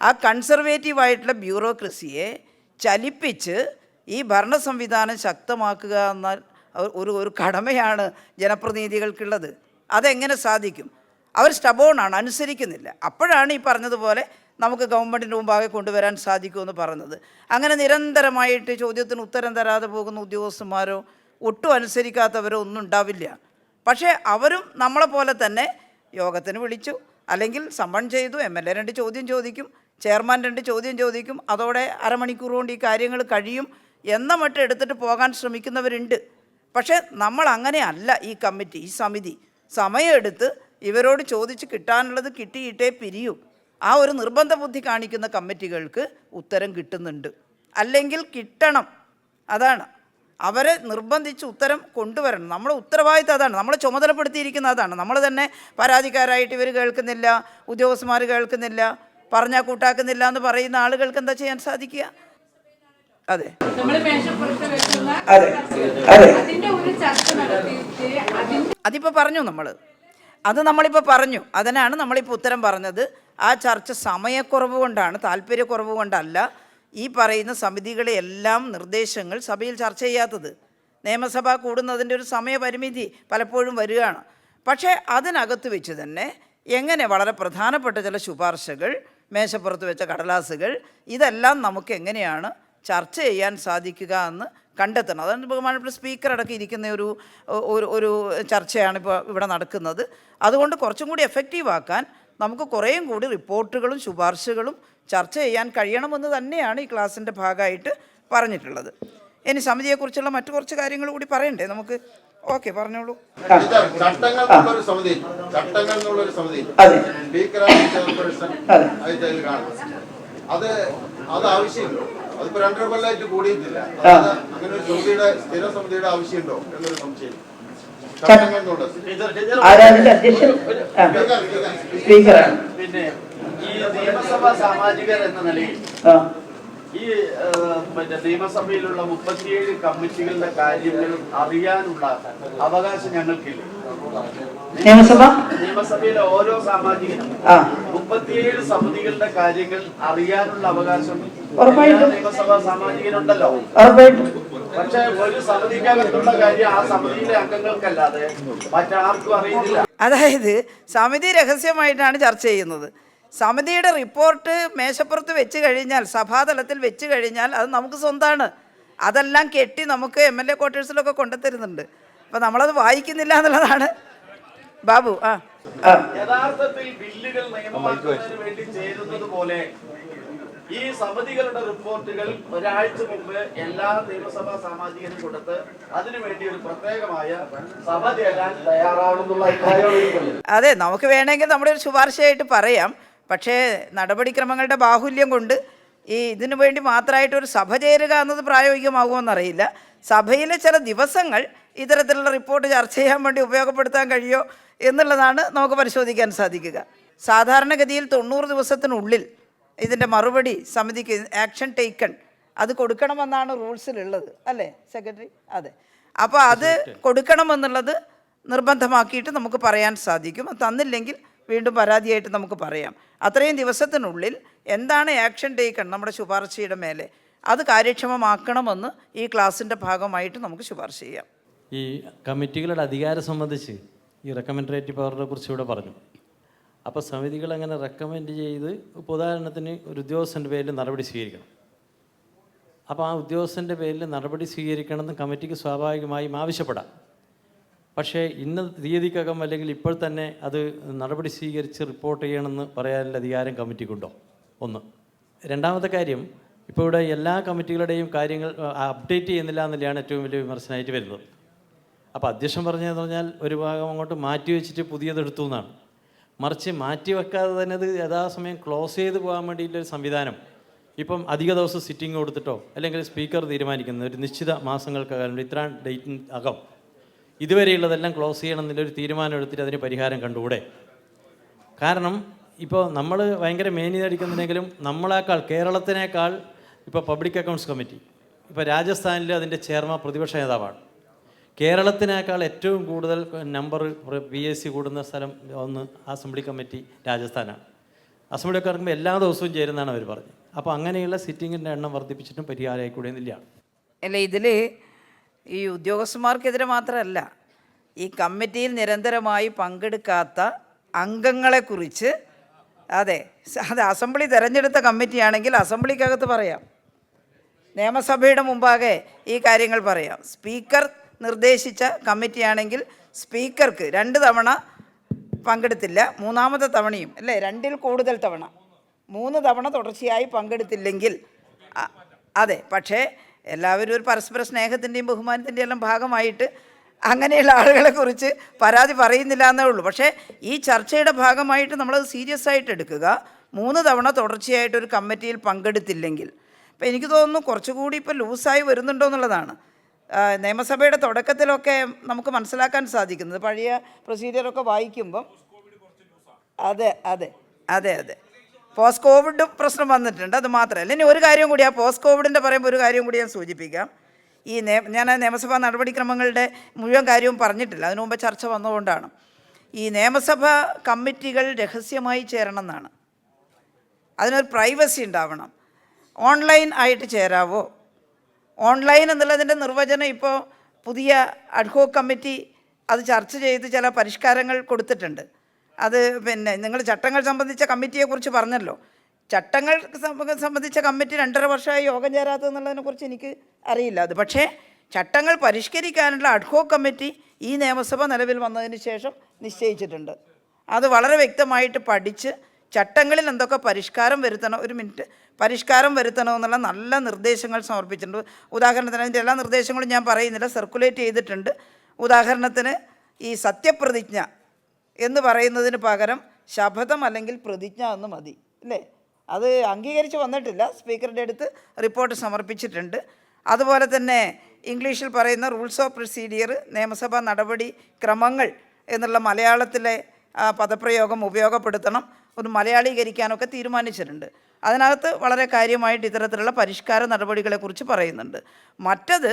ആ കൺസർവേറ്റീവായിട്ടുള്ള ബ്യൂറോക്രസിയെ ചലിപ്പിച്ച് ഈ ഭരണ സംവിധാനം ശക്തമാക്കുക എന്ന ഒരു കടമയാണ് ജനപ്രതിനിധികൾക്കുള്ളത്. അതെങ്ങനെ സാധിക്കും? അവർ സ്റ്റബോണാണ്, അനുസരിക്കുന്നില്ല. അപ്പോഴാണ് ഈ പറഞ്ഞതുപോലെ നമുക്ക് ഗവൺമെൻറ്റിൻ്റെ മുമ്പാകെ കൊണ്ടുവരാൻ സാധിക്കുമെന്ന് പറഞ്ഞത്. അങ്ങനെ നിരന്തരമായിട്ട് ചോദ്യത്തിന് ഉത്തരം തരാതെ പോകുന്ന ഉദ്യോഗസ്ഥന്മാരോ ഒട്ടും അനുസരിക്കാത്തവരോ ഒന്നും ഉണ്ടാവില്ല. പക്ഷേ അവരും നമ്മളെപ്പോലെ തന്നെ യോഗത്തിന് വിളിച്ചു, അല്ലെങ്കിൽ സമ്മൺ ചെയ്തു, MLA 2 ചോദ്യം ചോദിക്കും, ചെയർമാൻ 2 ചോദ്യം ചോദിക്കും, അതോടെ അരമണിക്കൂർ കൊണ്ട് ഈ കാര്യങ്ങൾ കഴിയും എന്ന മട്ട് എടുത്തിട്ട് പോകാൻ ശ്രമിക്കുന്നവരുണ്ട്. പക്ഷേ നമ്മൾ അങ്ങനെയല്ല. ഈ കമ്മിറ്റി, ഈ സമിതി സമയമെടുത്ത് ഇവരോട് ചോദിച്ച് കിട്ടാനുള്ളത് കിട്ടിയിട്ടേ പിരിയൂ. ആ ഒരു നിർബന്ധ ബുദ്ധി കാണിക്കുന്ന കമ്മിറ്റികൾക്ക് ഉത്തരം കിട്ടുന്നുണ്ട്, അല്ലെങ്കിൽ കിട്ടണം. അതാണ് അവരെ നിർബന്ധിച്ച് ഉത്തരം കൊണ്ടുവരണം. നമ്മുടെ ഉത്തരവാദിത്തം അതാണ്, നമ്മളെ ചുമതലപ്പെടുത്തിയിരിക്കുന്ന അതാണ്. നമ്മൾ തന്നെ പരാതിക്കാരായിട്ട് ഇവർ കേൾക്കുന്നില്ല, ഉദ്യോഗസ്ഥന്മാർ കേൾക്കുന്നില്ല, പറഞ്ഞാൽ കൂട്ടാക്കുന്നില്ല എന്ന് പറയുന്ന ആളുകൾക്ക് എന്താ ചെയ്യാൻ സാധിക്കുക? അതെ, അതിപ്പോൾ പറഞ്ഞു നമ്മളിപ്പോൾ പറഞ്ഞു. അതിനാണ് നമ്മളിപ്പോൾ ഉത്തരം പറഞ്ഞത്. ആ ചർച്ച സമയക്കുറവ് കൊണ്ടാണ്, താല്പര്യക്കുറവ് കൊണ്ടല്ല. ഈ പറയുന്ന സമിതികളെ എല്ലാം നിർദ്ദേശങ്ങൾ സഭയിൽ ചർച്ച ചെയ്യാത്തത്. നിയമസഭ കൂടുന്നതിൻ്റെ ഒരു സമയപരിമിതി പലപ്പോഴും വരികയാണ്. പക്ഷേ അതിനകത്ത് വെച്ച് തന്നെ എങ്ങനെ വളരെ പ്രധാനപ്പെട്ട ചില ശുപാർശകൾ, മേശപ്പുറത്ത് വെച്ച കടലാസുകൾ, ഇതെല്ലാം നമുക്ക് എങ്ങനെയാണ് ചർച്ച ചെയ്യാൻ സാധിക്കുക എന്ന് കണ്ടെത്തണം. അതാണ് ബഹുമാനപ്പെട്ട സ്പീക്കർ അടക്കം ഇരിക്കുന്ന ഒരു ചർച്ചയാണ് ഇപ്പോൾ ഇവിടെ നടക്കുന്നത്. അതുകൊണ്ട് കുറച്ചും കൂടി എഫക്റ്റീവാക്കാൻ നമുക്ക് കുറേയും കൂടി റിപ്പോർട്ടുകളും ശുപാർശകളും ചർച്ച ചെയ്യാൻ കഴിയണമെന്ന് തന്നെയാണ് ഈ ക്ലാസ്സിൻ്റെ ഭാഗമായിട്ട് പറഞ്ഞിട്ടുള്ളത്. ഇനി സമിതിയെക്കുറിച്ചുള്ള മറ്റു കുറച്ച് കാര്യങ്ങൾ കൂടി പറയണ്ടേ നമുക്ക്? ഓക്കെ, പറഞ്ഞോളൂ. അത് ആവശ്യമുണ്ടോ? അതിപ്പോ 2.5 കൊല്ലമായിട്ട് കൂടിയിട്ടില്ല. അങ്ങനെ ഒരു സമിതിയുടെ സ്ഥിര സമിതിയുടെ ആവശ്യമുണ്ടോ എന്നൊരു സംശയം. പിന്നെ ഈ നിയമസഭാ സാമാജികർ എന്ന നിലയിൽ ഈ നിയമസഭയിലുള്ള 37 കമ്മിറ്റികളുടെ കാര്യങ്ങൾ അറിയാനുള്ള അവകാശം ഞങ്ങൾക്കില്ല. നിയമസഭയിലെ ഓരോ സാമാജികനും 37 സമിതികളുടെ കാര്യങ്ങൾ അറിയാനുള്ള അവകാശം നിയമസഭാ സാമാജികനുണ്ടല്ലോ. പക്ഷെ ഒരു സമിതിക്കകത്തുള്ള കാര്യം ആ സമിതിയിലെ അംഗങ്ങൾക്കല്ലാതെ മറ്റാർക്കും അറിയില്ല. അതായത് സമിതി രഹസ്യമായിട്ടാണ് ചർച്ച ചെയ്യുന്നത്. സമിതിയുടെ റിപ്പോർട്ട് മേശപ്പുറത്ത് വെച്ച് കഴിഞ്ഞാൽ, സഭാതലത്തിൽ വെച്ച് കഴിഞ്ഞാൽ അത് നമുക്ക് സ്വന്തമാണ്. അതെല്ലാം കെട്ടി നമുക്ക് MLA ക്വാർട്ടേഴ്സിലൊക്കെ കൊണ്ടുത്തരുന്നുണ്ട്. അപ്പം നമ്മളത് വായിക്കുന്നില്ല എന്നുള്ളതാണ് ബാബു. യഥാർത്ഥത്തിൽ ബില്ലുകൾ നിയമമാക്കുന്നതിന് വേണ്ടി ചേരുന്നത് പോലെ ഈ സമിതികളുടെ റിപ്പോർട്ടുകൾ ഒരാഴ്ച മുമ്പ് എല്ലാ നിയമസഭാ സാമാജികനും കൊടുത്ത് അതിനുവേണ്ടി ഒരു പ്രത്യേകമായ സഭ ചേരാൻ തയ്യാറാണെന്നുള്ള അഭിപ്രായം. അതെ, നമുക്ക് വേണമെങ്കിൽ നമ്മുടെ ഒരു ശുപാർശയായിട്ട് പറയാം. പക്ഷേ നടപടിക്രമങ്ങളുടെ ബാഹുല്യം കൊണ്ട് ഇതിനു വേണ്ടി മാത്രമായിട്ട് ഒരു സഭ ചേരുക എന്നത് പ്രായോഗികമാകുമെന്നറിയില്ല. സഭയിലെ ചില ദിവസങ്ങൾ ഇത്തരത്തിലുള്ള റിപ്പോർട്ട് ചർച്ച ചെയ്യാൻ വേണ്ടി ഉപയോഗപ്പെടുത്താൻ കഴിയുമോ എന്നുള്ളതാണ് നമുക്ക് പരിശോധിക്കാൻ സാധിക്കുക. സാധാരണഗതിയിൽ 90 ദിവസത്തിനുള്ളിൽ ഇതിൻ്റെ മറുപടി സമിതിക്ക് ആക്ഷൻ ടേക്കൺ അത് കൊടുക്കണമെന്നാണ് റൂൾസിലുള്ളത്, അല്ലേ സെക്രട്ടറി? അതെ. അപ്പോൾ അത് കൊടുക്കണമെന്നുള്ളത് നിർബന്ധമാക്കിയിട്ട് നമുക്ക് പറയാൻ സാധിക്കും. തന്നില്ലെങ്കിൽ വീണ്ടും പരാതിയായിട്ട് നമുക്ക് പറയാം. അത്രയും ദിവസത്തിനുള്ളിൽ എന്താണ് ആക്ഷൻ ടേക്കൺ നമ്മുടെ ശുപാർശയുടെ മേലെ, അത് കാര്യക്ഷമമാക്കണമെന്ന് ഈ ക്ലാസ്സിൻ്റെ ഭാഗമായിട്ട് നമുക്ക് ശുപാർശ ചെയ്യാം. ഈ കമ്മിറ്റികളുടെ അധികാരം സംബന്ധിച്ച് ഈ റെക്കമെൻഡേറ്റീവ് പവറിനെ കുറിച്ച് ഇവിടെ പറഞ്ഞു. അപ്പോൾ സമിതികൾ അങ്ങനെ റെക്കമെൻഡ് ചെയ്ത്, ഇപ്പോൾ ഉദാഹരണത്തിന് ഒരു ഉദ്യോഗസ്ഥൻ്റെ പേരിൽ നടപടി സ്വീകരിക്കണം. അപ്പോൾ ആ ഉദ്യോഗസ്ഥൻ്റെ പേരിൽ നടപടി സ്വീകരിക്കണമെന്ന് കമ്മിറ്റിക്ക് സ്വാഭാവികമായും ആവശ്യപ്പെടാം. പക്ഷേ ഇന്ന തീയതിക്കകം അല്ലെങ്കിൽ ഇപ്പോൾ തന്നെ അത് നടപടി സ്വീകരിച്ച് റിപ്പോർട്ട് ചെയ്യണമെന്ന് പറയാനുള്ള അധികാരം കമ്മിറ്റിക്കുണ്ടോ? ഒന്ന്. രണ്ടാമത്തെ കാര്യം, ഇപ്പോൾ ഇവിടെ എല്ലാ കമ്മിറ്റികളുടെയും കാര്യങ്ങൾ അപ്ഡേറ്റ് ചെയ്യുന്നില്ല എന്നുള്ളതാണ് ഏറ്റവും വലിയ വിമർശനമായിട്ട് വരുന്നത്. അപ്പോൾ അധ്യക്ഷൻ പറഞ്ഞതെന്ന് പറഞ്ഞാൽ ഒരു ഭാഗം അങ്ങോട്ട് മാറ്റി വെച്ചിട്ട് പുതിയതെടുത്തു എന്നാണ്. മറിച്ച് മാറ്റി വെക്കാതെ തന്നെ അത് യഥാസമയം ക്ലോസ് ചെയ്ത് പോകാൻ വേണ്ടിയിട്ടൊരു സംവിധാനം ഇപ്പം അധിക ദിവസം സിറ്റിംഗ് കൊടുത്തിട്ടോ അല്ലെങ്കിൽ സ്പീക്കർ തീരുമാനിക്കുന്ന ഒരു നിശ്ചിത മാസങ്ങൾക്കകം ഇത്ര ഡേറ്റിന് അകം ഇതുവരെയുള്ളതെല്ലാം ക്ലോസ് ചെയ്യണം എന്നുള്ളൊരു തീരുമാനം എടുത്തിട്ട് അതിന് പരിഹാരം കണ്ടുകൂടെ? കാരണം ഇപ്പോൾ നമ്മൾ ഭയങ്കര മേനിയടിക്കുന്നുണ്ടെങ്കിലും നമ്മളെക്കാൾ, കേരളത്തിനേക്കാൾ ഇപ്പോൾ പബ്ലിക് അക്കൗണ്ട്സ് കമ്മിറ്റി, ഇപ്പോൾ രാജസ്ഥാനിൽ അതിൻ്റെ ചെയർമാൻ പ്രതിപക്ഷ നേതാവാണ്. കേരളത്തിനേക്കാൾ ഏറ്റവും കൂടുതൽ നമ്പർ PSC കൂടുന്ന സ്ഥലം ഒന്ന് അസംബ്ലി കമ്മിറ്റി രാജസ്ഥാനാണ്. അസംബ്ലിയൊക്കെ ഇറങ്ങുമ്പോൾ എല്ലാ ദിവസവും ചേരുന്നതാണ് അവർ പറഞ്ഞത്. അപ്പോൾ അങ്ങനെയുള്ള സിറ്റിങ്ങിൻ്റെ എണ്ണം വർദ്ധിപ്പിച്ചിട്ടും പരിഹാരമായിക്കൂടെയെന്നില്ല. അല്ല, ഇതിൽ ഈ ഉദ്യോഗസ്ഥന്മാർക്കെതിരെ മാത്രമല്ല, ഈ കമ്മിറ്റിയിൽ നിരന്തരമായി പങ്കെടുക്കാത്ത അംഗങ്ങളെക്കുറിച്ച്, അതെ, അത് അസംബ്ലി തിരഞ്ഞെടുത്ത കമ്മിറ്റിയാണെങ്കിൽ അസംബ്ലിക്കകത്ത് പറയാം, നിയമസഭയുടെ മുമ്പാകെ ഈ കാര്യങ്ങൾ പറയാം. സ്പീക്കർ നിർദ്ദേശിച്ച കമ്മിറ്റിയാണെങ്കിൽ സ്പീക്കർക്ക് 2 തവണ പങ്കെടുത്തില്ല, 3ാമത്തെ തവണയും, അല്ലേ, 2ൽ കൂടുതൽ തവണ, 3 തവണ തുടർച്ചയായി പങ്കെടുത്തില്ലെങ്കിൽ, അതെ, പക്ഷേ എല്ലാവരും ഒരു പരസ്പര സ്നേഹത്തിൻ്റെയും ബഹുമാനത്തിൻ്റെയും എല്ലാം ഭാഗമായിട്ട് അങ്ങനെയുള്ള ആളുകളെക്കുറിച്ച് പരാതി പറയുന്നില്ല എന്നേ ഉള്ളൂ. പക്ഷേ ഈ ചർച്ചയുടെ ഭാഗമായിട്ട് നമ്മളത് സീരിയസ് ആയിട്ട് എടുക്കുക. 3 തവണ തുടർച്ചയായിട്ട് ഒരു കമ്മിറ്റിയിൽ പങ്കെടുത്തില്ലെങ്കിൽ, അപ്പോൾ എനിക്ക് തോന്നുന്നു കുറച്ചുകൂടി ഇപ്പോൾ ലൂസായി വരുന്നുണ്ടോ എന്നുള്ളതാണ്. നിയമസഭയുടെ തുടക്കത്തിലൊക്കെ നമുക്ക് മനസ്സിലാക്കാൻ സാധിക്കുന്നത്, പഴയ പ്രൊസീജിയറൊക്കെ വായിക്കുമ്പം, അതെ അതെ അതെ അതെ പോസ്റ്റ് കോവിഡും പ്രശ്നം വന്നിട്ടുണ്ട്. അത് മാത്രമല്ല, ഇനി ഒരു കാര്യം കൂടി, ആ പോസ്റ്റ് കോവിഡിൻ്റെ പറയുമ്പോൾ ഒരു കാര്യം കൂടി ഞാൻ സൂചിപ്പിക്കാം. ഞാൻ നിയമസഭാ നടപടിക്രമങ്ങളുടെ മുഴുവൻ കാര്യവും പറഞ്ഞിട്ടില്ല, അതിനു മുമ്പ് ചർച്ച വന്നുകൊണ്ടാണ്. ഈ നിയമസഭാ കമ്മിറ്റികൾ രഹസ്യമായി ചേരണം എന്നാണ്, അതിനൊരു പ്രൈവസി ഉണ്ടാവണം. ഓൺലൈൻ ആയിട്ട് ചേരാവോ? ഓൺലൈൻ എന്നുള്ളതിൻ്റെ നിർവചനം ഇപ്പോൾ പുതിയ അഡ്ഹോക് കമ്മിറ്റി അത് ചർച്ച ചെയ്ത് ചില പരിഷ്കാരങ്ങൾ കൊടുത്തിട്ടുണ്ട്. അത് പിന്നെ നിങ്ങൾ ചട്ടങ്ങൾ സംബന്ധിച്ച കമ്മിറ്റിയെക്കുറിച്ച് പറഞ്ഞല്ലോ. ചട്ടങ്ങൾ സംബന്ധിച്ച കമ്മിറ്റി 2.5 വർഷമായി യോഗം ചേരാത്തതെന്നുള്ളതിനെക്കുറിച്ച് എനിക്ക് അറിയില്ല. അത് പക്ഷേ ചട്ടങ്ങൾ പരിഷ്കരിക്കാനുള്ള അഡ്ഹോക് കമ്മിറ്റി ഈ നിയമസഭ നിലവിൽ വന്നതിന് ശേഷം നിശ്ചയിച്ചിട്ടുണ്ട്. അത് വളരെ വ്യക്തമായിട്ട് പഠിച്ച് ചട്ടങ്ങളിൽ എന്തൊക്കെ പരിഷ്കാരം വരുത്തണം, പരിഷ്കാരം വരുത്തണമെന്നുള്ള നല്ല നിർദ്ദേശങ്ങൾ സമർപ്പിച്ചിട്ടുണ്ട്. ഉദാഹരണത്തിന് അതിൻ്റെ എല്ലാ നിർദ്ദേശങ്ങളും ഞാൻ പറയുന്നില്ല, സർക്കുലേറ്റ് ചെയ്തിട്ടുണ്ട്. ഉദാഹരണത്തിന് ഈ സത്യപ്രതിജ്ഞ എന്ന് പറയുന്നതിന് പകരം ശപഥം അല്ലെങ്കിൽ പ്രതിജ്ഞ എന്ന് മതി, അല്ലേ? അത് അംഗീകരിച്ച് വന്നിട്ടില്ല. സ്പീക്കറുടെ അടുത്ത് റിപ്പോർട്ട് സമർപ്പിച്ചിട്ടുണ്ട്. അതുപോലെ തന്നെ ഇംഗ്ലീഷിൽ പറയുന്ന റൂൾസ് ഓഫ് പ്രൊസീജിയർ, നിയമസഭാ നടപടി ക്രമങ്ങൾ എന്നുള്ള മലയാളത്തിലെ പദപ്രയോഗം ഉപയോഗപ്പെടുത്തണം, ഒരു മലയാളീകരിക്കാനൊക്കെ തീരുമാനിച്ചിട്ടുണ്ട്. അതിനകത്ത് വളരെ കാര്യമായിട്ട് ഇത്തരത്തിലുള്ള പരിഷ്കാര നടപടികളെക്കുറിച്ച് പറയുന്നുണ്ട്. മറ്റത്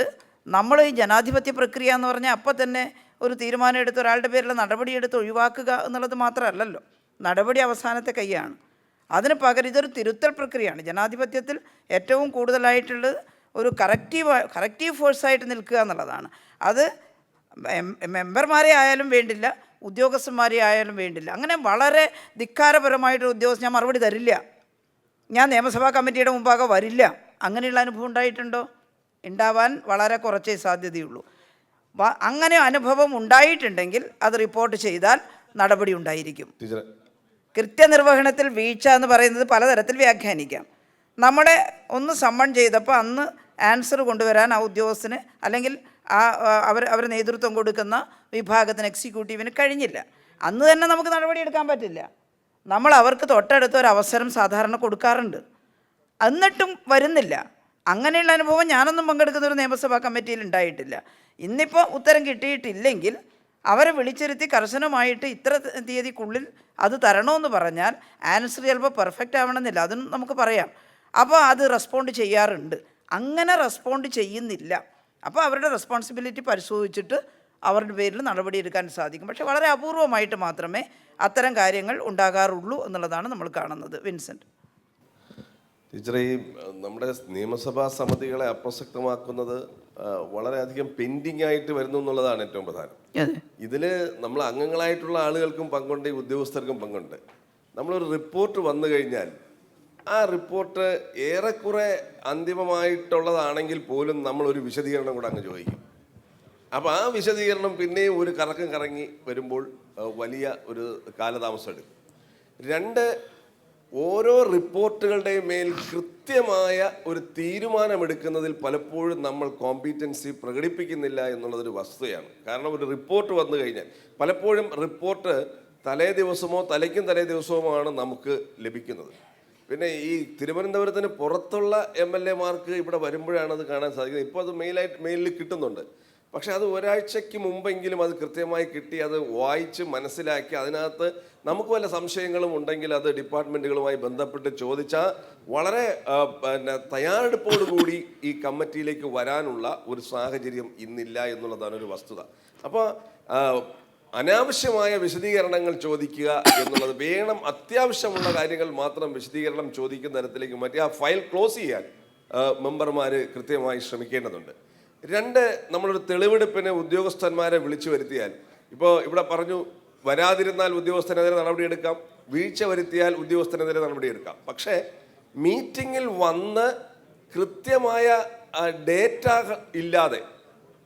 നമ്മൾ ഈ ജനാധിപത്യ പ്രക്രിയ എന്ന് പറഞ്ഞാൽ അപ്പം തന്നെ ഒരു തീരുമാനം എടുത്ത് ഒരാളുടെ പേരിൽ നടപടിയെടുത്ത് ഒഴിവാക്കുക എന്നുള്ളത് മാത്രമല്ലല്ലോ. നടപടി അവസാനത്തെ കൈയാണ്. അതിന് പകരം ഇതൊരു തിരുത്തൽ പ്രക്രിയയാണ്. ജനാധിപത്യത്തിൽ ഏറ്റവും കൂടുതലായിട്ടുള്ളത് ഒരു കറക്റ്റീവ് ഫോഴ്സായിട്ട് നിൽക്കുക എന്നുള്ളതാണ്. അത് മെമ്പർമാരെ ആയാലും വേണ്ടില്ല, ഉദ്യോഗസ്ഥന്മാരെ ആയാലും വേണ്ടില്ല. അങ്ങനെ വളരെ ധിക്കാരപരമായിട്ടൊരു ഉദ്യോഗസ്ഥൻ ഞാൻ മറുപടി തരില്ല, ഞാൻ നിയമസഭാ കമ്മിറ്റിയുടെ മുമ്പാകെ വരില്ല, അങ്ങനെയുള്ള അനുഭവം ഉണ്ടായിട്ടുണ്ടോ? ഉണ്ടാവാൻ വളരെ കുറച്ചേ സാധ്യതയുള്ളൂ. അങ്ങനെ അനുഭവം ഉണ്ടായിട്ടുണ്ടെങ്കിൽ അത് റിപ്പോർട്ട് ചെയ്താൽ നടപടി ഉണ്ടായിരിക്കും. കൃത്യനിർവഹണത്തിൽ വീഴ്ച എന്ന് പറയുന്നത് പലതരത്തിൽ വ്യാഖ്യാനിക്കാം. നമ്മളെ ഒന്ന് സമ്മൺ ചെയ്തപ്പോൾ അന്ന് ആൻസർ കൊണ്ടുവരാൻ ആ ഉദ്യോഗസ്ഥന് അല്ലെങ്കിൽ അവർ നേതൃത്വം കൊടുക്കുന്ന വിഭാഗത്തിന്, എക്സിക്യൂട്ടീവിന് കഴിഞ്ഞില്ല. അന്ന് തന്നെ നമുക്ക് നടപടിയെടുക്കാൻ പറ്റില്ല. നമ്മൾ അവർക്ക് തൊട്ടടുത്ത ഒരു അവസരം സാധാരണ കൊടുക്കാറുണ്ട്, എന്നിട്ടും വരുന്നില്ല. അങ്ങനെയുള്ള അനുഭവം ഞാനൊന്നും പങ്കെടുക്കുന്ന ഒരു നിയമസഭാ കമ്മിറ്റിയിൽ ഉണ്ടായിട്ടില്ല. ഇന്നിപ്പോൾ ഉത്തരം കിട്ടിയിട്ടില്ലെങ്കിൽ അവരെ വിളിച്ചിരുത്തി കർശനമായിട്ട് ഇത്ര തീയതിക്കുള്ളിൽ അത് തരണമെന്ന് പറഞ്ഞാൽ ആൻസർ ചിലപ്പോൾ പെർഫെക്റ്റ് ആവണമെന്നില്ല, അതും നമുക്ക് പറയാം. അപ്പോൾ അത് റെസ്പോണ്ട് ചെയ്യാറുണ്ട്. അങ്ങനെ റെസ്പോണ്ട് ചെയ്യുന്നില്ല, അപ്പോൾ അവരുടെ റെസ്പോൺസിബിലിറ്റി പരിശോധിച്ചിട്ട് അവരുടെ പേരിൽ നടപടിയെടുക്കാൻ സാധിക്കും. പക്ഷേ വളരെ അപൂർവമായിട്ട് മാത്രമേ അത്തരം കാര്യങ്ങൾ ഉണ്ടാകാറുള്ളൂ എന്നുള്ളതാണ് നമ്മൾ കാണുന്നത്. വിൻസെൻ്റ്. ടീച്ചറെ, ഈ നമ്മുടെ നിയമസഭാ സമിതികളെ അപ്രസക്തമാക്കുന്നത് വളരെയധികം പെൻഡിങ് ആയിട്ട് വരുന്നു എന്നുള്ളതാണ് ഏറ്റവും പ്രധാനം. ഇതിൽ നമ്മൾ അംഗങ്ങളായിട്ടുള്ള ആളുകൾക്കും പങ്കുണ്ട്, ഉദ്യോഗസ്ഥർക്കും പങ്കുണ്ട്. നമ്മളൊരു റിപ്പോർട്ട് വന്നു കഴിഞ്ഞാൽ ആ റിപ്പോർട്ട് ഏറെക്കുറെ അന്തിമമായിട്ടുള്ളതാണെങ്കിൽ പോലും നമ്മളൊരു വിശദീകരണം കൂടെ അങ്ങ് ചോദിക്കും. അപ്പോൾ ആ വിശദീകരണം പിന്നെയും ഒരു കറക്കം കറങ്ങി വരുമ്പോൾ വലിയ ഒരു കാലതാമസം എടുക്കും. രണ്ട്, ഓരോ റിപ്പോർട്ടുകളുടെയും മേൽ കൃത്യമായ ഒരു തീരുമാനമെടുക്കുന്നതിൽ പലപ്പോഴും നമ്മൾ കോമ്പീറ്റൻസി പ്രകടിപ്പിക്കുന്നില്ല എന്നുള്ളതൊരു വസ്തുതയാണ്. കാരണം ഒരു റിപ്പോർട്ട് വന്നു കഴിഞ്ഞാൽ പലപ്പോഴും റിപ്പോർട്ട് തലേ ദിവസമോ തലയ്ക്കും തലേ ദിവസവുമാണ് നമുക്ക് ലഭിക്കുന്നത്. പിന്നെ ഈ തിരുവനന്തപുരത്തിന് പുറത്തുള്ള MLA-മാർക്ക് ഇവിടെ വരുമ്പോഴാണ് അത് കാണാൻ സാധിക്കുന്നത്. ഇപ്പോൾ അത് മെയിലിൽ കിട്ടുന്നുണ്ട്. പക്ഷെ അത് ഒരാഴ്ചയ്ക്ക് മുമ്പെങ്കിലും അത് കൃത്യമായി കിട്ടി, അത് വായിച്ച് മനസ്സിലാക്കി അതിനകത്ത് നമുക്ക് വല്ല സംശയങ്ങളും ഉണ്ടെങ്കിൽ അത് ഡിപ്പാർട്ട്മെൻറ്റുകളുമായി ബന്ധപ്പെട്ട് ചോദിച്ചാൽ വളരെ തയ്യാറെടുപ്പോടുകൂടി ഈ കമ്മിറ്റിയിലേക്ക് വരാനുള്ള ഒരു സാഹചര്യം ഇന്നില്ല എന്നുള്ളതാണ് ഒരു വസ്തുത. അപ്പോൾ അനാവശ്യമായ വിശദീകരണങ്ങൾ ചോദിക്കുക എന്നുള്ളത് വേണം. അത്യാവശ്യമുള്ള കാര്യങ്ങൾ മാത്രം വിശദീകരണം ചോദിക്കുന്ന തരത്തിലേക്ക് മാറ്റി ആ ഫയൽ ക്ലോസ് ചെയ്യാൻ മെമ്പർമാർ കൃത്യമായി ശ്രമിക്കേണ്ടതുണ്ട്. രണ്ട്, നമ്മളൊരു തെളിവെടുപ്പിന് ഉദ്യോഗസ്ഥന്മാരെ വിളിച്ചു വരുത്തിയാൽ, ഇപ്പോൾ ഇവിടെ പറഞ്ഞു വരാതിരുന്നാൽ ഉദ്യോഗസ്ഥനെതിരെ നടപടിയെടുക്കാം, വീഴ്ച വരുത്തിയാൽ ഉദ്യോഗസ്ഥനെതിരെ നടപടിയെടുക്കാം. പക്ഷേ മീറ്റിങ്ങിൽ വന്ന് കൃത്യമായ ഡേറ്റ ഇല്ലാതെ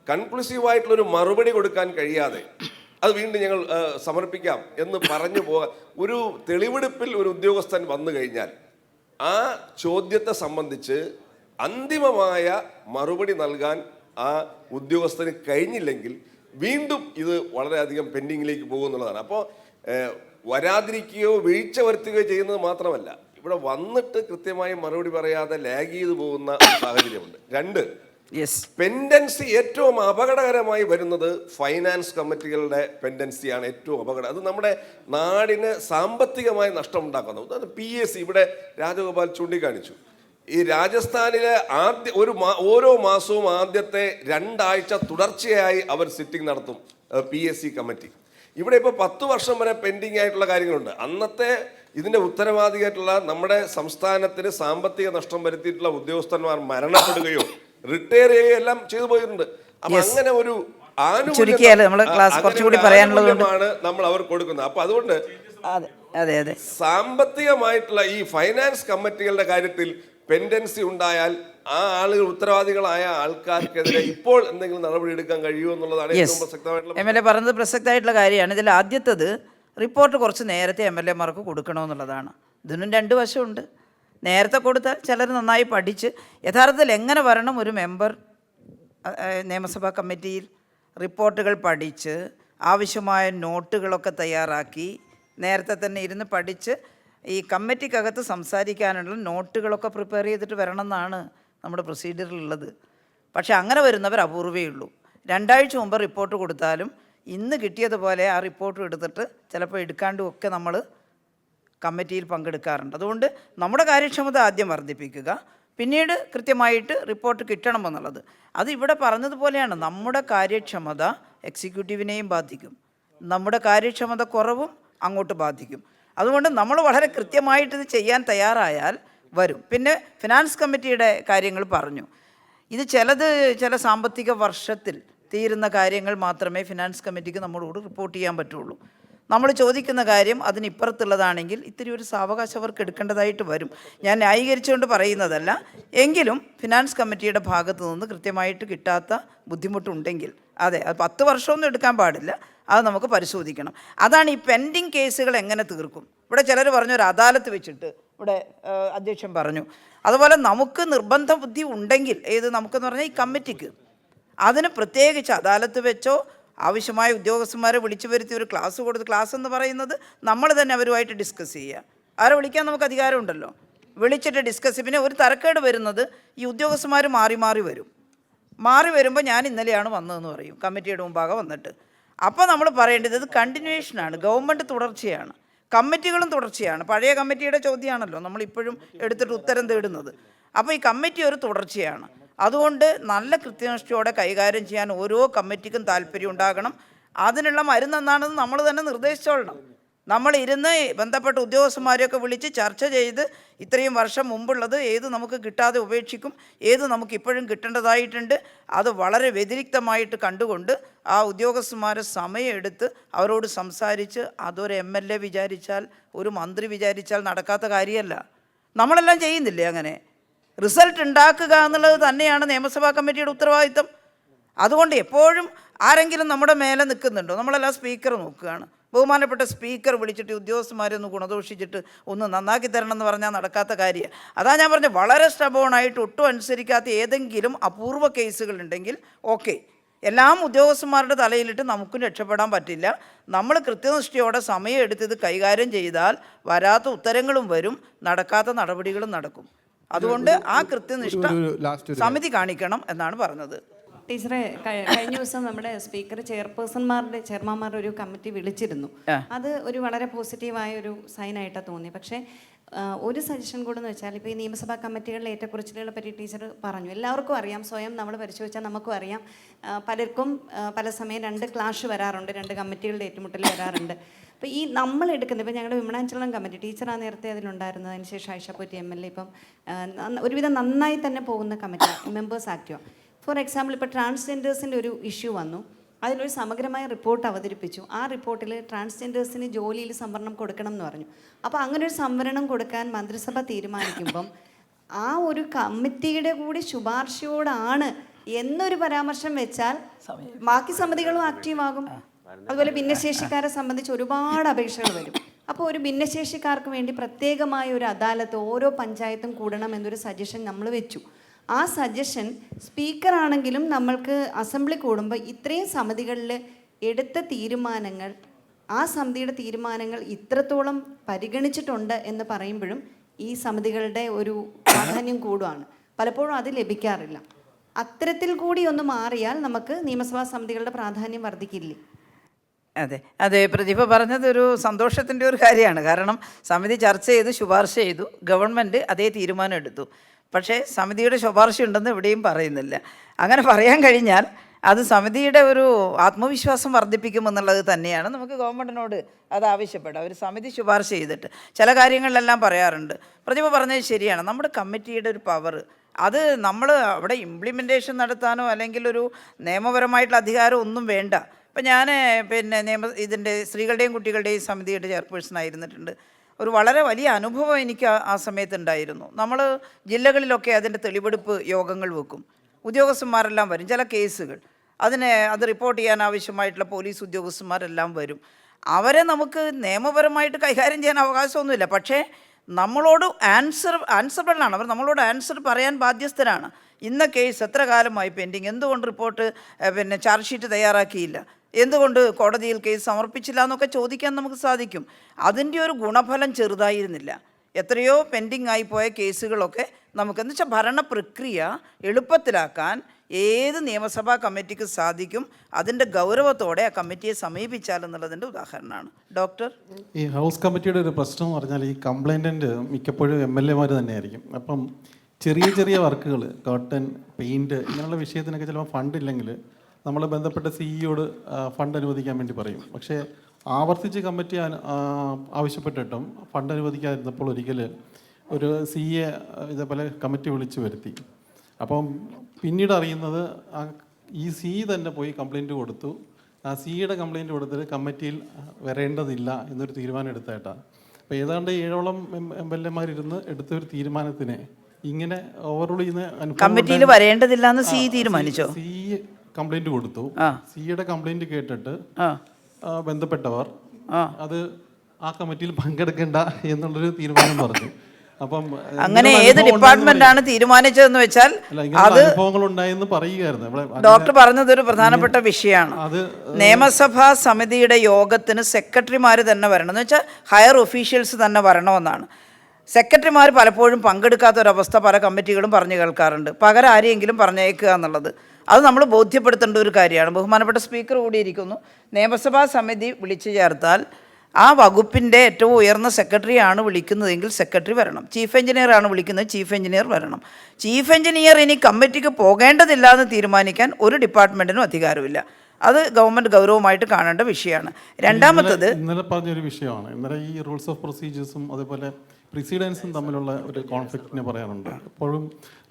കൺക്ലൂസീവായിട്ടുള്ളൊരു മറുപടി കൊടുക്കാൻ കഴിയാതെ അത് വീണ്ടും ഞങ്ങൾ സമർപ്പിക്കാം എന്ന് പറഞ്ഞു പോകാൻ, ഒരു തെളിവെടുപ്പിൽ ഒരു ഉദ്യോഗസ്ഥൻ വന്നു കഴിഞ്ഞാൽ ആ ചോദ്യത്തെ സംബന്ധിച്ച് അന്തിമമായ മറുപടി നൽകാൻ ആ ഉദ്യോഗസ്ഥന് കഴിഞ്ഞില്ലെങ്കിൽ വീണ്ടും ഇത് വളരെയധികം പെൻഡിങ്ങിലേക്ക് പോകുന്നുള്ളതാണ്. അപ്പോൾ വരാതിരിക്കുകയോ വീഴ്ച വരുത്തുകയോ ചെയ്യുന്നത് മാത്രമല്ല, ഇവിടെ വന്നിട്ട് കൃത്യമായി മറുപടി പറയാതെ ലാഗ് ചെയ്തു പോകുന്ന സാഹചര്യമുണ്ട്. രണ്ട്, പെൻഡൻസി ഏറ്റവും അപകടകരമായി വരുന്നത് ഫൈനാൻസ് കമ്മിറ്റികളുടെ പെൻഡൻസിയാണ് ഏറ്റവും അപകടം. അത് നമ്മുടെ നാടിന് സാമ്പത്തികമായി നഷ്ടമുണ്ടാക്കുന്നു. അത് PAC ഇവിടെ രാജഗോപാൽ ചൂണ്ടിക്കാണിച്ചു. ഈ രാജസ്ഥാനിലെ ഓരോ മാസവും ആദ്യത്തെ 2 ആഴ്ച തുടർച്ചയായി അവർ സിറ്റിംഗ് നടത്തും PAC കമ്മിറ്റി. ഇവിടെ ഇപ്പോൾ 10 വർഷം വരെ പെൻഡിങ് ആയിട്ടുള്ള കാര്യങ്ങളുണ്ട്. അന്നത്തെ ഇതിൻ്റെ ഉത്തരവാദിയായിട്ടുള്ള നമ്മുടെ സംസ്ഥാനത്തിന് സാമ്പത്തിക നഷ്ടം വരുത്തിയിട്ടുള്ള ഉദ്യോഗസ്ഥന്മാർ മരണപ്പെടുകയോ റിട്ടയർ ചെയ്യുകയോ എല്ലാം ചെയ്തു പോയിട്ടുണ്ട്. അപ്പൊ അങ്ങനെ ഒരു ആനുകൂല്യമാണ് നമ്മൾ അവർ കൊടുക്കുന്നത്. അപ്പൊ അതുകൊണ്ട് സാമ്പത്തികമായിട്ടുള്ള ഈ ഫൈനാൻസ് കമ്മിറ്റികളുടെ കാര്യത്തിൽ പെൻഡൻസി ഉണ്ടായാൽ ആ ആളുകൾ, ഉത്തരവാദികളായ ആൾക്കാർക്കെതിരെ ഇപ്പോൾ എന്തെങ്കിലും നടപടി എടുക്കാൻ കഴിയുമോ എന്നുള്ളതാണ് ഏറ്റവും പ്രസക്തമായിട്ടുള്ള. MLA പറഞ്ഞത് പ്രസക്തമായിട്ടുള്ള കാര്യമാണ്. ഇതിൽ ആദ്യത്തത് റിപ്പോർട്ട് കുറച്ച് നേരത്തെ MLA-മാർക്ക് കൊടുക്കണമെന്നുള്ളതാണ്. ഇതിനും 2 വശമുണ്ട്. നേരത്തെ കൊടുത്താൽ ചിലർ നന്നായി പഠിച്ച് യഥാർത്ഥത്തിൽ എങ്ങനെ വരണം ഒരു മെമ്പർ നിയമസഭാ കമ്മിറ്റിയിൽ, റിപ്പോർട്ടുകൾ പഠിച്ച് ആവശ്യമായ നോട്ടുകളൊക്കെ തയ്യാറാക്കി നേരത്തെ തന്നെ ഇരുന്ന് പഠിച്ച് ഈ കമ്മിറ്റിക്കകത്ത് സംസാരിക്കാനുള്ള നോട്ടുകളൊക്കെ പ്രിപ്പയർ ചെയ്തിട്ട് വരണം എന്നാണ് നമ്മുടെ പ്രൊസീജിയറിലുള്ളത്. പക്ഷേ അങ്ങനെ വരുന്നവർ അപൂർവേ ഉള്ളൂ. 2 ആഴ്ച മുമ്പ് റിപ്പോർട്ട് കൊടുത്താലും ഇന്ന് കിട്ടിയതുപോലെ ആ റിപ്പോർട്ട് എടുത്തിട്ട് ചിലപ്പോൾ എടുക്കാണ്ടും ഒക്കെ നമ്മൾ കമ്മിറ്റിയിൽ പങ്കെടുക്കാറുണ്ട്. അതുകൊണ്ട് നമ്മുടെ കാര്യക്ഷമത ആദ്യം വർദ്ധിപ്പിക്കുക, പിന്നീട് കൃത്യമായിട്ട് റിപ്പോർട്ട് കിട്ടണമെന്നുള്ളത്. അത് ഇവിടെ പറഞ്ഞതുപോലെയാണ്, നമ്മുടെ കാര്യക്ഷമത എക്സിക്യൂട്ടീവിനെയും ബാധിക്കും, നമ്മുടെ കാര്യക്ഷമത കുറവും അങ്ങോട്ട് ബാധിക്കും. അതുകൊണ്ട് നമ്മൾ വളരെ കൃത്യമായിട്ട് ഇത് ചെയ്യാൻ തയ്യാറായാൽ വരും. പിന്നെ ഫിനാൻസ് കമ്മിറ്റിയുടെ കാര്യങ്ങൾ പറഞ്ഞു. ഇത് ചില സാമ്പത്തിക വർഷത്തിൽ തീരുന്ന കാര്യങ്ങൾ മാത്രമേ ഫിനാൻസ് കമ്മിറ്റിക്ക് നമ്മളോട് റിപ്പോർട്ട് ചെയ്യാൻ പറ്റുള്ളൂ. നമ്മൾ ചോദിക്കുന്ന കാര്യം അതിനിപ്പുറത്തുള്ളതാണെങ്കിൽ ഇത്തിരി ഒരു സാവകാശം അവർക്ക് എടുക്കേണ്ടതായിട്ട് വരും. ഞാൻ ന്യായീകരിച്ചുകൊണ്ട് പറയുന്നതല്ല, എങ്കിലും ഫിനാൻസ് കമ്മിറ്റിയുടെ ഭാഗത്തു നിന്ന് കൃത്യമായിട്ട് കിട്ടാത്ത ബുദ്ധിമുട്ടുണ്ടെങ്കിൽ അതെ, അത് 10 വർഷമൊന്നും എടുക്കാൻ പാടില്ല, അത് നമുക്ക് പരിശോധിക്കണം. അതാണ് ഈ പെൻഡിങ് കേസുകൾ എങ്ങനെ തീർക്കും. ഇവിടെ ചിലർ പറഞ്ഞു ഒരു അദാലത്ത് വെച്ചിട്ട്, ഇവിടെ അധ്യക്ഷൻ പറഞ്ഞു. അതുപോലെ നമുക്ക് നിർബന്ധ ബുദ്ധി ഉണ്ടെങ്കിൽ, നമുക്കെന്ന് പറഞ്ഞാൽ ഈ കമ്മിറ്റിക്ക് അതിന് പ്രത്യേകിച്ച് അദാലത്ത് വെച്ചോ ആവശ്യമായ ഉദ്യോഗസ്ഥന്മാരെ വിളിച്ചു വരുത്തി ഒരു ക്ലാസ് കൊടുത്ത്, ക്ലാസ് എന്ന് പറയുന്നത് നമ്മൾ തന്നെ അവരുമായിട്ട് ഡിസ്കസ് ചെയ്യുക. ആരെ വിളിക്കാൻ നമുക്ക് അധികാരമുണ്ടല്ലോ, വിളിച്ചിട്ട് ഡിസ്കസ്. പിന്നെ ഒരു തരക്കേട് വരുന്നത് ഈ ഉദ്യോഗസ്ഥന്മാർ മാറി വരുമ്പോൾ ഞാൻ ഇന്നലെയാണ് വന്നതെന്ന് പറയും കമ്മിറ്റിയുടെ മുമ്പാകെ വന്നിട്ട്. അപ്പോൾ നമ്മൾ പറയേണ്ടത് ഇത് കണ്ടിന്യൂവേഷനാണ്, ഗവൺമെൻറ് തുടർച്ചയാണ്, കമ്മിറ്റികളും തുടർച്ചയാണ്. പഴയ കമ്മിറ്റിയുടെ ചോദ്യമാണല്ലോ നമ്മളിപ്പോഴും എടുത്തിട്ട് ഉത്തരം തേടുന്നത്. അപ്പോൾ ഈ കമ്മിറ്റി ഒരു തുടർച്ചയാണ്. അതുകൊണ്ട് നല്ല കൃത്യനിഷ്ഠയോടെ കൈകാര്യം ചെയ്യാൻ ഓരോ കമ്മിറ്റിക്കും താല്പര്യം ഉണ്ടാകണം. അതിനുള്ള മരുന്നെന്നാണെന്ന് നമ്മൾ തന്നെ നിർദ്ദേശിച്ചോളണം. നമ്മളിരുന്ന് ബന്ധപ്പെട്ട ഉദ്യോഗസ്ഥന്മാരെയൊക്കെ വിളിച്ച് ചർച്ച ചെയ്ത് ഇത്രയും വർഷം മുമ്പുള്ളത് ഏത് നമുക്ക് കിട്ടാതെ ഉപേക്ഷിക്കും, ഏത് നമുക്ക് ഇപ്പോഴും കിട്ടേണ്ടതായിട്ടുണ്ട്, അത് വളരെ വ്യതിരിക്തമായിട്ട് കണ്ടുകൊണ്ട് ആ ഉദ്യോഗസ്ഥന്മാരെ സമയമെടുത്ത് അവരോട് സംസാരിച്ച്, അതൊരു MLA വിചാരിച്ചാൽ ഒരു മന്ത്രി വിചാരിച്ചാൽ നടക്കാത്ത കാര്യമല്ല. നമ്മളെല്ലാം ചെയ്യുന്നില്ലേ അങ്ങനെ? റിസൾട്ട് ഉണ്ടാക്കുക എന്നുള്ളത് തന്നെയാണ് നിയമസഭാ കമ്മിറ്റിയുടെ ഉത്തരവാദിത്തം. അതുകൊണ്ട് എപ്പോഴും ആരെങ്കിലും നമ്മുടെ മേലെ നിൽക്കുന്നുണ്ടോ? നമ്മളെല്ലാം സ്പീക്കർ നോക്കുകയാണ്. ബഹുമാനപ്പെട്ട സ്പീക്കർ വിളിച്ചിട്ട് ഉദ്യോഗസ്ഥന്മാരെ ഒന്ന് ഗുണദോഷിച്ചിട്ട് ഒന്ന് നന്നാക്കി തരണം എന്ന് പറഞ്ഞാൽ നടക്കാത്ത കാര്യം. അതാ ഞാൻ പറഞ്ഞത്, വളരെ സ്റ്റബോണായിട്ട് ഒട്ടും അനുസരിക്കാത്ത ഏതെങ്കിലും അപൂർവ കേസുകളുണ്ടെങ്കിൽ ഓക്കെ, എല്ലാം ഉദ്യോഗസ്ഥന്മാരുടെ തലയിലിട്ട് നമുക്കും രക്ഷപ്പെടാൻ പറ്റില്ല. നമ്മൾ കൃത്യനിഷ്ഠയോടെ സമയം എടുത്ത് കൈകാര്യം ചെയ്താൽ വരാത്ത ഉത്തരങ്ങളും വരും, നടക്കാത്ത നടപടികളും നടക്കും. അതുകൊണ്ട് ആ കൃത്യനിഷ്ഠ സമിതി കാണിക്കണം എന്നാണ് പറഞ്ഞത്. ടീച്ചറെ, കഴിഞ്ഞ ദിവസം നമ്മുടെ സ്പീക്കർ ചെയർമാൻമാരുടെ ഒരു കമ്മിറ്റി വിളിച്ചിരുന്നു. അത് ഒരു വളരെ പോസിറ്റീവായ ഒരു സൈനായിട്ടാണ് തോന്നി. പക്ഷേ ഒരു സജഷൻ കൂടെ എന്ന് വെച്ചാൽ, ഇപ്പോൾ ഈ നിയമസഭാ കമ്മിറ്റികളിലെ ഏറ്റക്കുറച്ചിലുകളെ പറ്റി ടീച്ചർ പറഞ്ഞു. എല്ലാവർക്കും അറിയാം, സ്വയം നമ്മൾ പരിശോധിച്ചാൽ നമുക്കും അറിയാം, പലർക്കും പല സമയം 2 ക്ലാഷ് വരാറുണ്ട്, 2 കമ്മിറ്റികളുടെ ഏറ്റുമുട്ടൽ വരാറുണ്ട്. അപ്പോൾ ഈ നമ്മൾ എടുക്കുന്നത്, ഇപ്പോൾ ഞങ്ങളുടെ വിമണാഞ്ചലം കമ്മിറ്റി, ടീച്ചറാണ് നേരത്തെ അതിലുണ്ടായിരുന്നത്, അതിനുശേഷം ആയിഷാപ്പൂറ്റി MLA, ഇപ്പം ഒരുവിധം നന്നായി തന്നെ പോകുന്ന committee, members active. For example, ഇപ്പോൾ ട്രാൻസ്ജെൻഡേഴ്സിൻ്റെ ഒരു ഇഷ്യൂ വന്നു, അതിനൊരു സമഗ്രമായ റിപ്പോർട്ട് അവതരിപ്പിച്ചു. ആ റിപ്പോർട്ടിൽ ട്രാൻസ്ജെൻഡേഴ്സിന് ജോലിയിൽ സംവരണം കൊടുക്കണം എന്ന് പറഞ്ഞു. അപ്പോൾ അങ്ങനെ ഒരു സംവരണം കൊടുക്കാൻ മന്ത്രിസഭ തീരുമാനിക്കുമ്പം ആ ഒരു കമ്മിറ്റിയുടെ കൂടി ശുപാർശയോടാണ് എന്നൊരു പരാമർശം വെച്ചാൽ ബാക്കി സമിതികളും ആക്റ്റീവാകും. അതുപോലെ ഭിന്നശേഷിക്കാരെ സംബന്ധിച്ച് ഒരുപാട് അപേക്ഷകൾ വരും. അപ്പോൾ ഒരു ഭിന്നശേഷിക്കാർക്ക് വേണ്ടി പ്രത്യേകമായ ഒരു അദാലത്ത് ഓരോ പഞ്ചായത്തും കൂടണം എന്നൊരു സജഷൻ നമ്മൾ വെച്ചു. ആ സജഷൻ സ്പീക്കറാണെങ്കിലും നമ്മൾക്ക് അസംബ്ലി കൂടുമ്പോൾ ഇത്രയും സമിതികളിൽ എടുത്ത തീരുമാനങ്ങൾ, ആ സമിതിയുടെ തീരുമാനങ്ങൾ ഇത്രത്തോളം പരിഗണിച്ചിട്ടുണ്ട് എന്ന് പറയുമ്പോഴും ഈ സമിതികളുടെ ഒരു പ്രാധാന്യം കൂടുകയാണ്. പലപ്പോഴും അത് ലഭിക്കാറില്ല. അത്തരത്തിൽ കൂടി ഒന്ന് മാറിയാൽ നമുക്ക് നിയമസഭാ സമിതികളുടെ പ്രാധാന്യം വർദ്ധിക്കില്ലേ? അതെ, പ്രതിഭ പറഞ്ഞതൊരു സന്തോഷത്തിൻ്റെ ഒരു കാര്യമാണ്. കാരണം സമിതി ചർച്ച ചെയ്ത് ശുപാർശ ചെയ്തു, ഗവൺമെൻറ് അതേ തീരുമാനം എടുത്തു. പക്ഷേ സമിതിയുടെ ശുപാർശ ഉണ്ടെന്ന് എവിടെയും പറയുന്നില്ല. അങ്ങനെ പറയാൻ കഴിഞ്ഞാൽ അത് സമിതിയുടെ ഒരു ആത്മവിശ്വാസം വർദ്ധിപ്പിക്കുമെന്നുള്ളത് തന്നെയാണ്. നമുക്ക് ഗവൺമെൻറ്റിനോട് അത് ആവശ്യപ്പെടാം. ഒരു സമിതി ശുപാർശ ചെയ്തിട്ട് ചില കാര്യങ്ങളിലെല്ലാം പറയാറുണ്ട്. പ്രതിഭ പറഞ്ഞത് ശരിയാണ്. നമ്മുടെ കമ്മിറ്റിയുടെ ഒരു പവർ, അത് നമ്മൾ അവിടെ ഇംപ്ലിമെൻറ്റേഷൻ നടത്താനോ അല്ലെങ്കിൽ ഒരു നിയമപരമായിട്ടുള്ള അധികാരം ഒന്നും വേണ്ട. ഇപ്പം ഞാൻ ഇതിൻ്റെ സ്ത്രീകളുടെയും കുട്ടികളുടെയും സമിതിയുടെ ചെയർപേഴ്സൺ ആയിരുന്നിട്ടുണ്ട്. ഒരു വളരെ വലിയ അനുഭവം എനിക്ക് ആ സമയത്തുണ്ടായിരുന്നു. നമ്മൾ ജില്ലകളിലൊക്കെ അതിൻ്റെ തെളിവെടുപ്പ് യോഗങ്ങൾ വെക്കും, ഉദ്യോഗസ്ഥന്മാരെല്ലാം വരും. ചില കേസുകൾ അത് റിപ്പോർട്ട് ചെയ്യാൻ ആവശ്യമായിട്ടുള്ള പോലീസ് ഉദ്യോഗസ്ഥന്മാരെല്ലാം വരും. അവരെ നമുക്ക് നിയമപരമായിട്ട് കൈകാര്യം ചെയ്യാൻ അവകാശമൊന്നുമില്ല. പക്ഷേ നമ്മളോട് ആൻസറബിളാണ്. അവർ നമ്മളോട് ആൻസർ പറയാൻ ബാധ്യസ്ഥരാണ്. ഇന്ന കേസ് എത്ര കാലമായി പെൻഡിങ്, എന്തുകൊണ്ട് റിപ്പോർട്ട് ചാർജ് ഷീറ്റ് തയ്യാറാക്കിയില്ല, എന്തുകൊണ്ട് കോടതിയിൽ കേസ് സമർപ്പിച്ചില്ല എന്നൊക്കെ ചോദിക്കാൻ നമുക്ക് സാധിക്കും. അതിൻ്റെ ഒരു ഗുണഫലം ചെറുതായിരുന്നില്ല. എത്രയോ പെൻഡിങ് ആയിപ്പോയ കേസുകളൊക്കെ നമുക്കെന്ന് വെച്ചാൽ ഭരണ പ്രക്രിയ എളുപ്പത്തിലാക്കാൻ ഏത് നിയമസഭാ കമ്മിറ്റിക്ക് സാധിക്കും. അതിൻ്റെ ഗൗരവത്തോടെ ആ കമ്മിറ്റിയെ സമീപിച്ചാലെന്നുള്ളതിൻ്റെ ഉദാഹരണമാണ്. ഡോക്ടർ, ഈ ഹൗസ് കമ്മിറ്റിയുടെ ഒരു പ്രശ്നം എന്ന് പറഞ്ഞാൽ ഈ കംപ്ലൈൻറ്റൻ്റ് മിക്കപ്പോഴും MLA തന്നെയായിരിക്കും. അപ്പം ചെറിയ ചെറിയ വർക്കുകൾ, കർട്ടൻ, പെയിൻറ്റ് ഇങ്ങനെയുള്ള വിഷയത്തിനൊക്കെ ചിലപ്പോൾ ഫണ്ടില്ലെങ്കിൽ നമ്മൾ ബന്ധപ്പെട്ട സിഇയോട് ഫണ്ട് അനുവദിക്കാൻ വേണ്ടി പറയും. പക്ഷേ ആവർത്തിച്ച് കമ്മിറ്റി ആവശ്യപ്പെട്ടിട്ടും ഫണ്ട് അനുവദിക്കാതിരുന്നപ്പോൾ ഒരിക്കൽ ഒരു CA ഇതേപോലെ കമ്മിറ്റി വിളിച്ചു വരുത്തി. അപ്പം പിന്നീട് അറിയുന്നത് ഈ CE തന്നെ പോയി കംപ്ലയിൻറ്റ് കൊടുത്തു. ആ CEയുടെ കംപ്ലയിൻറ്റ് കൊടുത്തിട്ട് കമ്മിറ്റിയിൽ വരേണ്ടതില്ല എന്നൊരു തീരുമാനം എടുത്തായിട്ടാണ്. അപ്പോൾ ഏതാണ്ട് 7ഓളം MLA എടുത്തൊരു തീരുമാനത്തിന് ഇങ്ങനെ ഓവർറൂൾ ചെയ്യുന്ന കമ്മിറ്റിയിൽ വരേണ്ടതില്ല എന്ന് CE തീരുമാനിച്ചോ? CE കംപ്ലയിൻറ്റ് കൊടുത്തു. CEയുടെ കംപ്ലയിൻറ്റ് കേട്ടിട്ട് ബന്ധപ്പെട്ടവർ അത് ആ കമ്മിറ്റിയിൽ പങ്കെടുക്കേണ്ട എന്നുള്ളൊരു തീരുമാനം പറഞ്ഞു. അപ്പം അങ്ങനെ ഏത് ഡിപ്പാർട്ട്മെന്റാണ് തീരുമാനിച്ചതെന്ന് വെച്ചാൽ അത് അനുഭവങ്ങൾ ഉണ്ടായെന്ന് പറയുകയായിരുന്നു. ഡോക്ടർ പറഞ്ഞത് ഒരു പ്രധാനപ്പെട്ട വിഷയമാണ്. നിയമസഭാ സമിതിയുടെ യോഗത്തിന് സെക്രട്ടറിമാർ തന്നെ വരണം എന്ന് വെച്ചാൽ ഹയർ ഒഫീഷ്യൽസ് തന്നെ വരണമെന്നാണ്. സെക്രട്ടറിമാർ പലപ്പോഴും പങ്കെടുക്കാത്തൊരവസ്ഥ പല കമ്മിറ്റികളും പറഞ്ഞു കേൾക്കാറുണ്ട്. പകരം ആരെയെങ്കിലും പറഞ്ഞേക്കുക എന്നുള്ളത് അത് നമ്മൾ ബോധ്യപ്പെടുത്തേണ്ട ഒരു കാര്യമാണ്. ബഹുമാനപ്പെട്ട സ്പീക്കർ കൂടിയിരിക്കുന്നു. നിയമസഭാ സമിതി വിളിച്ചു ചേർത്താൽ ആ വകുപ്പിൻ്റെ ഏറ്റവും ഉയർന്ന സെക്രട്ടറിയാണ് വിളിക്കുന്നതെങ്കിൽ സെക്രട്ടറി വരണം. ചീഫ് എഞ്ചിനീയറാണ് വിളിക്കുന്നത്, ചീഫ് എഞ്ചിനീയർ വരണം. ചീഫ് എഞ്ചിനീയർ ഇനി കമ്മിറ്റിക്ക് പോകേണ്ടതില്ല എന്ന് തീരുമാനിക്കാൻ ഒരു ഡിപ്പാർട്ട്മെൻറ്റിനും അധികാരമില്ല. അത് ഗവൺമെൻറ് ഗൗരവമായിട്ട് കാണേണ്ട വിഷയമാണ്. രണ്ടാമത്തത് ഇന്നലെ പറഞ്ഞൊരു വിഷയമാണ്. ഇന്നലെ ഈ റൂൾസ് ഓഫ് പ്രൊസീജിയേഴ്സും അതുപോലെ പ്രസിഡൻസും തമ്മിലുള്ള ഒരു കോൺഫ്ലിക്റ്റിനെ പറയാനുണ്ട്. എപ്പോഴും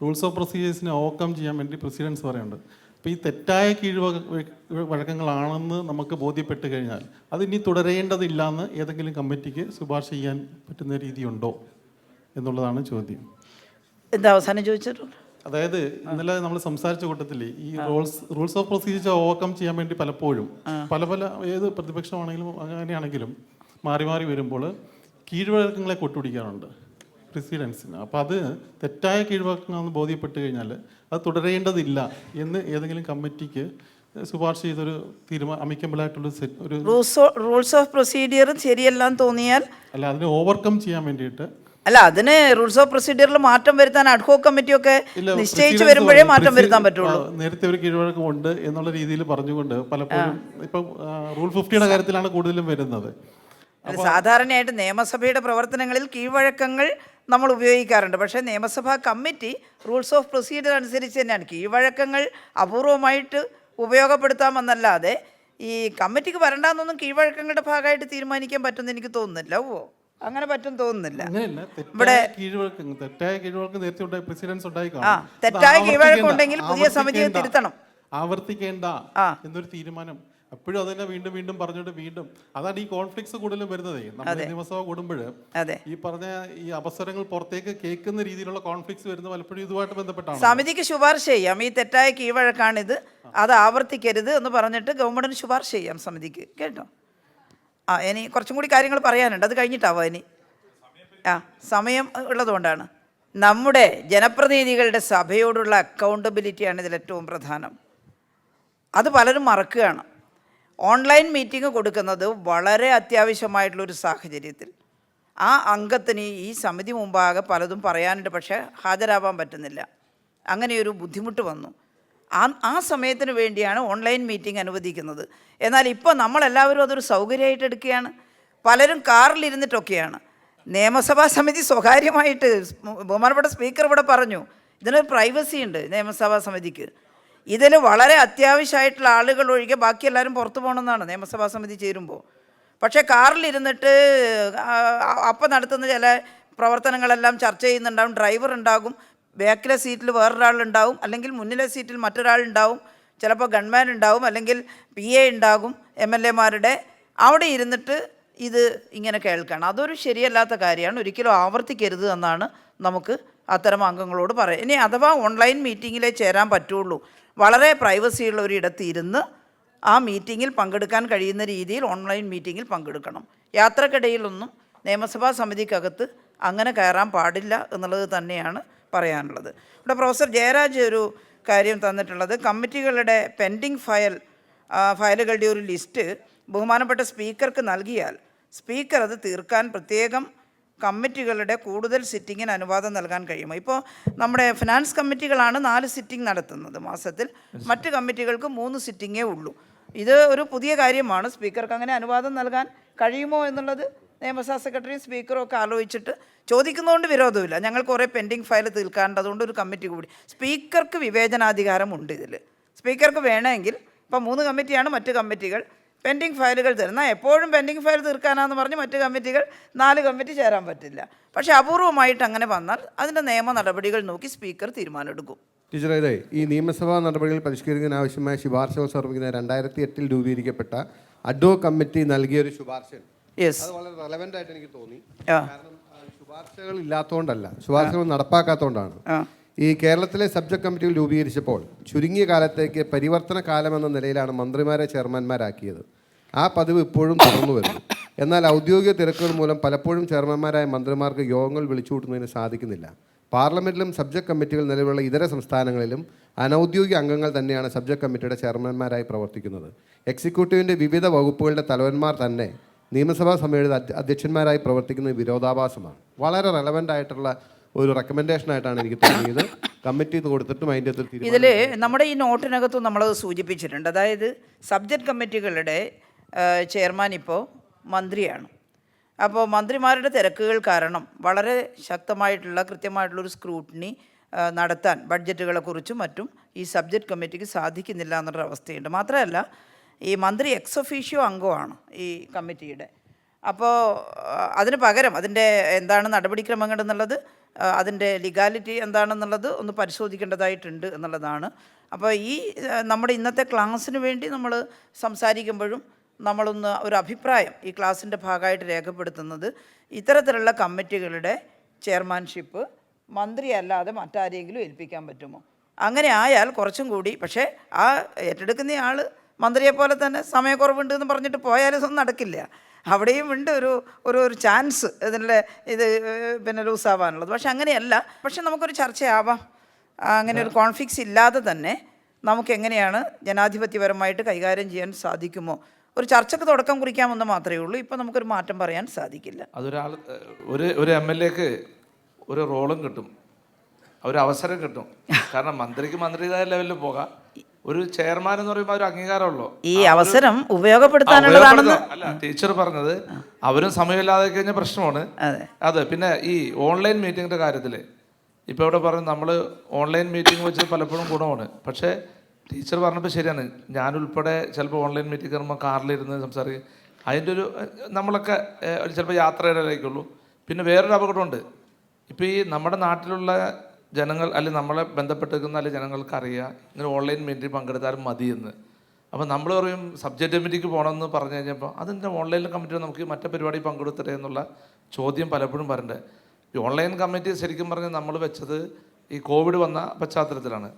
റൂൾസ് ഓഫ് പ്രൊസീജിയേഴ്സിനെ ഓവർകം ചെയ്യാൻ വേണ്ടി പ്രസിഡൻസ് പറയുന്നുണ്ട്. അപ്പോൾ ഈ തെറ്റായ വഴക്കങ്ങളാണെന്ന് നമുക്ക് ബോധ്യപ്പെട്ട് കഴിഞ്ഞാൽ അത് ഇനി തുടരേണ്ടതില്ല എന്ന് ഏതെങ്കിലും കമ്മിറ്റിക്ക് ശുപാർശ ചെയ്യാൻ പറ്റുന്ന രീതിയുണ്ടോ എന്നുള്ളതാണ് ചോദ്യം. എന്താ അവസാനം ചോദിച്ചിട്ടുള്ളൂ? അതായത് ഇന്നലെ നമ്മൾ സംസാരിച്ച കൂട്ടത്തിൽ ഈ റൂൾസ് ഓഫ് പ്രൊസീജിയർ ഓവർകം ചെയ്യാൻ വേണ്ടി പലപ്പോഴും പല ഏത് പ്രതിപക്ഷമാണെങ്കിലും അങ്ങനെയാണെങ്കിലും മാറി മാറി വരുമ്പോൾ കീഴ്വഴക്കങ്ങളെ കൊട്ടുപിടിക്കാറുണ്ട് പ്രസിഡൻസിന്. അപ്പോൾ അത് തെറ്റായ കീഴ്വഴക്കങ്ങളെന്ന് ബോധ്യപ്പെട്ട് കഴിഞ്ഞാൽ അത് തുടരേണ്ടതില്ല എന്ന് ഏതെങ്കിലും കമ്മിറ്റിക്ക് ശുപാർശ ചെയ്തൊരു അമിക്കബിളായിട്ടുള്ള ഒരു റൂൾസ് ഓഫ് പ്രൊസീജിയർ ശരിയല്ലാന്ന് തോന്നിയാൽ അല്ല, അതിനെ ഓവർകം ചെയ്യാൻ വേണ്ടിയിട്ട് അല്ല, അതിന് റൂൾസ് ഓഫ് പ്രൊസീജിയറിൽ മാറ്റം വരുത്താൻ അഡ്ഹോക് കമ്മിറ്റിയൊക്കെ നിശ്ചയിച്ച് വരുമ്പോഴേ മാറ്റം വരുത്താൻ പറ്റുള്ളൂ. നേരത്തെ ഒരു കീഴ്വഴക്കമുണ്ട് എന്നുള്ള രീതിയിൽ പറഞ്ഞുകൊണ്ട് പലപ്പോഴും ഇപ്പം റൂൾ 50യുടെ കാര്യത്തിലാണ് കൂടുതലും വരുന്നത്. സാധാരണയായിട്ട് നിയമസഭയുടെ പ്രവർത്തനങ്ങളിൽ കീഴ്വഴക്കങ്ങൾ നമ്മൾ ഉപയോഗിക്കാറുണ്ട്. പക്ഷേ നിയമസഭാ കമ്മിറ്റി റൂൾസ് ഓഫ് പ്രൊസീജിയർ അനുസരിച്ച് തന്നെയാണ്. കീഴ്വഴക്കങ്ങൾ അപൂർവമായിട്ട് ഉപയോഗപ്പെടുത്താമെന്നല്ലാതെ ഈ കമ്മിറ്റിക്ക് വരണ്ടെന്നൊന്നും കീഴ്വഴക്കങ്ങളുടെ ഭാഗമായിട്ട് തീരുമാനിക്കാൻ പറ്റുമെന്ന് എനിക്ക് തോന്നുന്നില്ല. അങ്ങനെ പറ്റും തോന്നുന്നില്ല. ഇവിടെ തെറ്റായ കീഴ്വഴക്കം നേരത്തെ ഉണ്ടായി പ്രസിഡൻസ് ഉണ്ടായി കാണും. തെറ്റായ കീഴ്വഴക്കം ഉണ്ടെങ്കിൽ പുതിയ സമിതിയെ തിരുത്തണം. ആവർത്തിക്കേണ്ട എന്നൊരു തീരുമാനം എപ്പോഴും അതന്നെ വീണ്ടും വീണ്ടും പറഞ്ഞിട്ട് വീണ്ടും അതാണ് ഈ കോൺഫ്ലിക്ട്സ് കൂടുതലും വരുന്നത്. നമ്മൾ നിയമസഭ കൂടുമ്പോൾ ഈ പറഞ്ഞ ഈ അവസരങ്ങൾ പുറത്തേക്ക് കേൾക്കുന്ന രീതിയിലുള്ള കോൺഫ്ലിക്ട്സ് വരുന്ന പലപ്പോഴും ഇതുമായിട്ട് ബന്ധപ്പെട്ടാണ്. സമിതിക്ക് ശുപാർശ ചെയ്യാം, ഈ തെറ്റായ കീഴ്വഴക്കാണിത്, അത് ആവർത്തിക്കരുത് എന്ന് പറഞ്ഞിട്ട് ഗവൺമെൻറ്റിന് ശുപാർശ ചെയ്യാം സമിതിക്ക്. കേട്ടോ? ഇനി കുറച്ചും കൂടി കാര്യങ്ങൾ പറയാനുണ്ട്, അത് കഴിഞ്ഞിട്ടാവോ ഇനി? സമയം ഉള്ളതുകൊണ്ടാണ്. നമ്മുടെ ജനപ്രതിനിധികളുടെ സഭയോടുള്ള അക്കൗണ്ടബിലിറ്റിയാണ് ഇതിൽ ഏറ്റവും പ്രധാനം. അത് പലരും മറക്കുകയാണ്. ഓൺലൈൻ മീറ്റിംഗ് കൊടുക്കുന്നത് വളരെ അത്യാവശ്യമായിട്ടുള്ളൊരു സാഹചര്യത്തിൽ ആ അംഗത്തിന് ഈ സമിതി മുമ്പാകെ പലതും പറയാനുണ്ട്, പക്ഷേ ഹാജരാവാൻ പറ്റുന്നില്ല. അങ്ങനെയൊരു ബുദ്ധിമുട്ട് വന്നു. ആ സമയത്തിന് വേണ്ടിയാണ് ഓൺലൈൻ മീറ്റിംഗ് അനുവദിക്കുന്നത്. എന്നാൽ ഇപ്പോൾ നമ്മളെല്ലാവരും അതൊരു സൗകര്യമായിട്ട് എടുക്കുകയാണ്. പലരും കാറിലിരുന്നിട്ടൊക്കെയാണ്. നിയമസഭാ സമിതി സ്വകാര്യമായിട്ട് ബഹുമാനപ്പെട്ട സ്പീക്കർ ഇവിടെ പറഞ്ഞു, ഇതിനൊരു പ്രൈവസി ഉണ്ട് നിയമസഭാ സമിതിക്ക്. ഇതിൽ വളരെ അത്യാവശ്യമായിട്ടുള്ള ആളുകൾ ഒഴികെ ബാക്കി എല്ലാവരും പുറത്തു പോകണമെന്നാണ് നിയമസഭാ സമിതി ചേരുമ്പോൾ. പക്ഷേ കാറിലിരുന്നിട്ട് അപ്പം നടത്തുന്ന ചില പ്രവർത്തനങ്ങളെല്ലാം ചർച്ച ചെയ്യുന്നുണ്ടാവും. ഡ്രൈവർ ഉണ്ടാകും, ബാക്കിലെ സീറ്റിൽ വേറൊരാളുണ്ടാവും, അല്ലെങ്കിൽ മുന്നിലെ സീറ്റിൽ മറ്റൊരാളുണ്ടാവും, ചിലപ്പോൾ ഗൺമാൻ ഉണ്ടാവും, അല്ലെങ്കിൽ PA ഉണ്ടാകും MLA-മാരുടെ. അവിടെ ഇരുന്നിട്ട് ഇത് ഇങ്ങനെ കേൾക്കണം. അതൊരു ശരിയല്ലാത്ത കാര്യമാണ്. ഒരിക്കലും ആവർത്തിക്കരുത് എന്നാണ് നമുക്ക് അത്തരം അംഗങ്ങളോട് പറയാം. ഇനി അഥവാ ഓൺലൈൻ മീറ്റിങ്ങിലേ ചേരാൻ പറ്റുള്ളൂ, വളരെ പ്രൈവസിയുള്ള ഒരിടത്ത് ഇരുന്ന് ആ മീറ്റിങ്ങിൽ പങ്കെടുക്കാൻ കഴിയുന്ന രീതിയിൽ ഓൺലൈൻ മീറ്റിങ്ങിൽ പങ്കെടുക്കണം. യാത്രക്കിടയിലൊന്നും നിയമസഭാ സമിതിക്കകത്ത് അങ്ങനെ കയറാൻ പാടില്ല എന്നുള്ളത് തന്നെയാണ് പറയാനുള്ളത്. ഇവിടെ പ്രൊഫസർ ജയരാജ് ഒരു കാര്യം തന്നിട്ടുള്ളത്, കമ്മിറ്റികളുടെ പെൻഡിങ് ഫയൽ ഫയലുകളുടെ ഒരു ലിസ്റ്റ് ബഹുമാനപ്പെട്ട സ്പീക്കർക്ക് നൽകിയാൽ സ്പീക്കർ അത് തീർക്കാൻ പ്രത്യേകം കമ്മിറ്റികളുടെ കൂടുതൽ സിറ്റിങ്ങിന് അനുവാദം നൽകാൻ കഴിയുമോ? ഇപ്പോൾ നമ്മുടെ ഫിനാൻസ് കമ്മിറ്റികളാണ് 4 സിറ്റിംഗ് നടത്തുന്നത് മാസത്തിൽ, മറ്റ് കമ്മിറ്റികൾക്ക് 3 സിറ്റിങ്ങേ ഉള്ളൂ. ഇത് ഒരു പുതിയ കാര്യമാണ്. സ്പീക്കർക്ക് അങ്ങനെ അനുവാദം നൽകാൻ കഴിയുമോ എന്നുള്ളത് നിയമസഭാ സെക്രട്ടറിയും സ്പീക്കറും ഒക്കെ ആലോചിച്ചിട്ട് ചോദിക്കുന്നതുകൊണ്ട് വിരോധമില്ല. ഞങ്ങൾ കുറേ പെൻഡിങ് ഫയൽ തീർക്കാണ്ട്, അതുകൊണ്ട് ഒരു കമ്മിറ്റി കൂടി. സ്പീക്കർക്ക് വിവേചനാധികാരമുണ്ട് ഇതിൽ. സ്പീക്കർക്ക് വേണമെങ്കിൽ ഇപ്പോൾ 3 കമ്മിറ്റിയാണ് മറ്റ് കമ്മിറ്റികൾ പെൻഡിങ് ഫയലുകൾ തരുന്നത്. എപ്പോഴും പെൻഡിങ് ഫയൽ തീർക്കാനാന്ന് പറഞ്ഞ് മറ്റ് കമ്മിറ്റികൾ 4 കമ്മിറ്റി ചേരാൻ പറ്റില്ല. പക്ഷേ അപൂർവമായിട്ട് അങ്ങനെ വന്നാൽ അതിൻ്റെ നിയമ നടപടികൾ നോക്കി സ്പീക്കർ തീരുമാനമെടുക്കും. ടീച്ചറെ, ഇതേ ഈ നിയമസഭാ നടപടികൾ പരിഷ്കരിക്കാൻ ആവശ്യമായ ശുപാർശകൾ സമർപ്പിക്കുന്ന 2008 രൂപീകരിക്കപ്പെട്ട അഡ്ഹോ കമ്മിറ്റി നൽകിയ ഒരു ശുപാർശ അത് വളരെ റെലവൻ്റ് ആയിട്ട് എനിക്ക് തോന്നി. കാരണം ശുപാർശകൾ ഇല്ലാത്തതുകൊണ്ടല്ല, ശുപാർശകൾ നടപ്പാക്കാത്തതുകൊണ്ടാണ്. ഈ കേരളത്തിലെ സബ്ജക്ട് കമ്മിറ്റികൾ രൂപീകരിച്ചപ്പോൾ ചുരുങ്ങിയ കാലത്തേക്ക് പരിവർത്തന കാലമെന്ന നിലയിലാണ് മന്ത്രിമാരെ ചെയർമാൻമാരാക്കിയത്. ആ പതിവ് ഇപ്പോഴും തുടർന്നു വരുന്നു. എന്നാൽ ഔദ്യോഗിക തിരക്കുകൾ മൂലം പലപ്പോഴും ചെയർമാൻമാരായ മന്ത്രിമാർക്ക് യോഗങ്ങൾ വിളിച്ചുകൂട്ടുന്നതിന് സാധിക്കുന്നില്ല. പാർലമെൻറ്റിലും സബ്ജക്ട് കമ്മിറ്റികൾ നിലവിലുള്ള ഇതര സംസ്ഥാനങ്ങളിലും അനൗദ്യോഗിക അംഗങ്ങൾ തന്നെയാണ് സബ്ജക്ട് കമ്മിറ്റിയുടെ ചെയർമാൻമാരായി പ്രവർത്തിക്കുന്നത്. എക്സിക്യൂട്ടീവിൻ്റെ വിവിധ വകുപ്പുകളുടെ തലവന്മാർ തന്നെ നിയമസഭാ സമിതിയുടെ അധ്യക്ഷന്മാരായി പ്രവർത്തിക്കുന്നത് വിരോധാഭാസമാണ്. വളരെ റെലവൻ്റ് ആയിട്ടുള്ള ഒരു റെക്കമെൻഡേഷനായിട്ടാണ് എനിക്ക് തോന്നിയത്. കമ്മിറ്റി കൊടുത്തിട്ടും അതിൻ്റെ ഇതിൽ നമ്മുടെ ഈ നോട്ടിനകത്തും നമ്മളത് സൂചിപ്പിച്ചിട്ടുണ്ട്. അതായത് സബ്ജക്ട് കമ്മിറ്റികളുടെ ചെയർമാൻ ഇപ്പോൾ മന്ത്രിയാണ്. അപ്പോൾ മന്ത്രിമാരുടെ തിരക്കുകൾ കാരണം വളരെ ശക്തമായിട്ടുള്ള കൃത്യമായിട്ടുള്ളൊരു സ്ക്രൂട്ടിനി നടത്താൻ ബഡ്ജറ്റുകളെക്കുറിച്ചും മറ്റും ഈ സബ്ജക്ട് കമ്മിറ്റിക്ക് സാധിക്കുന്നില്ല എന്നൊരു അവസ്ഥയുണ്ട്. മാത്രമല്ല ഈ മന്ത്രി എക്സ് ഒഫീഷ്യോ അംഗമാണ് ഈ കമ്മിറ്റിയുടെ. അപ്പോൾ അതിന് പകരം അതിൻ്റെ എന്താണ് നടപടിക്രമങ്ങൾ എന്നുള്ളത്, അതിൻ്റെ ലീഗാലിറ്റി എന്താണെന്നുള്ളത് ഒന്ന് പരിശോധിക്കേണ്ടതായിട്ടുണ്ട് എന്നുള്ളതാണ്. അപ്പോൾ ഈ നമ്മുടെ ഇന്നത്തെ ക്ലാസ്സിന് വേണ്ടി നമ്മൾ സംസാരിക്കുമ്പോഴും നമ്മളൊന്ന് ഒരു അഭിപ്രായം ഈ ക്ലാസ്സിൻ്റെ ഭാഗമായിട്ട് രേഖപ്പെടുത്തുന്നത്, ഇത്തരത്തിലുള്ള കമ്മിറ്റികളുടെ ചെയർമാൻഷിപ്പ് മന്ത്രിയല്ലാതെ മറ്റാരെങ്കിലും ഏൽപ്പിക്കാൻ പറ്റുമോ? അങ്ങനെ ആയാൽ കുറച്ചും കൂടി, പക്ഷേ ആ ഏറ്റെടുക്കുന്ന ആൾ മന്ത്രിയെപ്പോലെ തന്നെ സമയക്കുറവുണ്ട് എന്ന് പറഞ്ഞിട്ട് പോയാലൊന്നും നടക്കില്ല. അവിടെയും ഉണ്ട് ഒരു ചാൻസ് ഇതിൻ്റെ പിന്നെ ലൂസാവാനുള്ളത്. പക്ഷെ അങ്ങനെയല്ല. പക്ഷെ നമുക്കൊരു ചർച്ചയാവാം. അങ്ങനെ ഒരു കോൺഫ്ലിക്ട്സ് ഇല്ലാതെ തന്നെ നമുക്ക് എങ്ങനെയാണ് ജനാധിപത്യപരമായിട്ട് കൈകാര്യം ചെയ്യാൻ സാധിക്കുമോ, ഒരു ചർച്ചയ്ക്ക് തുടക്കം കുറിക്കാമെന്ന് മാത്രമേ ഉള്ളൂ. ഇപ്പം നമുക്കൊരു മാറ്റം പറയാൻ സാധിക്കില്ല. അതൊരാൾ ഒരു MLA-ക്ക് ഒരു റോളും കിട്ടും, ഒരു അവസരം കിട്ടും. കാരണം മന്ത്രിക്ക് മന്ത്രിതായ ലെവലിൽ പോകാം. ഒരു ചെയർമാൻ എന്ന് പറയുമ്പോൾ ഒരു അംഗീകാരമുള്ളൂ. ഈ അവസരം ഉപയോഗപ്പെടുത്താനുള്ളതാണെന്ന് അല്ല ടീച്ചർ പറഞ്ഞത്. അവരും സമയമില്ലാതെ കഴിഞ്ഞ പ്രശ്നമാണ്. അതെ. പിന്നെ ഈ ഓൺലൈൻ മീറ്റിങ്ങിൻ്റെ കാര്യത്തിൽ ഇപ്പോൾ ഇവിടെ പറഞ്ഞു, നമ്മൾ ഓൺലൈൻ മീറ്റിംഗ് വെച്ച് പലപ്പോഴും ഗുണമാണ്. പക്ഷേ ടീച്ചർ പറഞ്ഞപ്പോൾ ശരിയാണ്. ഞാനുൾപ്പെടെ ചിലപ്പോൾ ഓൺലൈൻ മീറ്റിംഗ് കയറുമ്പോൾ കാറിലിരുന്ന് സംസാരിക്കും. അതിൻ്റെ ഒരു നമ്മളൊക്കെ ചിലപ്പോൾ യാത്രയിലേക്കുള്ളൂ. പിന്നെ വേറൊരു അപകടമുണ്ട്. ഇപ്പോൾ ഈ നമ്മുടെ നാട്ടിലുള്ള ജനങ്ങൾ അല്ലെങ്കിൽ നമ്മളെ ബന്ധപ്പെട്ടിരിക്കുന്ന അല്ലെങ്കിൽ ജനങ്ങൾക്ക് അറിയാം ഇങ്ങനെ ഓൺലൈൻ മീറ്റിംഗ് പങ്കെടുത്താലും മതിയെന്ന്. അപ്പോൾ നമ്മൾ പറയും സബ്ജക്റ്റ് കമ്മിറ്റിക്ക് പോകണമെന്ന് പറഞ്ഞു കഴിഞ്ഞപ്പോൾ അതിൻ്റെ ഓൺലൈൻ കമ്മിറ്റി നമുക്ക് മറ്റേ പരിപാടി പങ്കെടുത്തിട്ടേ എന്നുള്ള ചോദ്യം പലപ്പോഴും വരണ്ടേ. ഈ ഓൺലൈൻ കമ്മിറ്റി ശരിക്കും പറഞ്ഞാൽ നമ്മൾ വെച്ചത് ഈ കോവിഡ് വന്ന പശ്ചാത്തലത്തിലാണ്.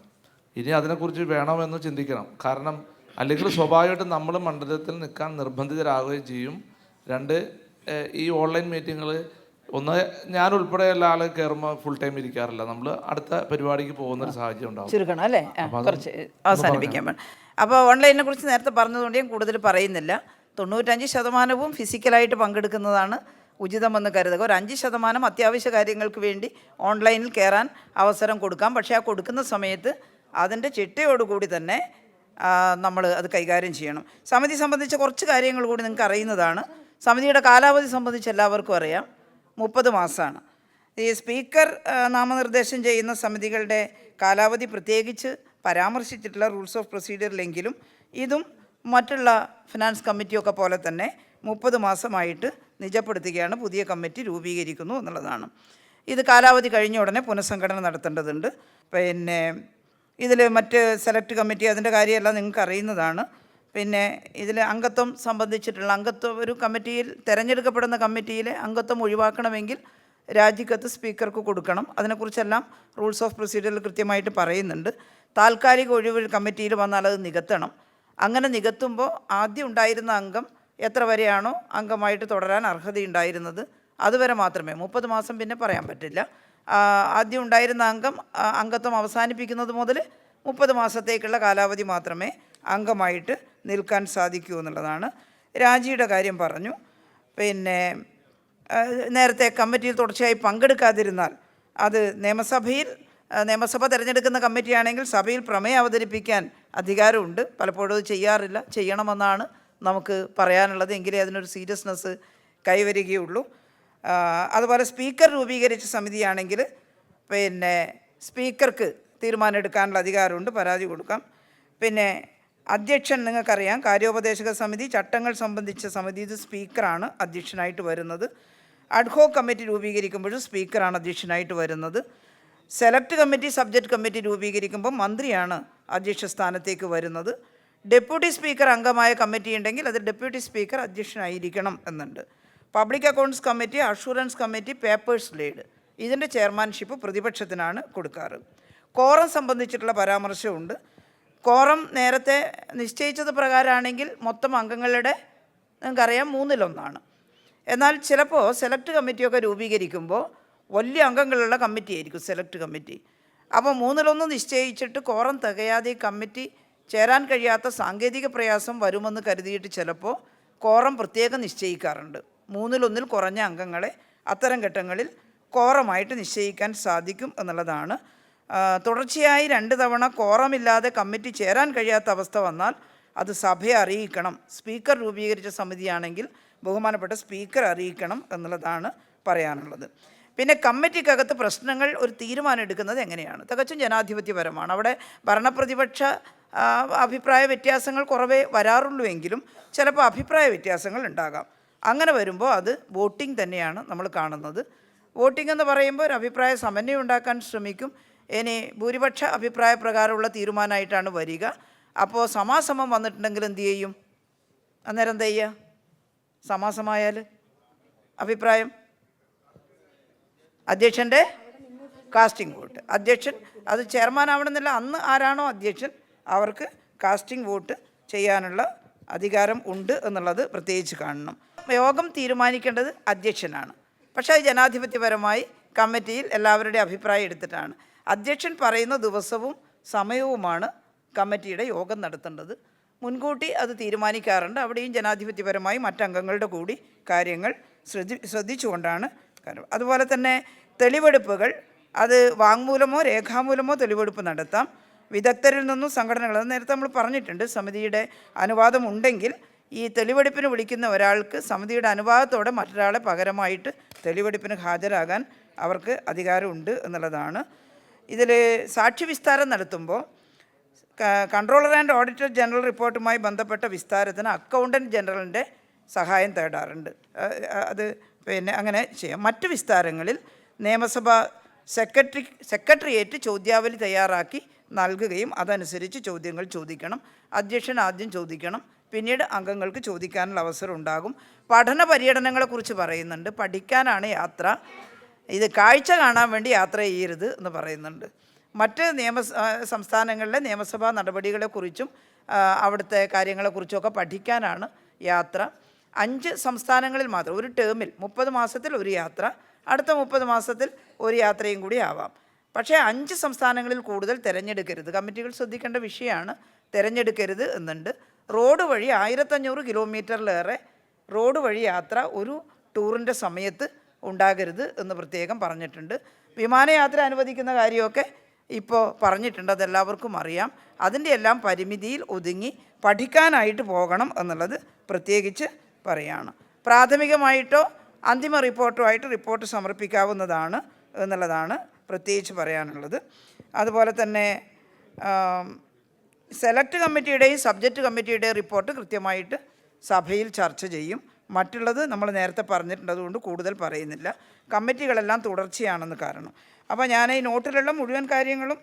ഇനി അതിനെക്കുറിച്ച് വേണമെന്ന് ചിന്തിക്കണം. കാരണം അല്ലെങ്കിൽ സ്വാഭാവികമായിട്ടും നമ്മൾ മണ്ഡലത്തിൽ നിൽക്കാൻ നിർബന്ധിതരാകുകയും ചെയ്യും. 2, ഈ ഓൺലൈൻ മീറ്റിങ്ങൾ ഒന്ന് ഞാൻ ഉൾപ്പെടെയുള്ള ആൾ കയറുമ്പോൾ ഫുൾ ടൈം ഇരിക്കാറില്ല. നമ്മൾ അടുത്ത പരിപാടിക്ക് പോകുന്നൊരു സാഹചര്യം ഉണ്ടാവും. ചുരുക്കണം അല്ലേ, കുറച്ച് അവസാനിപ്പിക്കാൻ വേണം. അപ്പോൾ ഓൺലൈനെ കുറിച്ച് നേരത്തെ പറഞ്ഞതുകൊണ്ട് ഞാൻ കൂടുതൽ പറയുന്നില്ല. 95% ഫിസിക്കലായിട്ട് പങ്കെടുക്കുന്നതാണ് ഉചിതമെന്ന് കരുതുക. ഒരു 5% അത്യാവശ്യ കാര്യങ്ങൾക്ക് വേണ്ടി ഓൺലൈനിൽ കയറാൻ അവസരം കൊടുക്കാം. പക്ഷേ ആ കൊടുക്കുന്ന സമയത്ത് അതിൻ്റെ ചിട്ടയോടുകൂടി തന്നെ നമ്മൾ അത് കൈകാര്യം ചെയ്യണം. സമിതി സംബന്ധിച്ച കുറച്ച് കാര്യങ്ങൾ കൂടി നിങ്ങൾക്ക് അറിയുന്നതാണ്. സമിതിയുടെ കാലാവധി സംബന്ധിച്ച് എല്ലാവർക്കും അറിയാം, 30 മാസമാണ്. ഈ സ്പീക്കർ നാമനിർദ്ദേശം ചെയ്യുന്ന സമിതികളുടെ കാലാവധി പ്രത്യേകിച്ച് പരാമർശിച്ചിട്ടുള്ള റൂൾസ് ഓഫ് പ്രൊസീജിയറിലെങ്കിലും ഇതും മറ്റുള്ള ഫിനാൻസ് കമ്മിറ്റിയൊക്കെ പോലെ തന്നെ 30 മാസമായിട്ട് നിജപ്പെടുത്തുകയാണ്. പുതിയ കമ്മിറ്റി രൂപീകരിക്കുന്നു എന്നുള്ളതാണ്. ഇത് കാലാവധി കഴിഞ്ഞ ഉടനെ പുനഃസംഘടന നടത്തേണ്ടതുണ്ട്. പിന്നെ ഇതിൽ മറ്റ് സെലക്ട് കമ്മിറ്റി അതിൻ്റെ കാര്യമെല്ലാം നിങ്ങൾക്ക് അറിയുന്നതാണ്. പിന്നെ ഇതിൽ അംഗത്വം സംബന്ധിച്ചിട്ടുള്ള അംഗത്വം ഒരു കമ്മിറ്റിയിൽ തിരഞ്ഞെടുക്കപ്പെടുന്ന കമ്മിറ്റിയിലെ അംഗത്വം ഒഴിവാക്കണമെങ്കിൽ രാജിക്കത്ത് സ്പീക്കർക്ക് കൊടുക്കണം. അതിനെക്കുറിച്ചെല്ലാം റൂൾസ് ഓഫ് പ്രൊസീജിയറിൽ കൃത്യമായിട്ട് പറയുന്നുണ്ട്. താൽക്കാലിക ഒഴിവ് കമ്മിറ്റിയിൽ വന്നാൽ അത് നികത്തണം. അങ്ങനെ നികത്തുമ്പോൾ ആദ്യം ഉണ്ടായിരുന്ന അംഗം എത്ര വരെയാണോ അംഗമായിട്ട് തുടരാൻ അർഹതയുണ്ടായിരുന്നത് അതുവരെ മാത്രമേ, 30 മാസം പിന്നെ പറയാൻ പറ്റില്ല. ആദ്യം ഉണ്ടായിരുന്ന അംഗത്വം അവസാനിപ്പിക്കുന്നത് മുതൽ 30 മാസത്തേക്കുള്ള കാലാവധി മാത്രമേ അംഗമായിട്ട് നിൽക്കാൻ സാധിക്കൂ എന്നുള്ളതാണ്. രാജിയുടെ കാര്യം പറഞ്ഞു. പിന്നെ നേരത്തെ കമ്മിറ്റിയിൽ തുടർച്ചയായി പങ്കെടുക്കാതിരുന്നാൽ അത് നിയമസഭ തിരഞ്ഞെടുക്കുന്ന കമ്മിറ്റിയാണെങ്കിൽ സഭയിൽ പ്രമേയം അവതരിപ്പിക്കാൻ അധികാരമുണ്ട്. പലപ്പോഴും അത് ചെയ്യാറില്ല. ചെയ്യണമെന്നാണ് നമുക്ക് പറയാനുള്ളത്. എങ്കിലേ അതിനൊരു സീരിയസ്നെസ് കൈവരികയുള്ളൂ. അതുപോലെ സ്പീക്കർ രൂപീകരിച്ച സമിതിയാണെങ്കിൽ പിന്നെ സ്പീക്കർക്ക് തീരുമാനം എടുക്കാനുള്ള അധികാരമുണ്ട്, പരാതി കൊടുക്കാം. പിന്നെ അധ്യക്ഷൻ നിങ്ങൾക്കറിയാം, കാര്യോപദേശക സമിതി, ചട്ടങ്ങൾ സംബന്ധിച്ച സമിതി, ഇത് സ്പീക്കറാണ് അധ്യക്ഷനായിട്ട് വരുന്നത്. അഡ്ഹോക് കമ്മിറ്റി രൂപീകരിക്കുമ്പോഴും സ്പീക്കറാണ് അധ്യക്ഷനായിട്ട് വരുന്നത്. സെലക്ട് കമ്മിറ്റി, സബ്ജക്റ്റ് കമ്മിറ്റി രൂപീകരിക്കുമ്പോൾ മന്ത്രിയാണ് അധ്യക്ഷ സ്ഥാനത്തേക്ക് വരുന്നത്. ഡെപ്യൂട്ടി സ്പീക്കർ അംഗമായ കമ്മിറ്റി ഉണ്ടെങ്കിൽ അത് ഡെപ്യൂട്ടി സ്പീക്കർ അധ്യക്ഷനായിരിക്കണം എന്നുണ്ട്. Public accounts committee, assurance committee, papers lead, ഇതിൻ്റെ ചെയർമാൻഷിപ്പ് പ്രതിപക്ഷത്തിനാണ് കൊടുക്കാറ്. കോറം സംബന്ധിച്ചിട്ടുള്ള പരാമർശമുണ്ട്. കോറം നേരത്തെ നിശ്ചയിച്ചത് പ്രകാരമാണെങ്കിൽ മൊത്തം അംഗങ്ങളുടെ നിങ്ങൾക്കറിയാം 1/3. എന്നാൽ ചിലപ്പോൾ സെലക്ട് കമ്മിറ്റിയൊക്കെ രൂപീകരിക്കുമ്പോൾ വലിയ അംഗങ്ങളുള്ള കമ്മിറ്റി ആയിരിക്കും സെലക്ട് കമ്മിറ്റി. അപ്പോൾ 1/3 നിശ്ചയിച്ചിട്ട് കോറം തികയാതെ കമ്മിറ്റി ചേരാൻ കഴിയാത്ത സാങ്കേതിക പ്രയാസം വരുമെന്ന് കരുതിയിട്ട് ചിലപ്പോൾ കോറം പ്രത്യേകം നിശ്ചയിക്കാറുണ്ട്. 1/3 കുറഞ്ഞ അംഗങ്ങളെ അത്തരം ഘട്ടങ്ങളിൽ കോറമായിട്ട് നിശ്ചയിക്കാൻ സാധിക്കും എന്നുള്ളതാണ്. തുടർച്ചയായി 2 തവണ കോറമില്ലാതെ കമ്മിറ്റി ചേരാൻ കഴിയാത്ത അവസ്ഥ വന്നാൽ അത് സഭയെ അറിയിക്കണം. സ്പീക്കർ രൂപീകരിച്ച സമിതിയാണെങ്കിൽ ബഹുമാനപ്പെട്ട സ്പീക്കർ അറിയിക്കണം എന്നുള്ളതാണ് പറയാനുള്ളത്. പിന്നെ കമ്മിറ്റിക്കകത്ത് പ്രശ്നങ്ങൾ ഒരു തീരുമാനം എടുക്കുന്നത് എങ്ങനെയാണ്? തികച്ചും ജനാധിപത്യപരമാണ്. അവിടെ ഭരണപ്രതിപക്ഷ അഭിപ്രായ വ്യത്യാസങ്ങൾ കുറവേ വരാറുള്ളൂ എങ്കിലും ചിലപ്പോൾ അഭിപ്രായ വ്യത്യാസങ്ങൾ ഉണ്ടാകാം. അങ്ങനെ വരുമ്പോൾ അത് വോട്ടിംഗ് തന്നെയാണ് നമ്മൾ കാണുന്നത്. വോട്ടിംഗ് എന്ന് പറയുമ്പോൾ ഒരു അഭിപ്രായ സമന്വയം ഉണ്ടാക്കാൻ ശ്രമിക്കും. ഇനി ഭൂരിപക്ഷ അഭിപ്രായ പ്രകാരമുള്ള തീരുമാനമായിട്ടാണ് വരിക. അപ്പോൾ സമാസമം വന്നിട്ടുണ്ടെങ്കിൽ എന്തു ചെയ്യും? അന്നേരം എന്താ ചെയ്യുക? സമാസമായാൽ അഭിപ്രായം അധ്യക്ഷൻ്റെ കാസ്റ്റിംഗ് വോട്ട്. അധ്യക്ഷൻ അത് ചെയർമാൻ ആവണമെന്നില്ല. അന്ന് ആരാണോ അധ്യക്ഷൻ അവർക്ക് കാസ്റ്റിംഗ് വോട്ട് ചെയ്യാനുള്ള അധികാരം ഉണ്ട് എന്നുള്ളത് പ്രത്യേകിച്ച് കാണണം. യോഗം തീരുമാനിക്കേണ്ടത് അധ്യക്ഷനാണ്. പക്ഷേ അത് ജനാധിപത്യപരമായി കമ്മിറ്റിയിൽ എല്ലാവരുടെയും അഭിപ്രായം എടുത്തിട്ടാണ്. അധ്യക്ഷൻ പറയുന്ന ദിവസവും സമയവുമാണ് കമ്മിറ്റിയുടെ യോഗം നടത്തേണ്ടത്. മുൻകൂട്ടി അത് തീരുമാനിക്കാറുണ്ട്. അവിടെയും ജനാധിപത്യപരമായി മറ്റംഗങ്ങളുടെ കൂടി കാര്യങ്ങൾ ശ്രദ്ധിച്ചുകൊണ്ടാണ് കാര്യം. അതുപോലെ തന്നെ തെളിവെടുപ്പുകൾ, അത് വാങ്മൂലമോ രേഖാമൂലമോ തെളിവെടുപ്പ് നടത്താം. വിദഗ്ധരിൽ നിന്നും സംഘടനകൾ, അത് നേരത്തെ നമ്മൾ പറഞ്ഞിട്ടുണ്ട്, സമിതിയുടെ അനുവാദം ഉണ്ടെങ്കിൽ ഈ തെളിവെടുപ്പിന് വിളിക്കുന്ന ഒരാൾക്ക് സമിതിയുടെ അനുവാദത്തോടെ മറ്റൊരാളെ പകരമായിട്ട് തെളിവെടുപ്പിന് ഹാജരാകാൻ അവർക്ക് അധികാരമുണ്ട് എന്നുള്ളതാണ്. ഇതിൽ സാക്ഷി വിസ്താരം നടത്തുമ്പോൾ കൺട്രോളർ ആൻഡ് ഓഡിറ്റർ ജനറൽ റിപ്പോർട്ടുമായി ബന്ധപ്പെട്ട വിസ്താരത്തിന് അക്കൗണ്ടൻറ്റ് ജനറലിൻ്റെ സഹായം തേടാറുണ്ട്. അത് പിന്നെ അങ്ങനെ ചെയ്യാം. മറ്റ് വിസ്താരങ്ങളിൽ നിയമസഭ സെക്രട്ടേറിയറ്റ് ചോദ്യാവലി തയ്യാറാക്കി നൽകുകയും അതനുസരിച്ച് ചോദ്യങ്ങൾ ചോദിക്കണം. അധ്യക്ഷൻ ആദ്യം ചോദിക്കണം, പിന്നീട് അംഗങ്ങൾക്ക് ചോദിക്കാനുള്ള അവസരം ഉണ്ടാകും. പഠന പര്യടനങ്ങളെക്കുറിച്ച് പറയുന്നുണ്ട്. പഠിക്കാനാണ് യാത്ര, ഇത് കാഴ്ച കാണാൻ വേണ്ടി യാത്ര ചെയ്യരുത് എന്ന് പറയുന്നുണ്ട്. മറ്റ് സംസ്ഥാനങ്ങളിലെ നിയമസഭാ നടപടികളെക്കുറിച്ചും അവിടുത്തെ കാര്യങ്ങളെക്കുറിച്ചൊക്കെ പഠിക്കാനാണ് യാത്ര. 5 സംസ്ഥാനങ്ങളിൽ മാത്രം ഒരു ടേമിൽ 30 മാസത്തിൽ ഒരു യാത്ര, അടുത്ത 30 മാസത്തിൽ ഒരു യാത്രയും കൂടി ആവാം. പക്ഷേ 5 സംസ്ഥാനങ്ങളിൽ കൂടുതൽ തിരഞ്ഞെടുക്കരുത്. കമ്മിറ്റികൾ ശ്രദ്ധിക്കേണ്ട വിഷയമാണ്. തിരഞ്ഞെടുക്കരുത് എന്നുണ്ട്. റോഡ് വഴി 1500 കിലോമീറ്ററിലേറെ റോഡ് വഴി യാത്ര ഒരു ടൂറിൻ്റെ സമയത്ത് ഉണ്ടാകരുത് എന്ന് പ്രത്യേകം പറഞ്ഞിട്ടുണ്ട്. വിമാനയാത്ര അനുവദിക്കുന്ന കാര്യമൊക്കെ ഇപ്പോൾ പറഞ്ഞിട്ടുണ്ട്, അതെല്ലാവർക്കും അറിയാം. അതിൻ്റെ എല്ലാം പരിമിതിയിൽ ഒതുങ്ങി പഠിക്കാനായിട്ട് പോകണം എന്നുള്ളത് പ്രത്യേകിച്ച് പറയുകയാണ്. പ്രാഥമികമായിട്ടോ അന്തിമ റിപ്പോർട്ടോ ആയിട്ട് റിപ്പോർട്ട് സമർപ്പിക്കാവുന്നതാണ് എന്നുള്ളതാണ് പ്രത്യേകിച്ച് പറയാനുള്ളത്. അതുപോലെ തന്നെ സെലക്ട് കമ്മിറ്റിയുടെയും സബ്ജക്റ്റ് കമ്മിറ്റിയുടെയും റിപ്പോർട്ട് കൃത്യമായിട്ട് സഭയിൽ ചർച്ച ചെയ്യും. മറ്റുള്ളത് നമ്മൾ നേരത്തെ പറഞ്ഞിട്ടുണ്ട്, അതുകൊണ്ട് കൂടുതൽ പറയുന്നില്ല. കമ്മിറ്റികളെല്ലാം തുടർച്ചയാണെന്ന് കാരണം. അപ്പോൾ ഞാൻ ഈ നോട്ടിലുള്ള മുഴുവൻ കാര്യങ്ങളും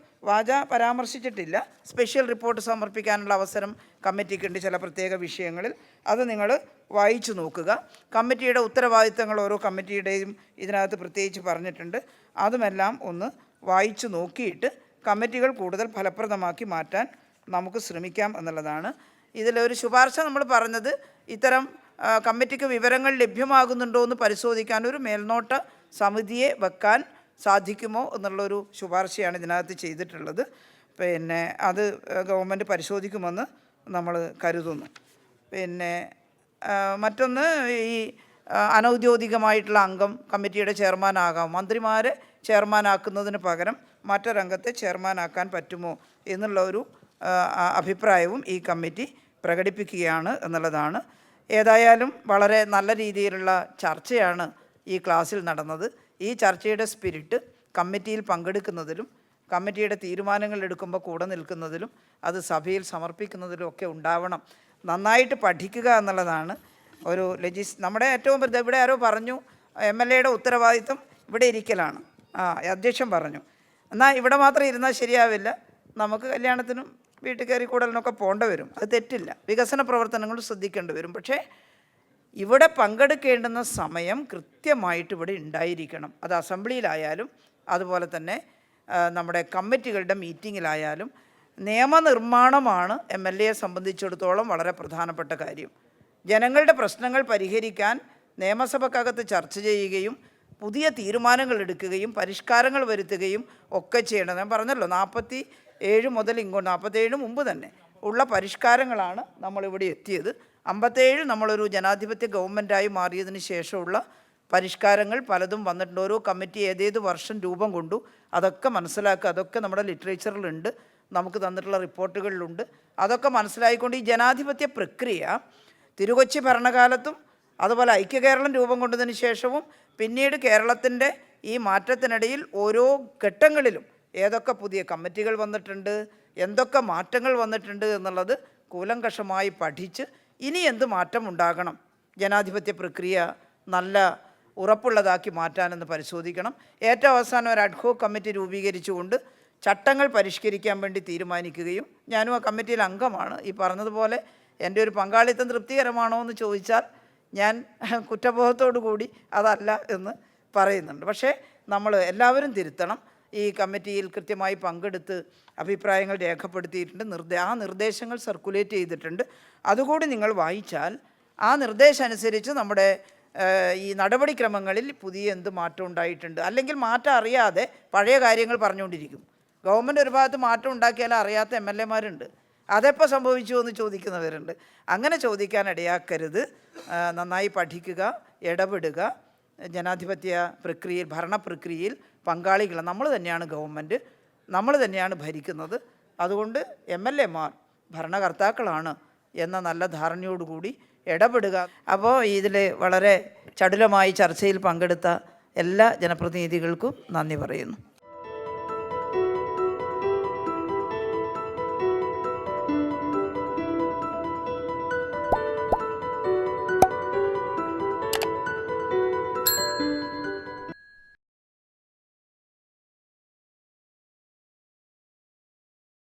പരാമർശിച്ചിട്ടില്ല. സ്പെഷ്യൽ റിപ്പോർട്ട് സമർപ്പിക്കാനുള്ള അവസരം കമ്മിറ്റിക്കുണ്ട് ചില പ്രത്യേക വിഷയങ്ങളിൽ. അത് നിങ്ങൾ വായിച്ചു നോക്കുക. കമ്മിറ്റിയുടെ ഉത്തരവാദിത്തങ്ങൾ ഓരോ കമ്മിറ്റിയുടെയും ഇതിനകത്ത് പ്രത്യേകിച്ച് പറഞ്ഞിട്ടുണ്ട്. അതുമെല്ലാം ഒന്ന് വായിച്ചു നോക്കിയിട്ട് കമ്മിറ്റികൾ കൂടുതൽ ഫലപ്രദമാക്കി മാറ്റാൻ നമുക്ക് ശ്രമിക്കാം എന്നുള്ളതാണ്. ഇതിലൊരു ശുപാർശ നമ്മൾ പറഞ്ഞത്, ഇത്തരം കമ്മിറ്റിക്ക് വിവരങ്ങൾ ലഭ്യമാകുന്നുണ്ടോ എന്ന് പരിശോധിക്കാൻ ഒരു മേൽനോട്ട സമിതിയെ വെക്കാൻ സാധിക്കുമോ എന്നുള്ളൊരു ശുപാർശയാണ് ഇതിനകത്ത് ചെയ്തിട്ടുള്ളത്. പിന്നെ അത് ഗവൺമെൻറ് പരിശോധിക്കുമെന്ന് നമ്മൾ കരുതുന്നു. പിന്നെ മറ്റൊന്ന്, ഈ അനൗദ്യോഗികമായിട്ടുള്ള അംഗം കമ്മിറ്റിയുടെ ചെയർമാനാകാം. മന്ത്രിമാരെ ചെയർമാനാക്കുന്നതിന് പകരം മറ്റൊരംഗത്തെ ചെയർമാനാക്കാൻ പറ്റുമോ എന്നുള്ള ഒരു അഭിപ്രായവും ഈ കമ്മിറ്റി പ്രകടിപ്പിക്കുകയാണ് എന്നുള്ളതാണ്. ഏതായാലും വളരെ നല്ല രീതിയിലുള്ള ചർച്ചയാണ് ഈ ക്ലാസ്സിൽ നടന്നത്. ഈ ചർച്ചയുടെ സ്പിരിറ്റ് കമ്മിറ്റിയിൽ പങ്കെടുക്കുന്നതിലും കമ്മിറ്റിയുടെ തീരുമാനങ്ങൾ എടുക്കുമ്പോൾ കൂടെ നിൽക്കുന്നതിലും അത് സഭയിൽ സമർപ്പിക്കുന്നതിലും ഒക്കെ ഉണ്ടാവണം. നന്നായിട്ട് പഠിക്കുക എന്നുള്ളതാണ് ഒരു നമ്മുടെ ഏറ്റവും ഇവിടെ ആരോ പറഞ്ഞു MLA ഉത്തരവാദിത്വം ഇവിടെ ഇരിക്കലാണ്. അധ്യക്ഷൻ പറഞ്ഞു. എന്നാൽ ഇവിടെ മാത്രം ഇരുന്നാൽ ശരിയാവില്ല, നമുക്ക് കല്യാണത്തിനും വീട്ടിൽ കയറി കൂടലിനൊക്കെ പോകേണ്ടി വരും. അത് തെറ്റില്ല, വികസന പ്രവർത്തനങ്ങൾ ശ്രദ്ധിക്കേണ്ടി വരും. പക്ഷേ ഇവിടെ പങ്കെടുക്കേണ്ടുന്ന സമയം കൃത്യമായിട്ട് ഇവിടെ ഉണ്ടായിരിക്കണം. അത് അസംബ്ലിയിലായാലും അതുപോലെ തന്നെ നമ്മുടെ കമ്മിറ്റികളുടെ മീറ്റിങ്ങിലായാലും. നിയമനിർമ്മാണമാണ് MLAയെ സംബന്ധിച്ചിടത്തോളം വളരെ പ്രധാനപ്പെട്ട കാര്യം. ജനങ്ങളുടെ പ്രശ്നങ്ങൾ പരിഹരിക്കാൻ നിയമസഭക്കകത്ത് ചർച്ച ചെയ്യുകയും പുതിയ തീരുമാനങ്ങൾ എടുക്കുകയും പരിഷ്കാരങ്ങൾ വരുത്തുകയും ഒക്കെ ചെയ്യണം. ഞാൻ പറഞ്ഞല്ലോ 47 മുതൽ ഇങ്ങോട്ട് 47 മുമ്പ് തന്നെ ഉള്ള പരിഷ്കാരങ്ങളാണ് നമ്മളിവിടെ എത്തിയത്. 57 നമ്മളൊരു ജനാധിപത്യ ഗവൺമെൻറ്റായി മാറിയതിന് ശേഷമുള്ള പരിഷ്കാരങ്ങൾ പലതും വന്നിട്ടുണ്ട്. ഓരോ കമ്മിറ്റി ഏതേത് വർഷം രൂപം കൊണ്ടു അതൊക്കെ മനസ്സിലാക്കുക. അതൊക്കെ നമ്മുടെ ലിറ്ററേച്ചറിലുണ്ട്, നമുക്ക് തന്നിട്ടുള്ള റിപ്പോർട്ടുകളിലുണ്ട്. അതൊക്കെ മനസ്സിലായിക്കൊണ്ട് ഈ ജനാധിപത്യ പ്രക്രിയ തിരുകൊച്ചി ഭരണകാലത്തും അതുപോലെ ഐക്യകേരളം രൂപം കൊണ്ടതിന് ശേഷവും പിന്നീട് കേരളത്തിൻ്റെ ഈ മാറ്റത്തിനിടയിൽ ഓരോ ഘട്ടങ്ങളിലും ഏതൊക്കെ പുതിയ കമ്മിറ്റികൾ വന്നിട്ടുണ്ട്, എന്തൊക്കെ മാറ്റങ്ങൾ വന്നിട്ടുണ്ട് എന്നുള്ളത് കൂലങ്കഷമായി പഠിച്ച് ഇനി എന്ത് മാറ്റം ഉണ്ടാകണം, ജനാധിപത്യ പ്രക്രിയ നല്ല ഉറപ്പുള്ളതാക്കി മാറ്റാനെന്ന് പരിശോധിക്കണം. ഏറ്റവും അവസാനം ഒരു അഡ്ഹോക് കമ്മിറ്റി രൂപീകരിച്ചുകൊണ്ട് ചട്ടങ്ങൾ പരിഷ്കരിക്കാൻ വേണ്ടി തീരുമാനിക്കുകയും, ഞാനും ആ കമ്മിറ്റിയിൽ അംഗമാണ്. ഈ പറഞ്ഞതുപോലെ എൻ്റെ ഒരു പങ്കാളിത്തം തൃപ്തികരമാണോ എന്ന് ചോദിച്ചാൽ ഞാൻ കുറ്റബോധത്തോടു കൂടി അതല്ല എന്ന് പറയുന്നുണ്ട്. പക്ഷേ നമ്മൾ എല്ലാവരും തിരുത്തണം. ഈ കമ്മിറ്റിയിൽ കൃത്യമായി പങ്കെടുത്ത് അഭിപ്രായങ്ങൾ രേഖപ്പെടുത്തിയിട്ടുണ്ട്. ആ നിർദ്ദേശങ്ങൾ സർക്കുലേറ്റ് ചെയ്തിട്ടുണ്ട്. അതുകൂടി നിങ്ങൾ വായിച്ചാൽ ആ നിർദ്ദേശം അനുസരിച്ച് നമ്മുടെ ഈ നടപടിക്രമങ്ങളിൽ പുതിയ എന്ത് മാറ്റം ഉണ്ടായിട്ടുണ്ട്. അല്ലെങ്കിൽ മാറ്റം അറിയാതെ പഴയ കാര്യങ്ങൾ പറഞ്ഞുകൊണ്ടിരിക്കും. ഗവൺമെൻറ് ഒരു ഭാഗത്ത് മാറ്റം ഉണ്ടാക്കിയാൽ അറിയാത്ത MLAമാരുണ്ട്. അതെപ്പോൾ സംഭവിച്ചു എന്ന് ചോദിക്കുന്നവരുണ്ട്. അങ്ങനെ ചോദിക്കാൻ ഇടയാക്കരുത്. നന്നായി പഠിക്കുക, ഇടപെടുക. ജനാധിപത്യ പ്രക്രിയയിൽ, ഭരണപ്രക്രിയയിൽ പങ്കാളികൾ നമ്മൾ തന്നെയാണ്. ഗവൺമെൻറ് നമ്മൾ തന്നെയാണ് ഭരിക്കുന്നത്. അതുകൊണ്ട് MLAമാർ ഭരണകർത്താക്കളാണ് എന്ന നല്ല ധാരണയോടുകൂടി ഇടപെടുക. അപ്പോൾ ഇതിൽ വളരെ ചടുലമായി ചർച്ചയിൽ പങ്കെടുത്ത എല്ലാ ജനപ്രതിനിധികൾക്കും നന്ദി പറയുന്നു.